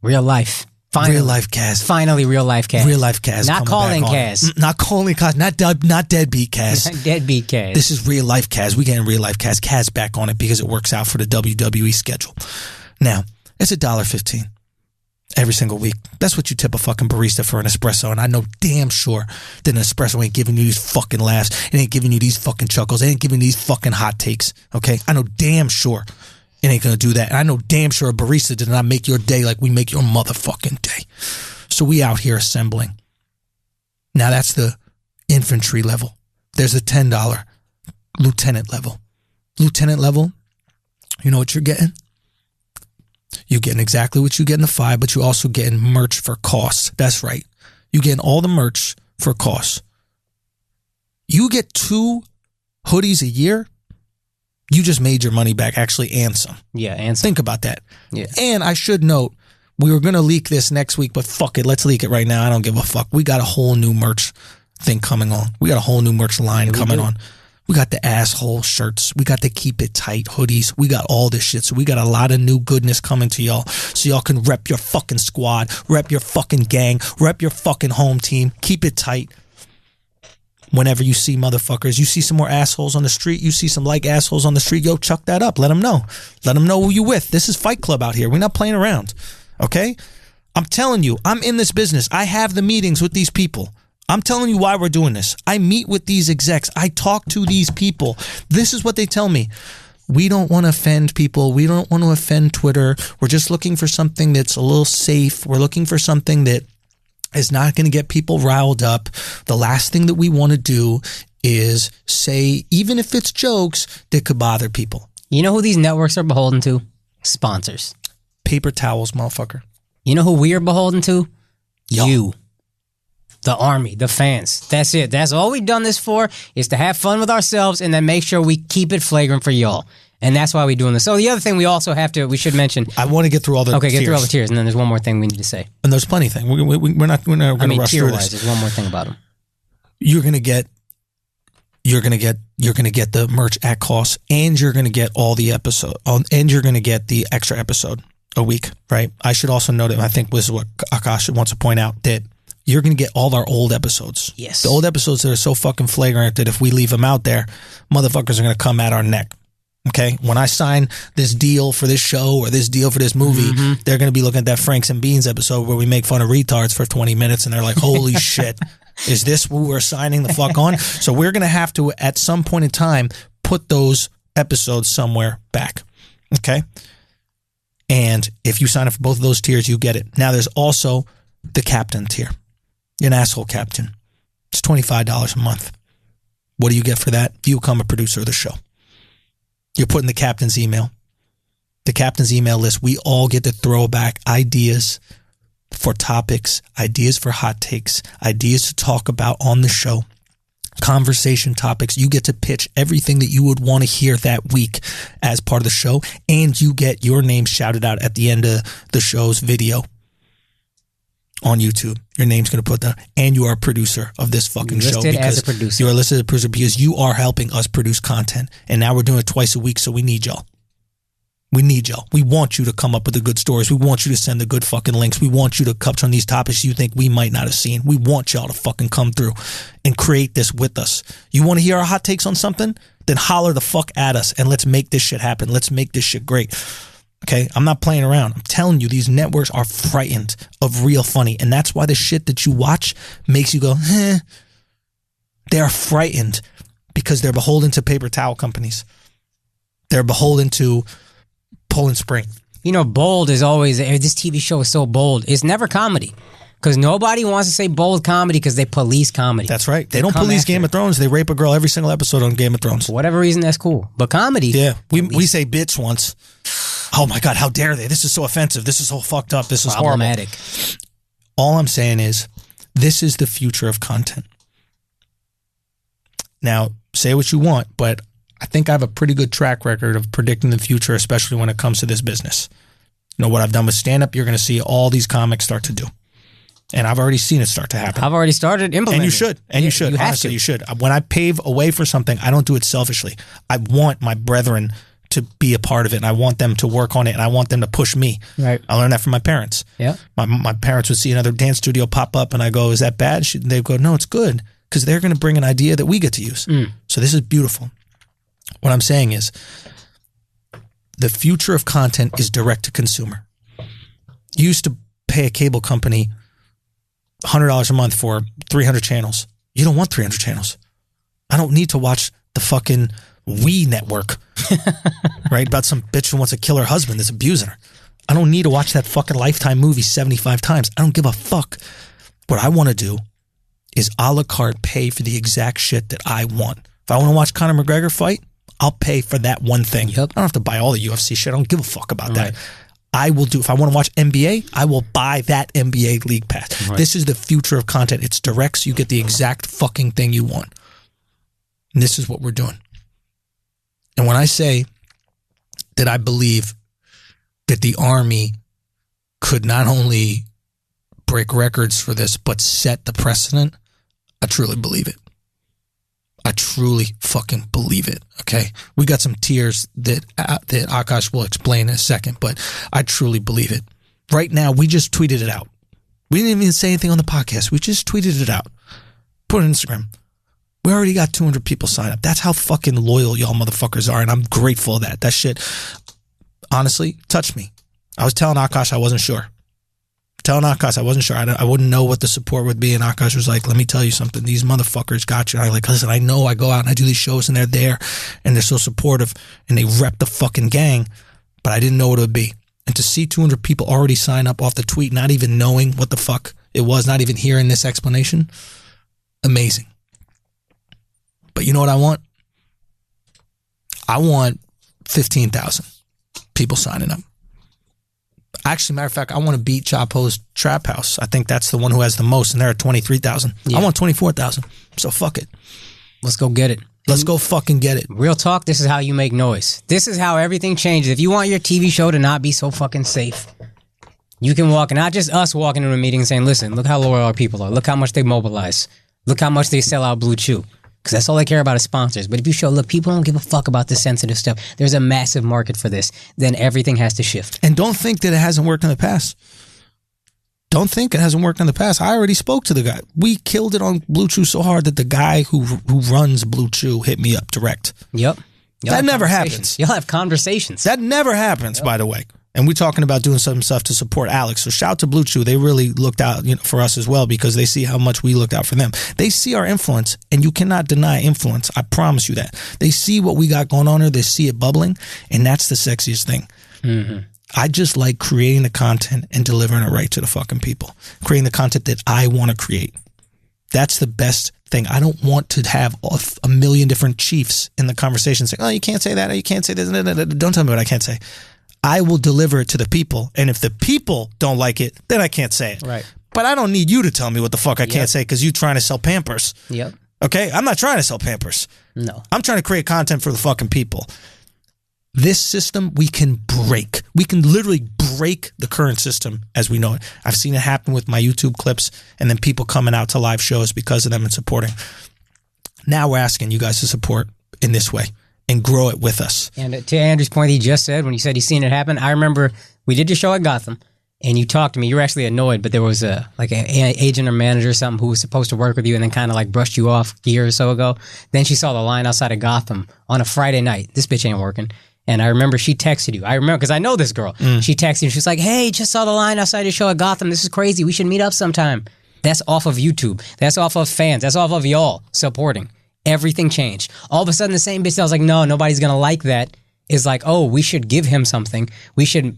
Real life. Finally.
Real life Kaz.
Finally, real life Kaz.
Real life Kaz.
Not calling Kaz.
Not calling Kaz. Not deadbeat Kaz.
Deadbeat Kaz.
This is real life Kaz. We getting real life Kaz. Kaz back on it because it works out for the WWE schedule. Now, it's $1.15 every single week. That's what you tip a fucking barista for an espresso. And I know damn sure that an espresso ain't giving you these fucking laughs. It ain't giving you these fucking chuckles. It ain't giving you these fucking hot takes. Okay? I know damn sure it ain't gonna do that. And I know damn sure a barista did not make your day like we make your motherfucking day. So we out here assembling. Now that's the infantry level. There's a $10 lieutenant level. Lieutenant level, you know what you're getting? You're getting exactly what you get in the 5, but you're also getting merch for costs. That's right. You're getting all the merch for costs. You get 2 hoodies a year, you just made your money back, actually, and some.
Yeah, and some.
Think about that.
Yeah.
And I should note, we were going to leak this next week, but fuck it. Let's leak it right now. I don't give a fuck. We got a whole new merch thing coming on. We got a whole new merch line coming on. We got the asshole shirts. We got the keep it tight hoodies. We got all this shit. So we got a lot of new goodness coming to y'all. So y'all can rep your fucking squad, rep your fucking gang, rep your fucking home team. Keep it tight. Whenever you see motherfuckers, you see some more assholes on the street, you see some like assholes on the street, yo, chuck that up. Let them know. Let them know who you with. This is Fight Club out here. We're not playing around. Okay? I'm telling you, I'm in this business. I have the meetings with these people. I'm telling you why we're doing this. I meet with these execs. I talk to these people. This is what they tell me. We don't want to offend people. We don't want to offend Twitter. We're just looking for something that's a little safe. We're looking for something that is not going to get people riled up. The last thing that we want to do is say, even if it's jokes, that could bother people.
You know who these networks are beholden to? Sponsors.
Paper towels, motherfucker.
You know who we are beholden to?
Yo.
You. The army, the fans. That's it. That's all we've done this for, is to have fun with ourselves and then make sure we keep it flagrant for y'all. And that's why we're doing this. So the other thing we should mention.
I want to get through all the
tiers.
get
through all the tiers. And then there's one more thing we need to say.
And there's plenty of things. We're not going to rush through this.
There's one more thing about them.
You're going to get the merch at cost, and you're going to get all the episode, and you're going to get the extra episode a week, right? I should also note it. I think this is what Akash wants to point out, that you're going to get all our old episodes.
Yes.
The old episodes that are so fucking flagrant that if we leave them out there, motherfuckers are going to come at our neck. Okay? When I sign this deal for this show or this deal for this movie, they're going to be looking at that Franks and Beans episode where we make fun of retards for 20 minutes and they're like, holy shit, is this who we're signing the fuck on? So we're going to have to, at some point in time, put those episodes somewhere back. Okay? And if you sign up for both of those tiers, you get it. Now there's also the captain tier. You're an asshole captain. It's $25 a month. What do you get for that? You become a producer of the show. You're putting the captain's email. The captain's email list. We all get to throw back ideas for topics, ideas for hot takes, ideas to talk about on the show, conversation topics. You get to pitch everything that you would want to hear that week as part of the show, and you get your name shouted out at the end of the show's video on YouTube. Your name's going to put that, and you are a producer of this fucking show.
Listed as a producer.
You're listed as a producer because you are helping us produce content, and now we're doing it twice a week, so we need y'all. We need y'all. We want you to come up with the good stories. We want you to send the good fucking links. We want you to touch on these topics you think we might not have seen. We want y'all to fucking come through and create this with us. You want to hear our hot takes on something? Then holler the fuck at us and let's make this shit happen. Let's make this shit great. Okay? I'm not playing around. I'm telling you, these networks are frightened of real funny. And that's why the shit that you watch makes you go, eh. They're frightened because they're beholden to paper towel companies. They're beholden to Poland Spring.
You know, bold is always, this TV show is so bold. It's never comedy. Because nobody wants to say bold comedy because they police comedy.
That's right. They don't police Game of Thrones. They rape a girl every single episode on Game of Thrones.
For whatever reason, that's cool. But comedy.
Yeah. We say bitch once. Oh my God, how dare they? This is so offensive. This is so fucked up. This is
problematic.
Horrible. All I'm saying is, this is the future of content. Now, say what you want, but I think I have a pretty good track record of predicting the future, especially when it comes to this business. You know what I've done with stand-up, you're going to see all these comics start to do. And I've already seen it start to happen.
I've already started implementing.
And you should. And you should. Honestly, you should. When I pave a way for something, I don't do it selfishly. I want my brethren to be a part of it, and I want them to work on it, and I want them to push me. Right. I learned that from my parents.
Yeah.
My parents would see another dance studio pop up, and I go, is that bad? They'd go, no, it's good, because they're going to bring an idea that we get to use. So this is beautiful. What I'm saying is, the future of content is direct to consumer. You used to pay a cable company $100 a month for 300 channels. You don't want 300 channels. I don't need to watch the fucking We Network, right? About some bitch who wants to kill her husband that's abusing her. I don't need to watch that fucking Lifetime movie 75 times. I don't give a fuck. What I want to do is a la carte pay for the exact shit that I want. If I want to watch Conor McGregor fight, I'll pay for that one thing. Yep. I don't have to buy all the UFC shit. I don't give a fuck about that. I will do, if I want to watch NBA, I will buy that NBA league pass. Right. This is the future of content. It's direct, so you get the exact fucking thing you want. And this is what we're doing. And when I say that I believe that the Army could not only break records for this, but set the precedent, I truly believe it. I truly fucking believe it, okay? We got some tiers that Akash will explain in a second, but I truly believe it. Right now, we just tweeted it out. We didn't even say anything on the podcast. We just tweeted it out. Put it on Instagram. We already got 200 people sign up. That's how fucking loyal y'all motherfuckers are, and I'm grateful of that. That shit, honestly, touched me. I was telling Akash I wasn't sure. I wasn't sure. I wouldn't know what the support would be. And Akash was like, let me tell you something. These motherfuckers got you. And I was like, listen, I know I go out and I do these shows and they're there and they're so supportive and they rep the fucking gang, but I didn't know what it would be. And to see 200 people already sign up off the tweet, not even knowing what the fuck it was, not even hearing this explanation, amazing. But you know what I want? I want 15,000 people signing up. Actually, matter of fact, I want to beat Chapo's Trap House. I think that's the one who has the most, and they're at 23,000. Yeah. I want 24,000. So fuck it.
Let's go get it.
Let's go fucking get it.
Real talk, this is how you make noise. This is how everything changes. If you want your TV show to not be so fucking safe, you can walk, not just us walking into a meeting and saying, listen, look how loyal our people are. Look how much they mobilize. Look how much they sell out Blue Chew. Because that's all they care about is sponsors. But if you show, look, people don't give a fuck about this sensitive stuff. There's a massive market for this. Then everything has to shift.
And don't think that it hasn't worked in the past. Don't think it hasn't worked in the past. I already spoke to the guy. We killed it on Blue Chew so hard that the guy who runs Blue Chew hit me up direct.
Yep.
That never happens.
You'll have conversations.
That never happens, by the way. And we're talking about doing some stuff to support Alexx. So shout out to Blue Chew. They really looked out for us as well because they see how much we looked out for them. They see our influence, and you cannot deny influence. I promise you that. They see what we got going on here. They see it bubbling, and that's the sexiest thing. Mm-hmm. I just like creating the content and delivering it right to the fucking people. Creating the content that I want to create. That's the best thing. I don't want to have a million different chiefs in the conversation saying, oh, you can't say that, or you can't say this. Don't tell me what I can't say. I will deliver it to the people. And if the people don't like it, then I can't say it.
Right.
But I don't need you to tell me what the fuck I can't say because you're trying to sell Pampers.
Yep.
Okay? I'm not trying to sell Pampers.
No.
I'm trying to create content for the fucking people. This system, we can break. We can literally break the current system as we know it. I've seen it happen with my YouTube clips and then people coming out to live shows because of them and supporting. Now we're asking you guys to support in this way. And grow it with us.
And to Andrew's point, he just said, when he said he's seen it happen, I remember we did the show at Gotham, and you talked to me. You were actually annoyed, but there was an agent or manager or something who was supposed to work with you and then kind of like brushed you off a year or so ago. Then she saw the line outside of Gotham on a Friday night. This bitch ain't working. And I remember she texted you. I remember, because I know this girl. She texted you. She's like, hey, just saw the line outside your show at Gotham. This is crazy. We should meet up sometime. That's off of YouTube. That's off of fans. That's off of y'all supporting. Everything changed. All of a sudden, the same bitch that was like, no, nobody's going to like that, is like, oh, we should give him something. We should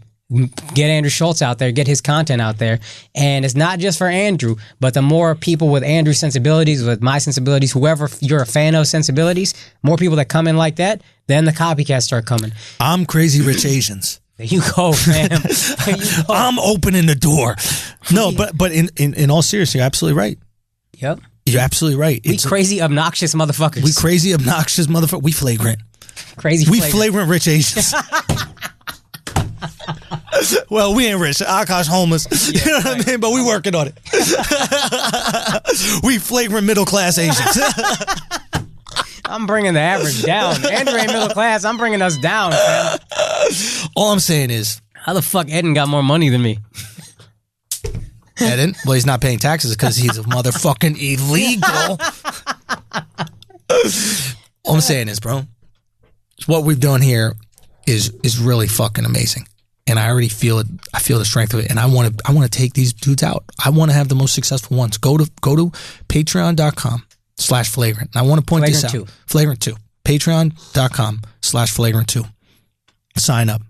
get Andrew Schultz out there, get his content out there. And it's not just for Andrew, but the more people with Andrew's sensibilities, with my sensibilities, whoever you're a fan of sensibilities, more people that come in like that, then the copycats start coming.
I'm Crazy Rich Asians.
There you go, fam. There you go.
I'm opening the door. No, but in all seriousness, you're absolutely right.
Yep.
You're absolutely right.
We crazy, obnoxious motherfuckers.
We crazy, obnoxious motherfuckers. We flagrant.
Crazy
We
flagrant.
flagrant rich Asians. Well, we ain't rich. Akash homeless.
Yeah,
you know what I mean? But we working on it. We flagrant middle class Asians.
I'm bringing the average down. Andrew ain't middle class. I'm bringing us down, fam.
All I'm saying is,
How the fuck Eden got more money than me?
Eden, well, he's not paying taxes because he's a motherfucking illegal. All I'm saying is, bro, what we've done here is really fucking amazing. And I already feel it. I feel the strength of it. And I want to take these dudes out. I want to have the most successful ones. Go to patreon.com/flagrant. And I want to point this out. Flagrant 2. Patreon.com/flagrant 2. Sign up.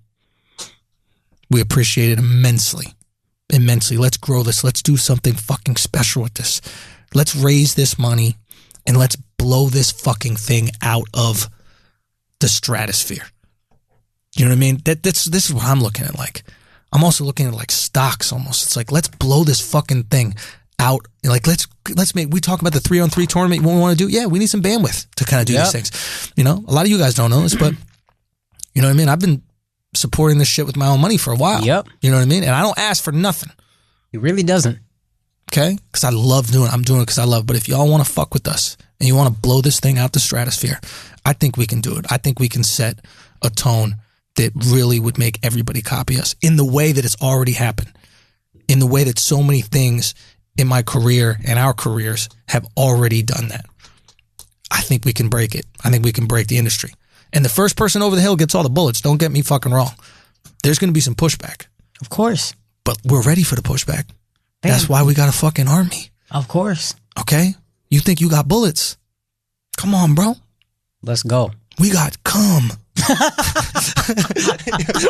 We appreciate it immensely. Immensely. Let's grow this. Let's do something fucking special with this. Let's raise this money and let's blow this fucking thing out of the stratosphere. You know what I mean? This is what I'm looking at. Like, I'm also looking at like stocks almost. It's like, let's blow this fucking thing out. Like, let's make, we talk about the 3-on-3 tournament, what we want to do. Yeah, we need some bandwidth to kind of do these things. You know, a lot of you guys don't know this, but you know what I mean? I've been supporting this shit with my own money for a while.
Yep.
You know what I mean? And I don't ask for nothing.
He really doesn't.
Okay? Because I love doing it. I'm doing it because I love it. But if y'all want to fuck with us and you want to blow this thing out the stratosphere, I think we can do it. I think we can set a tone that really would make everybody copy us in the way that it's already happened, in the way that so many things in my career and our careers have already done that. I think we can break it. I think we can break the industry. And the first person over the hill gets all the bullets. Don't get me fucking wrong. There's going to be some pushback.
Of course.
But we're ready for the pushback.
Bam.
That's why we got a fucking army.
Of course.
Okay? You think you got bullets? Come on, bro.
Let's go.
We got cum.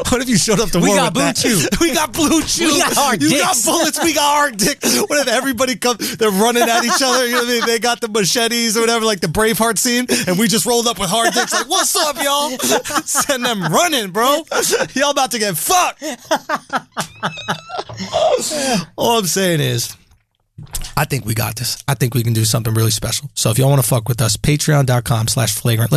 What if you showed up to war with that? We got blue chew.
We got hard
You
dicks.
got bullets. We got hard dick. What if everybody comes? They're running at each other. You know what I mean? They got the machetes or whatever, like the Braveheart scene, and we just rolled up with hard dicks. Like, what's up, y'all? Send them running, bro. Y'all about to get fucked. All I'm saying is, I think we got this. I think we can do something really special. So if y'all want to fuck with us, patreon.com/flagrant.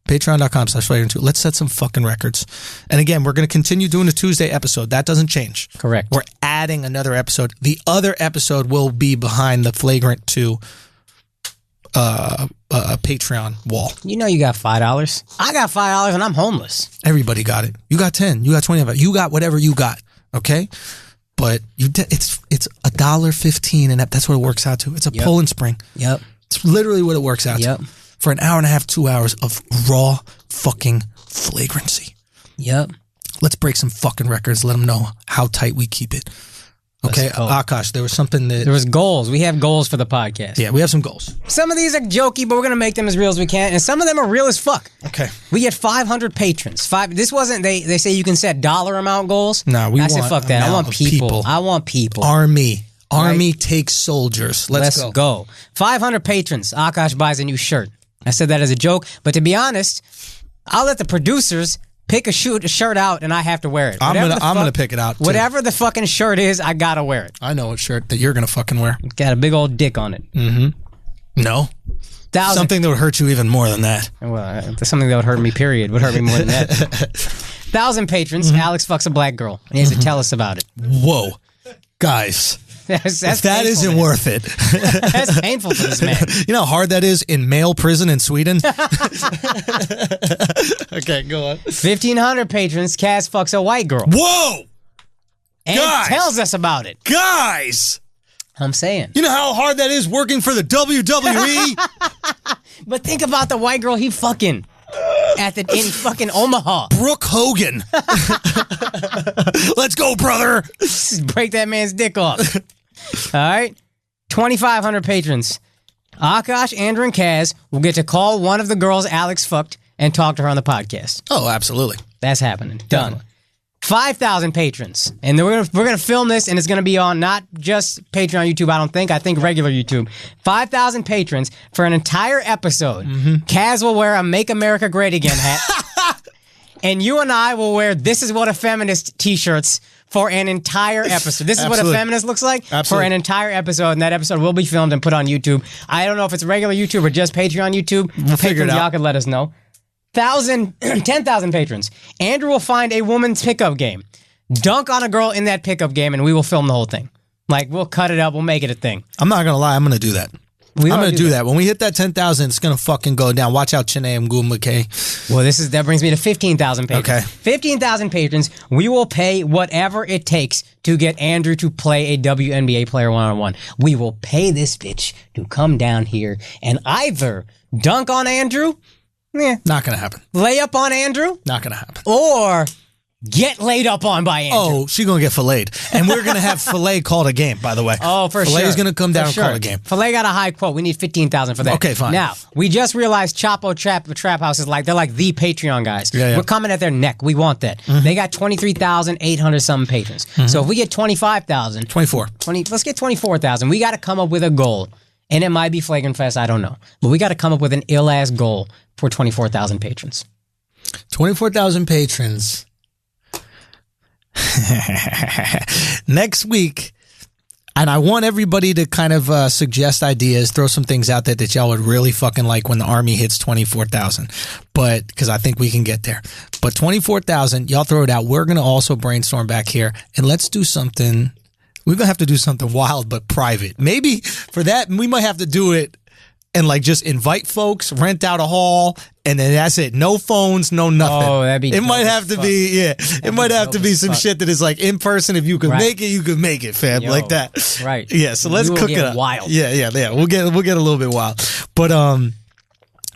Patreon.com/flagrant2. Let's set some fucking records. And again, we're going to continue doing the Tuesday episode. That doesn't change.
Correct.
We're adding another episode. The other episode will be behind the Flagrant 2 Patreon wall.
You know you got $5. I got $5 and I'm homeless.
Everybody got it. You got 10. You got 20 of it. You got whatever you got. Okay? But it's $1.15 and that's what it works out to. It's a Poland Spring.
Yep.
It's literally what it works out to. For an hour and a half, 2 hours of raw fucking flagrancy.
Yep.
Let's break some fucking records. Let them know how tight we keep it. Okay, Akash, there was something that...
There was goals. We have goals for the podcast.
Yeah, we have some goals.
Some of these are jokey, but we're going to make them as real as we can. And some of them are real as fuck.
Okay.
We get 500 patrons. This wasn't... They say you can set dollar amount goals.
No, I
said fuck that. I want people. I want people.
Army takes soldiers. Let's
go. 500 patrons. Akash buys a new shirt. I said that as a joke, but to be honest, I'll let the producers pick a shirt out and I have to wear it.
I'm gonna pick it out too.
Whatever the fucking shirt is, I gotta wear it.
I know what shirt that you're gonna fucking wear.
Got a big old dick on it.
Mm-hmm. No. Something that would hurt you even more than that.
Well, something that would hurt me, period, would hurt me more than that. 1,000 patrons, Alexx fucks a black girl, and he has to tell us about it.
Whoa. Guys.
That's
that isn't worth it.
That's painful for this man.
You know how hard that is in male prison in Sweden? Okay, go on.
1,500 patrons, Kaz fucks a white girl.
Whoa!
And
guys,
tells us about it.
Guys!
I'm saying.
You know how hard that is working for the WWE?
But think about the white girl he fucking in fucking Omaha.
Brooke Hogan. Let's go, brother.
Break that man's dick off. All right. 2,500 patrons. Akash, Andrew, and Kaz will get to call one of the girls Alexx fucked and talk to her on the podcast.
Oh, absolutely.
That's happening. Done.
Definitely.
5,000 patrons. And then we're gonna film this, and it's going to be on not just Patreon, YouTube, I think regular YouTube. 5,000 patrons for an entire episode. Kaz will wear a Make America Great Again hat. And you and I will wear This Is What a Feminist t-shirts for an entire episode. This is what a feminist looks like for an entire episode, and that episode will be filmed and put on YouTube. I don't know if it's regular YouTube or just Patreon YouTube.
We'll figure it out.
Y'all could let us know. 10,000 patrons. Andrew will find a woman's pickup game, dunk on a girl in that pickup game, and we will film the whole thing. Like, we'll cut it up, we'll make it a thing.
I'm not going to lie, I'm going to do that. I'm going to do that. When we hit that 10,000, it's going to fucking go down. Watch out, Chene and Gould McKay.
Well, that brings me to 15,000 patrons.
Okay.
15,000 patrons. We will pay whatever it takes to get Andrew to play a WNBA player one-on-one. We will pay this bitch to come down here and either dunk on Andrew,
not going to happen.
lay up on Andrew,
Not going to happen.
or get laid up on by Andrew.
Oh, she's going to get filleted. And we're going to have Filet called a game, by the way.
Oh, for sure.
Filet's going to come down and call a game.
Filet got a high quote. We need 15,000 for that.
Okay, fine.
Now, we just realized Chapo Trap House is they're like the Patreon guys.
Yeah.
We're coming at their neck. We want that. They got 23,800 something patrons. So if we get 25,000.
24.
Let's get 24,000. We got to come up with a goal. And it might be Flagrant Fest, I don't know. But we got to come up with an ill-ass goal for 24,000 patrons.
24,000 patrons. Next week, and I want everybody to kind of suggest ideas, throw some things out there that y'all would really fucking like when the Army hits 24,000. But, because I think we can get there. But 24,000, y'all throw it out. We're going to also brainstorm back here, and let's do something. We're going to have to do something wild but private. Maybe for that, we might have to do it and like just invite folks, rent out a hall, and then that's it. No phones, no nothing.
Oh, that'd be
It might have to be, it might have to be some shit that is like in person. If you can make it, you can make it, fam. Like that.
Right.
Yeah, so let's cook it up.
Wild.
Yeah. We'll get a little bit wild.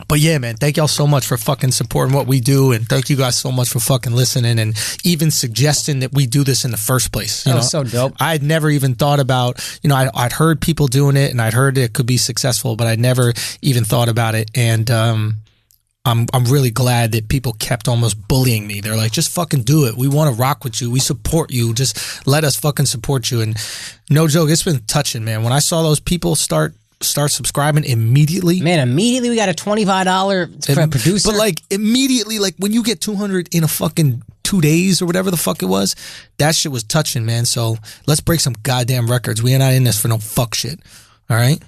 But yeah, man, thank y'all so much for fucking supporting what we do, and thank you guys so much for fucking listening and even suggesting that we do this in the first place.
That was so dope.
I'd never even thought about, I'd heard people doing it, and I'd heard it could be successful, but I'd never even thought about it. And I'm really glad that people kept almost bullying me. They're like, just fucking do it. We want to rock with you. We support you. Just let us fucking support you. And no joke, it's been touching, man. When I saw those people start subscribing immediately.
Man, immediately we got a $25 for a producer.
But like immediately, like when you get 200 in a fucking 2 days or whatever the fuck it was, that shit was touching, man. So let's break some goddamn records. We ain't not in this for no fuck shit. All right?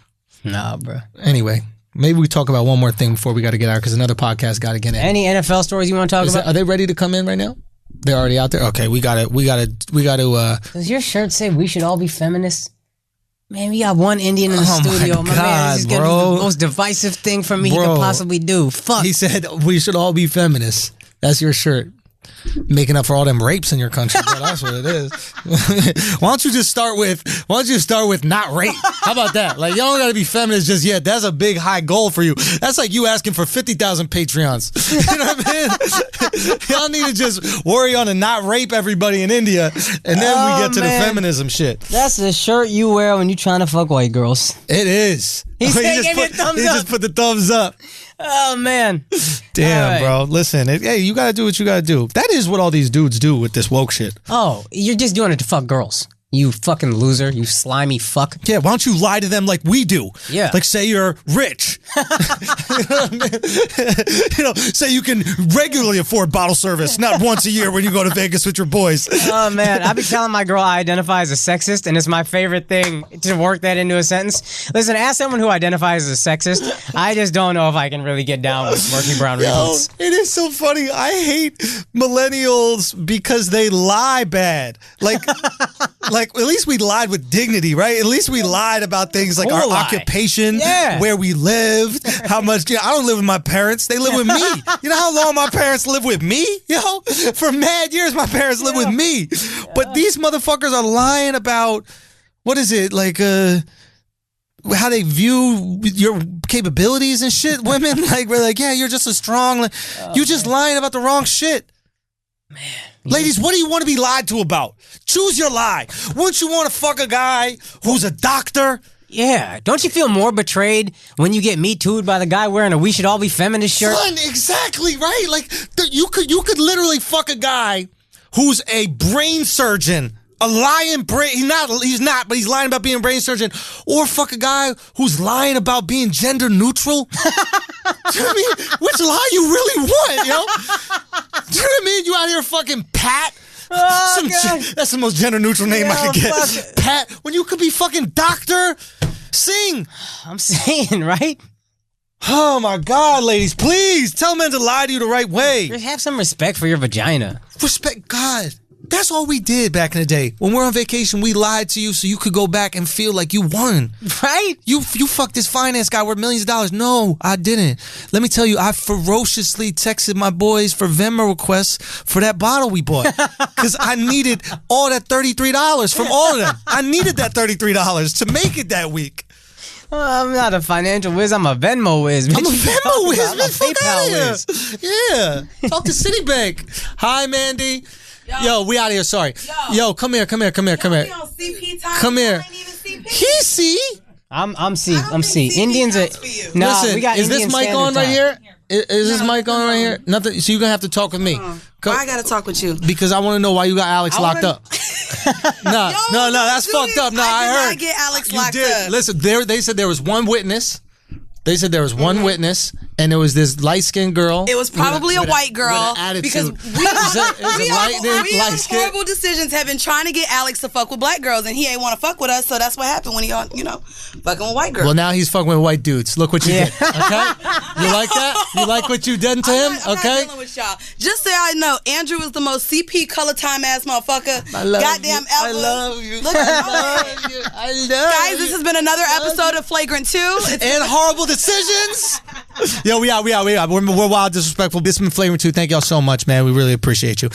Nah, bro.
Anyway, maybe we talk about one more thing before we got to get out, because another podcast got to get in.
Any NFL stories you want to talk about?
Are they ready to come in right now? They're already out there? Okay, we got to.
Does your shirt say we should all be feminists? Man, we got one Indian in the studio.
My
man,
God,
this is gonna be the most divisive thing for me he could possibly do. Fuck.
He said we should all be feminists. That's your shirt. Making up for all them rapes in your country, bro. That's what it is. Why don't you start with not rape? How about that? Like, y'all don't gotta be feminists just yet. That's a big high goal for you. That's like you asking for 50,000 Patreons. You know what I mean? Y'all need to just worry on to not rape everybody in India, and then we get to the feminism shit.
That's the shirt you wear when you trying to fuck white girls.
It is.
He just
put the thumbs up.
Oh, man.
Damn,
right.
bro. Listen, hey, you got to do what you got to do. That is what all these dudes do with this woke shit.
Oh, you're just doing it to fuck girls. You fucking loser. You slimy fuck.
Yeah, why don't you lie to them like we do?
Yeah.
Like, say you're rich. Say you can regularly afford bottle service, not once a year when you go to Vegas with your boys.
Oh, man. I be telling my girl I identify as a sexist, and it's my favorite thing to work that into a sentence. Listen, as someone who identifies as a sexist, I just don't know if I can really get down with murky brown results.
It is so funny. I hate millennials because they lie bad. Like at least we lied with dignity, right? At least we lied about things like our occupation, where we lived, how much. I don't live with my parents. They live with me. You know how long my parents live with me? For mad years, my parents live with me. But these motherfuckers are lying about, what is it, like, how they view your capabilities and shit, women. Like, we're like, yeah, you're just as strong. Like, you just lying about the wrong shit. Man. Ladies, what do you want to be lied to about? Choose your lie. Wouldn't you want to fuck a guy who's a doctor,
Yeah. Don't you feel more betrayed when you get Me Too'd by the guy wearing a "We Should All Be Feminist" shirt?
Son, exactly, right? Like, you could literally fuck a guy who's a brain surgeon. A lying brain, he's not, but he's lying about being a brain surgeon. Or fuck a guy who's lying about being gender neutral. Do you know what I mean? Which lie you really want, yo? Do you know what I mean? You out here fucking Pat.
Oh,
That's the most gender neutral name I could get. Pat, when you could be fucking Doctor Sing.
I'm saying, right?
Oh my God, ladies, please tell men to lie to you the right way.
Just have some respect for your vagina.
Respect God. That's all we did back in the day. When we're on vacation, we lied to you so you could go back and feel like you won.
Right?
You fucked this finance guy worth millions of dollars. No, I didn't. Let me tell you, I ferociously texted my boys for Venmo requests for that bottle we bought. Because I needed all that $33 from all of them. I needed that $33 to make it that week.
I'm not a financial whiz. I'm a Venmo whiz.
I'm a Venmo whiz.
I'm a PayPal whiz.
Yeah. Talk to Citibank. Hi, Mandy. Yo, we out of here. Sorry. Yo, come here.
We on CP time.
Come here. He see.
I'm C. I'm C. Indians are. No,
Listen,
we got
is
Indian
this mic on right here? Is this mic on right here? Nothing. So you're gonna have to talk with me.
Why I gotta talk with you?
Because I want to know why you got Alexx locked up. No, that's fucked up. No, I heard.
I get Alexx locked up.
Listen, they said there was one witness. They said there was one witness, and it was this light-skinned girl.
It was probably a white girl.
Because
we on horrible decisions have been trying to get Alexx to fuck with black girls, and he ain't want to fuck with us, so that's what happened when he on, fucking with white girls.
Well, now he's fucking with white dudes. Look what you did. Okay? You like that? You like what you did to him?
I'm not dealing with y'all. Just so y'all know, Andrew is the most CP color time ass motherfucker.
I love
goddamn
you.
ever.
I love you.
Look,
I love you. I love
guys, this has been another episode of Flagrant 2.
And horrible decisions. Yo, we out. We're wild disrespectful. This has been Flagrant 2. Thank y'all so much, man. We really appreciate you.